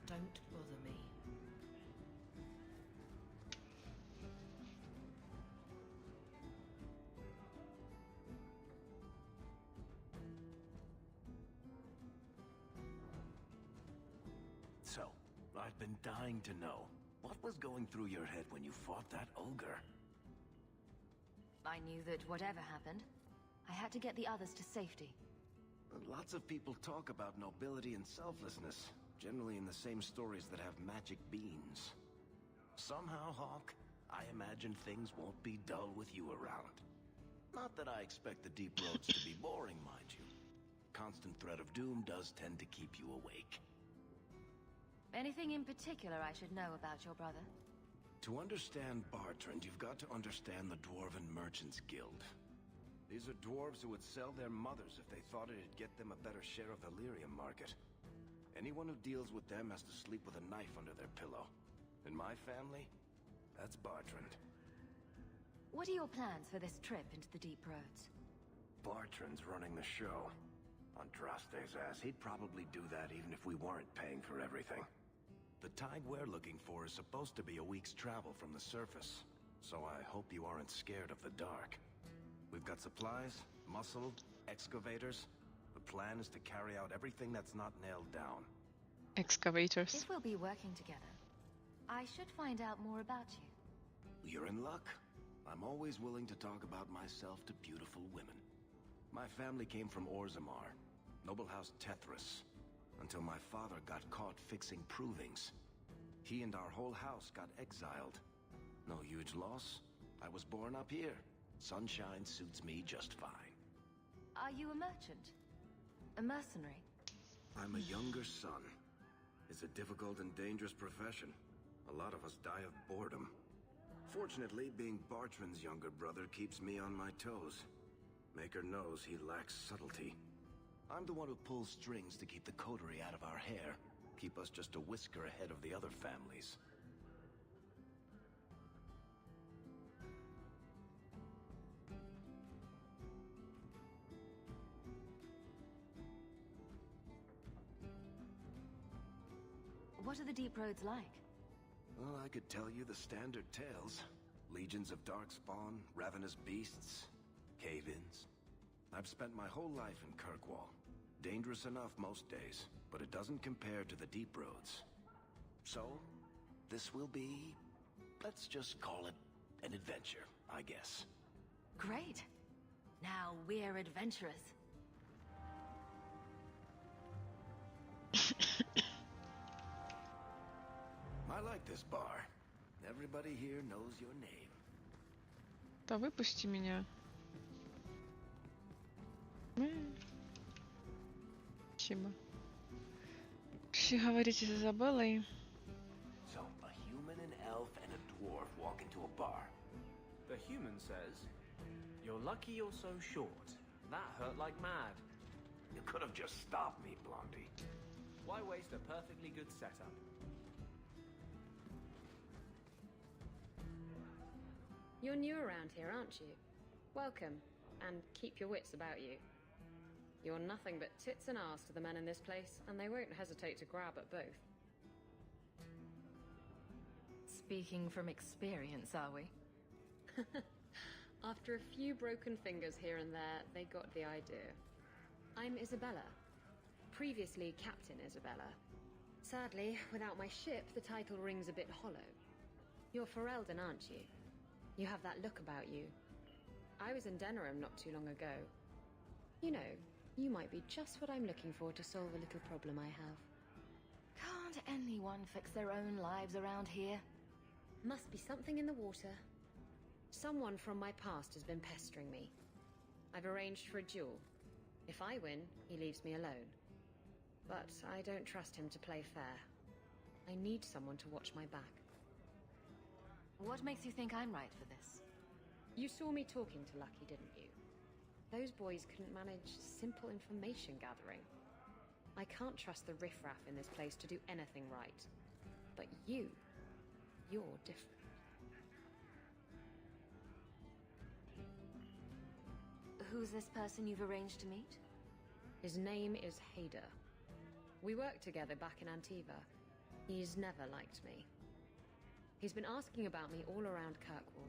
Don't bother me. So, I've been dying to know. What was going through your head when you fought that ogre? I knew that whatever happened, I had to get the others to safety. Lots of people talk about nobility and selflessness, generally in the same stories that have magic beans. Somehow, Hawk, I imagine things won't be dull with you around. Not that I expect the deep roads to be boring, mind you. Constant threat of doom does tend to keep you awake. Anything in particular I should know about your brother? To understand Bartrand, you've got to understand the Dwarven Merchants Guild. These are dwarves who would sell their mothers if they thought it'd get them a better share of the lyrium market. Anyone who deals with them has to sleep with a knife under their pillow. In my family, that's Bartrand. What are your plans for this trip into the Deep Roads? Bartrand's running the show. Andraste's ass, he'd probably do that even if we weren't paying for everything. The tide we're looking for is supposed to be a week's travel from the surface, so I hope you aren't scared of the dark. We've got supplies, muscle, excavators. The plan is to carry out everything that's not nailed down. excavators. If we'll be working together, I should find out more about you. You're in luck. I'm always willing to talk about myself to beautiful women. My family came from Orzammar, noble house Tethras, until my father got caught fixing provings. He and our whole house got exiled. No huge loss. I was born up here. Sunshine suits me just fine. Are you a merchant? A mercenary? I'm a younger son. It's a difficult and dangerous profession. A lot of us die of boredom. Fortunately, being Bartrand's younger brother keeps me on my toes. Maker knows he lacks subtlety. I'm the one who pulls strings to keep the coterie out of our hair. Keep us just a whisker ahead of the other families. What are the deep roads like? Well, I could tell you the standard tales. Legions of darkspawn, ravenous beasts, cave-ins. I've spent my whole life in Kirkwall. Dangerous enough most days, but it doesn't compare to the deep roads. So, this will be, let's just call it an adventure, I guess. Great. Now we're adventurers. I like this bar. Everybody here knows your name. Да выпусти меня. Спасибо. Все говорите с Изабеллой. So, a human, an elf, and a dwarf walk into a bar. The human says, "You're lucky you're so short. That hurt like mad." You could have just stopped me, Blondie. Why waste a perfectly good setup? You're new around here, aren't you? Welcome, and keep your wits about you. You're nothing but tits and arse to the men in this place, and they won't hesitate to grab at both. Speaking from experience, are we? After a few broken fingers here and there, they got the idea. I'm Isabella. Previously Captain Isabella. Sadly, without my ship, the title rings a bit hollow. You're Ferelden, aren't you? You have that look about you. I was in Denerim not too long ago. You know, you might be just what I'm looking for to solve a little problem I have. Can't anyone fix their own lives around here? Must be something in the water. Someone from my past has been pestering me. I've arranged for a duel. If I win, he leaves me alone. But I don't trust him to play fair. I need someone to watch my back. What makes you think I'm right for this? You saw me talking to Lucky, didn't you? Those boys couldn't manage simple information gathering. I can't trust the riffraff in this place to do anything right. But you're different. Who's this person you've arranged to meet? His name is Hader. We worked together back in Antiva. He's never liked me. He's been asking about me all around Kirkwall.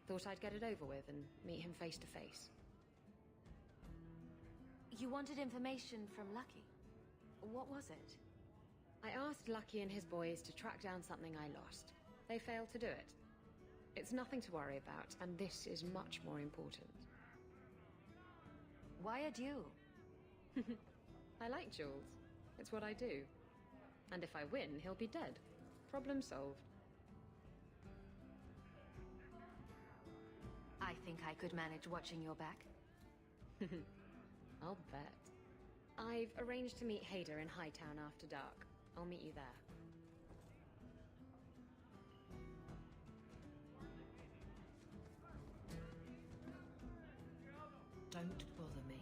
Thought I'd get it over with and meet him face to face. You wanted information from Lucky. What was it? I asked Lucky and his boys to track down something I lost. They failed to do it. It's nothing to worry about, and this is much more important. Why a duel? I like duels. It's what I do. And if I win, he'll be dead. Problem solved. I think I could manage watching your back. I'll bet. I've arranged to meet Hader in Hightown after dark. I'll meet you there. Don't bother me.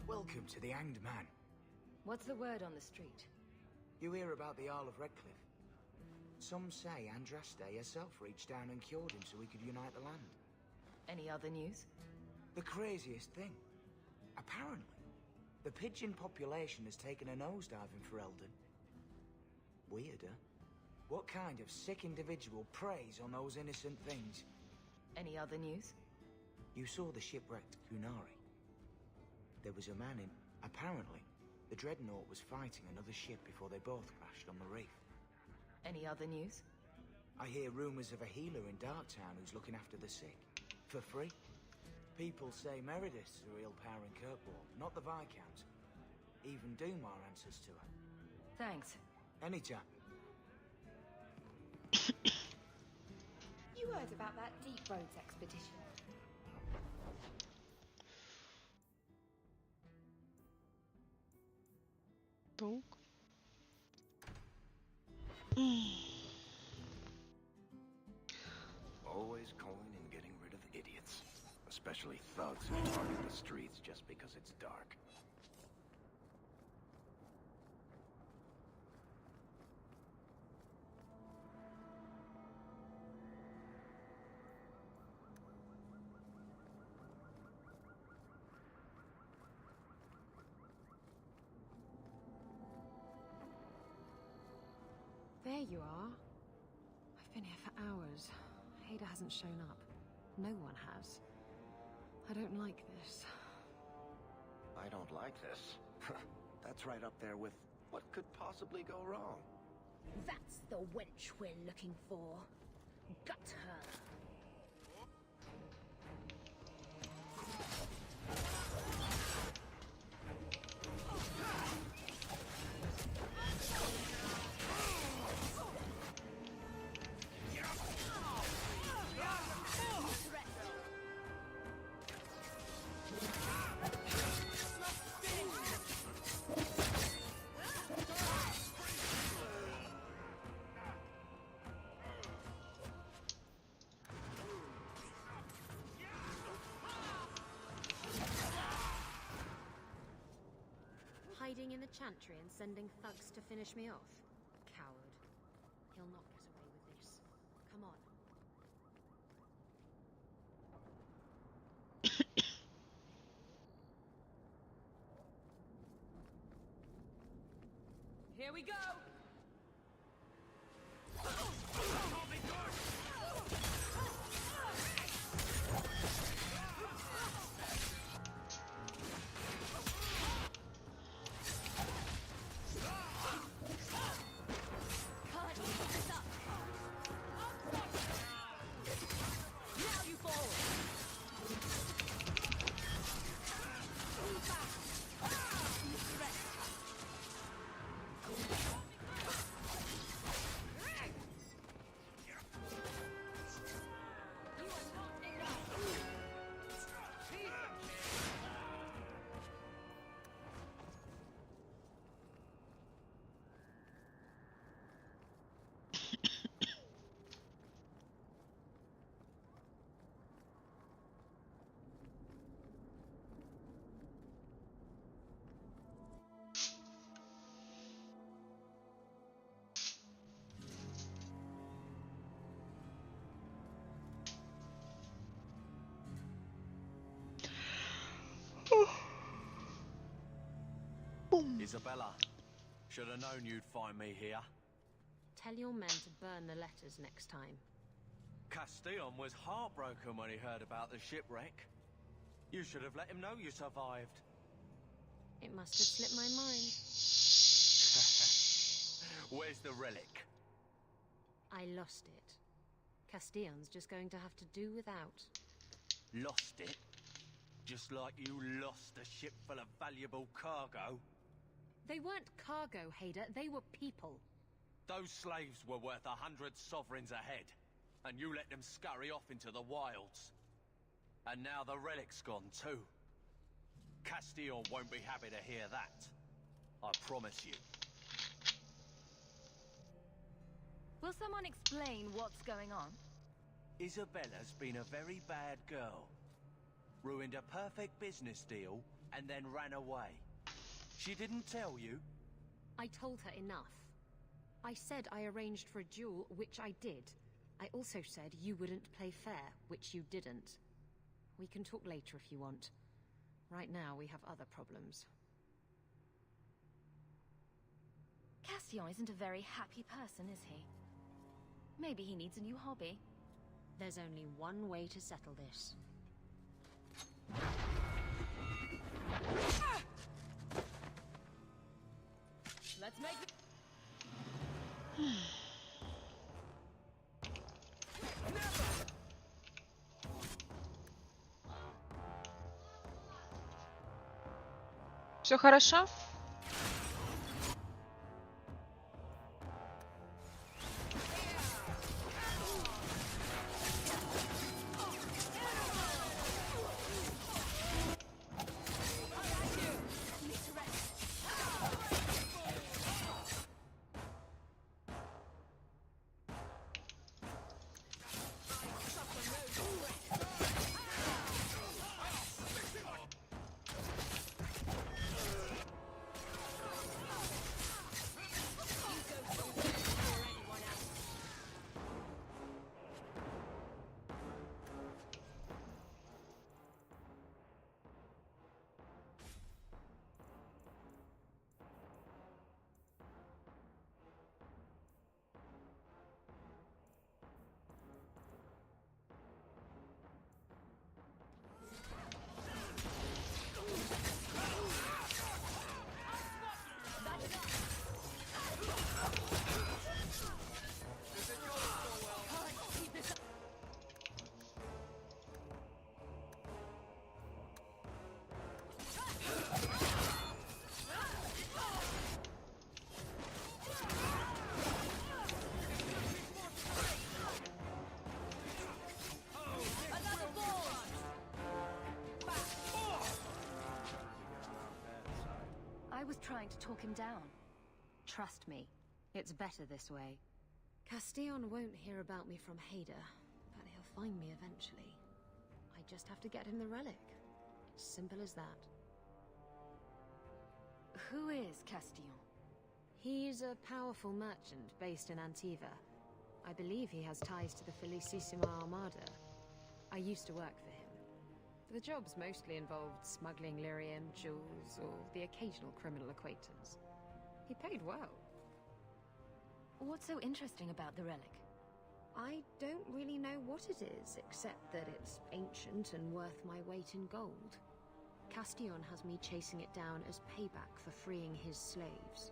Welcome to the Hanged Man. What's the word on the street? You hear about the Isle of Redcliffe? Some say Andraste herself reached down and cured him so he could unite the land. Any other news? The craziest thing. Apparently, the pigeon population has taken a nosedive in Ferelden. Weirder. What kind of sick individual preys on those innocent things? Any other news? You saw the shipwrecked Kunari. There was a man in... Apparently, The Dreadnought was fighting another ship before they both crashed on the reef. Any other news? I hear rumors of a healer in Darktown who's looking after the sick. For free. People say Meredith's the real power in Kirkwall, not the Viscount. Even Dumar answers to her. Thanks. Anytime. You heard about that Deep Roads expedition? Dog. Always calling and getting rid of idiots. Especially thugs who target the streets just because it's dark. There you are. I've been here for hours. Hader hasn't shown up. No one has. I don't like this. I don't like this. That's right up there with what could possibly go wrong. That's the wench we're looking for. Gut her. Hiding in the Chantry and sending thugs to finish me off? Coward. He'll not get away with this. Come on. Here we go! Isabella, should have known you'd find me here. Tell your men to burn the letters next time. Castillon was heartbroken when he heard about the shipwreck. You should have let him know you survived. It must have slipped my mind. Where's the relic? I lost it. Castillon's just going to have to do without. Lost it? Just like you lost a ship full of valuable cargo? They weren't cargo, Hader. They were people. Those slaves were worth 100 sovereigns a head, and you let them scurry off into the wilds. And now the relic's gone too. Castillon won't be happy to hear that. I promise you. Will someone explain what's going on? Isabella's been a very bad girl. Ruined a perfect business deal, and then ran away. She didn't tell you? I told her enough. I said I arranged for a duel, which I did. I also said you wouldn't play fair, which you didn't. We can talk later if you want. Right now, we have other problems. Castillon isn't a very happy person, is he? Maybe he needs a new hobby. There's only one way to settle this. Let's make it. Все хорошо? I was trying to talk him down. Trust me, it's better this way. Castillon won't hear about me from Hader, but he'll find me eventually. I just have to get him the relic. Simple as that. Who is Castillon? He's a powerful merchant based in Antiva. I believe he has ties to the Felicissima Armada. I used to work for him. The jobs mostly involved smuggling lyrium, jewels, or the occasional criminal acquaintance. He paid well. What's so interesting about the relic? I don't really know what it is, except that it's ancient and worth my weight in gold. Castillon has me chasing it down as payback for freeing his slaves.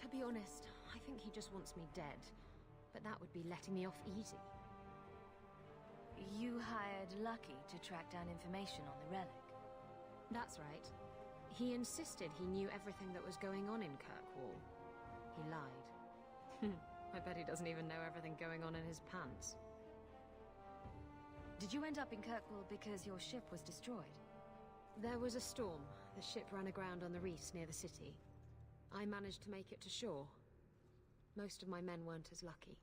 To be honest, I think he just wants me dead, but that would be letting me off easy. You hired Lucky to track down information on the relic. That's right. He insisted he knew everything that was going on in Kirkwall. He lied. I bet he doesn't even know everything going on in his pants. Did you end up in Kirkwall because your ship was destroyed? There was a storm. The ship ran aground on the reefs near the city. I managed to make it to shore. Most of my men weren't as lucky.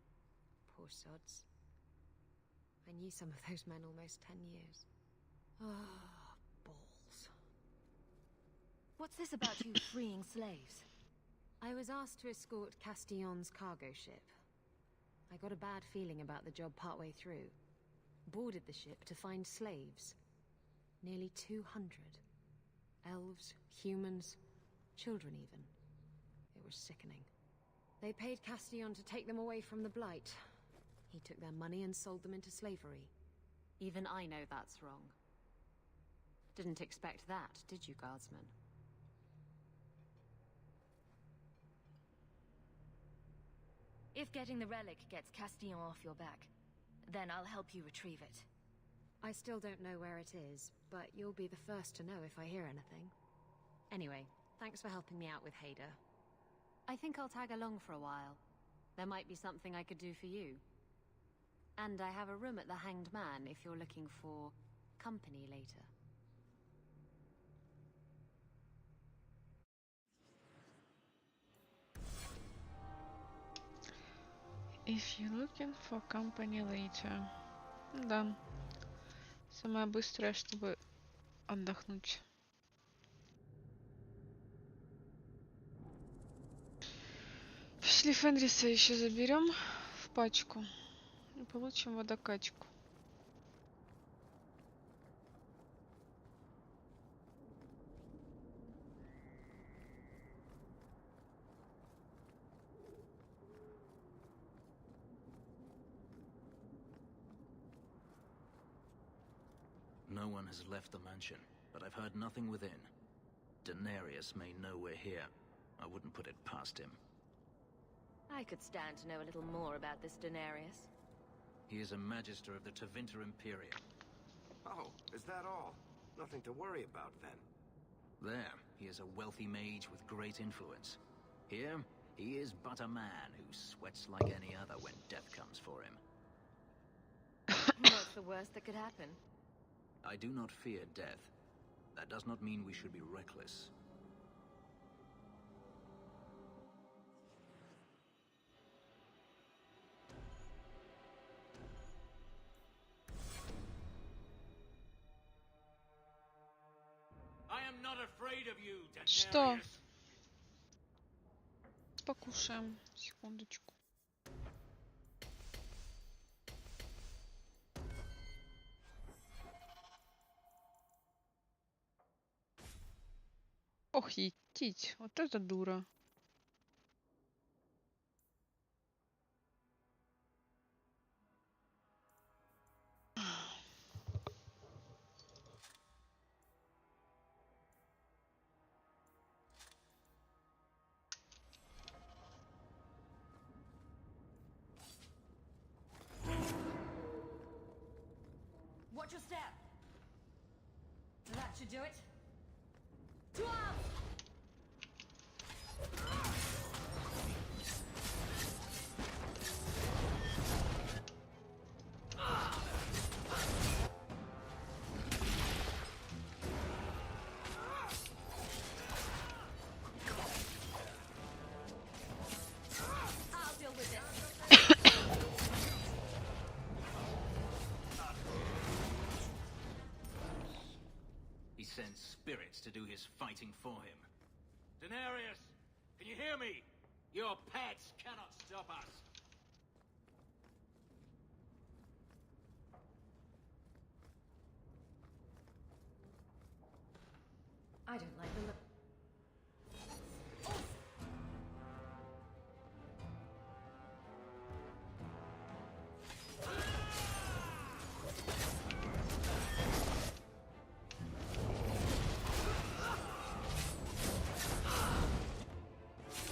Poor sods. I knew some of those men almost 10 years. Ah, balls. What's this about you freeing slaves? I was asked to escort Castillon's cargo ship. I got a bad feeling about the job partway through. Boarded the ship to find slaves. Nearly 200. Elves, humans, children even. It was sickening. They paid Castillon to take them away from the Blight. He took their money and sold them into slavery. Even I know that's wrong. Didn't expect that, did you, Guardsman? If getting the relic gets Castillon off your back, then I'll help you retrieve it. I still don't know where it is, but you'll be the first to know if I hear anything. Anyway, thanks for helping me out with Hader. I think I'll tag along for a while. There might be something I could do for you. And I have a room at the Hanged Man if you're looking for company later. If you're looking for company later. Да. Самое быстрое, чтобы отдохнуть. Пошли Фенриса еще заберем в пачку. И получим водокачку. No one has left the mansion, but I've heard nothing within. Daenerys may know we're here. I wouldn't put it past him. I could stand to know a little more about this Daenerys. He is a Magister of the Tevinter Imperium. Oh, is that all? Nothing to worry about, then. There, he is a wealthy mage with great influence. Here, he is but a man who sweats like any other when death comes for him. What's the worst that could happen? I do not fear death. That does not mean we should be reckless. I am not afraid of you, Что? Daenerys. Покушаем. Секундочку. Ох, етить. Вот это дура. Watch your step. That should do it. To arms! I'll deal with this. He sends spirits to do his fighting for him. Daenerys, can you hear me? Your pets cannot stop us. I don't like the look.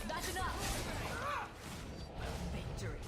That's enough! Victory.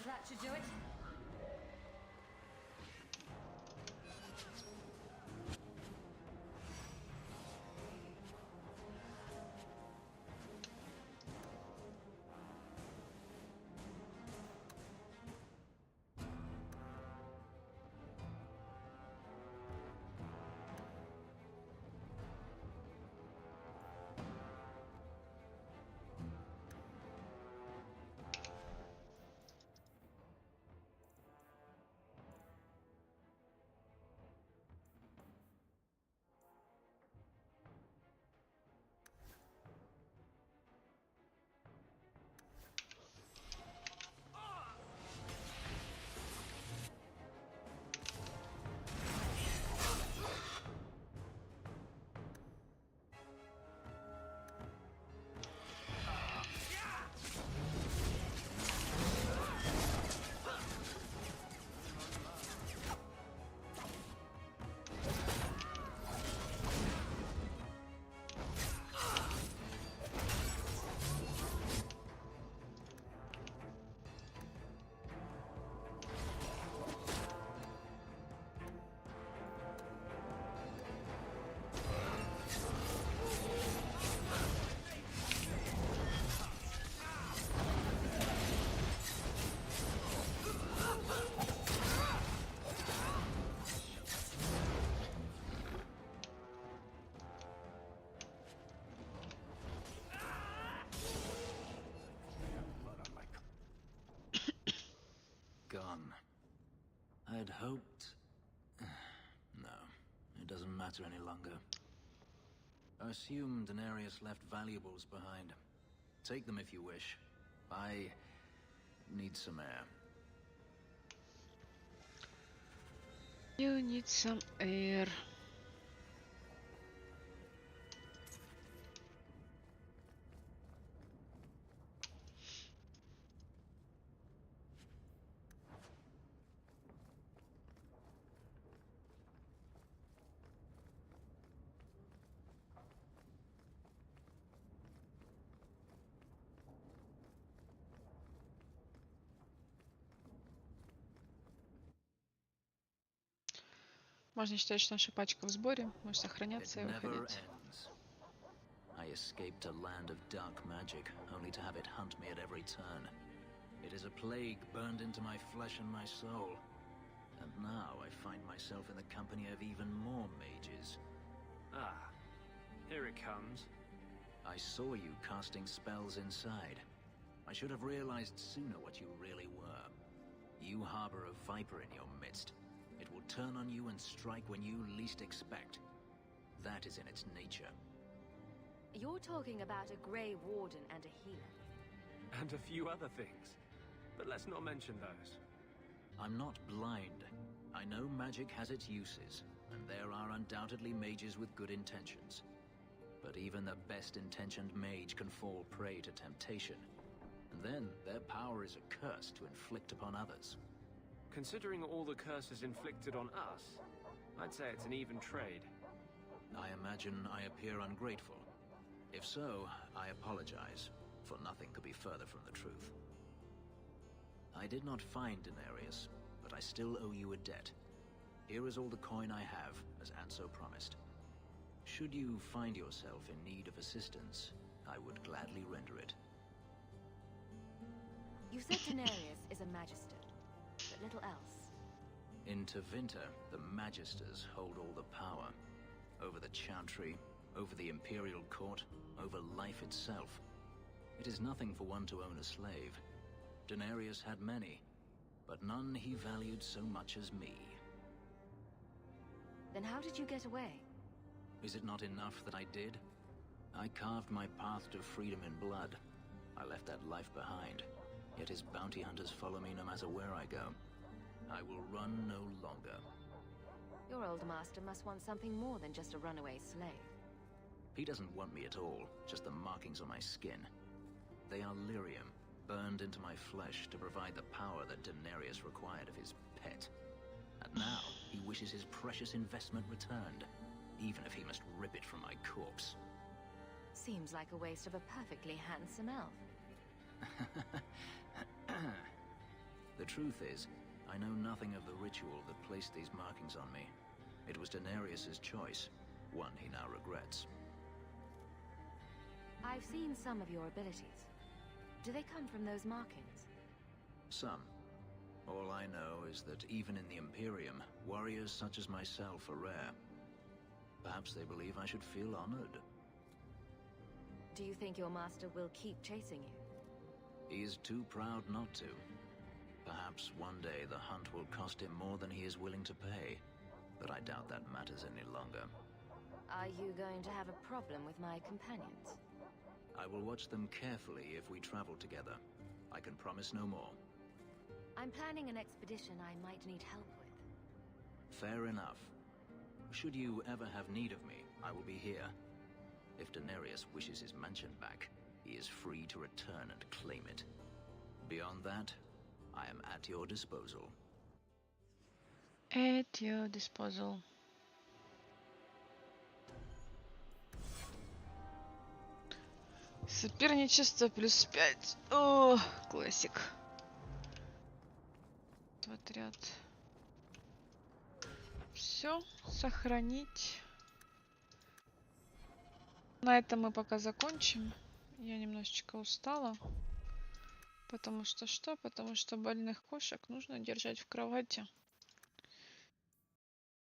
That should do it. Gone. I'd hoped... No, it doesn't matter any longer. I assume Daenerys left valuables behind. Take them if you wish. I need some air. You need some air. Можно считать, что наша пачка в сборе, может сохраняться и выходить. I escaped a land of dark magic, only to have it hunt me at every turn. It is a plague burned into my flesh and my soul. And now I find myself in the company of even more mages. Ah, here it comes. I saw you casting spells inside. I should have realized sooner what you really were. You harbor a viper in your midst. It will turn on you and strike when you least expect. That is in its nature. You're talking about a Grey Warden and a healer. And a few other things. But let's not mention those. I'm not blind. I know magic has its uses, and there are undoubtedly mages with good intentions. But even the best-intentioned mage can fall prey to temptation. And then their power is a curse to inflict upon others. Considering all the curses inflicted on us, I'd say it's an even trade. I imagine I appear ungrateful. If so, I apologize, for nothing could be further from the truth. I did not find Daenerys, but I still owe you a debt. Here is all the coin I have, as Anso promised. Should you find yourself in need of assistance, I would gladly render it. You said Daenerys is a magister, but little else. In Tevinter, the Magisters hold all the power. Over the Chantry, over the Imperial Court, over life itself. It is nothing for one to own a slave. Daenerys had many, but none he valued so much as me. Then how did you get away? Is it not enough that I did? I carved my path to freedom in blood. I left that life behind, yet his bounty hunters follow me no matter where I go. I will run no longer. Your old master must want something more than just a runaway slave. He doesn't want me at all, just the markings on my skin. They are lyrium, burned into my flesh to provide the power that Daenerys required of his pet. And now, he wishes his precious investment returned, even if he must rip it from my corpse. Seems like a waste of a perfectly handsome elf. The truth is, I know nothing of the ritual that placed these markings on me. It was Daenerys' choice, one he now regrets. I've seen some of your abilities. Do they come from those markings? Some. All I know is that even in the Imperium, warriors such as myself are rare. Perhaps they believe I should feel honored. Do you think your master will keep chasing you? He is too proud not to. Perhaps one day the hunt will cost him more than he is willing to pay, but I doubt that matters any longer. Are you going to have a problem with my companions? I will watch them carefully if we travel together. I can promise no more. I'm planning an expedition I might need help with. Fair enough. Should you ever have need of me, I will be here. If Daenerys wishes his mansion back, he is free to return and claim it. Beyond that, I am at your disposal. At your disposal. Соперничество +5. О, классик. Отряд. Все, сохранить. На этом мы пока закончим. Я немножечко устала. Потому что что? Потому что больных кошек нужно держать в кровати.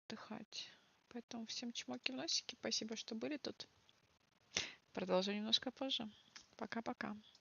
Отдыхать. Поэтому всем чмоки в носики. Спасибо, что были тут. Продолжу немножко позже. Пока-пока.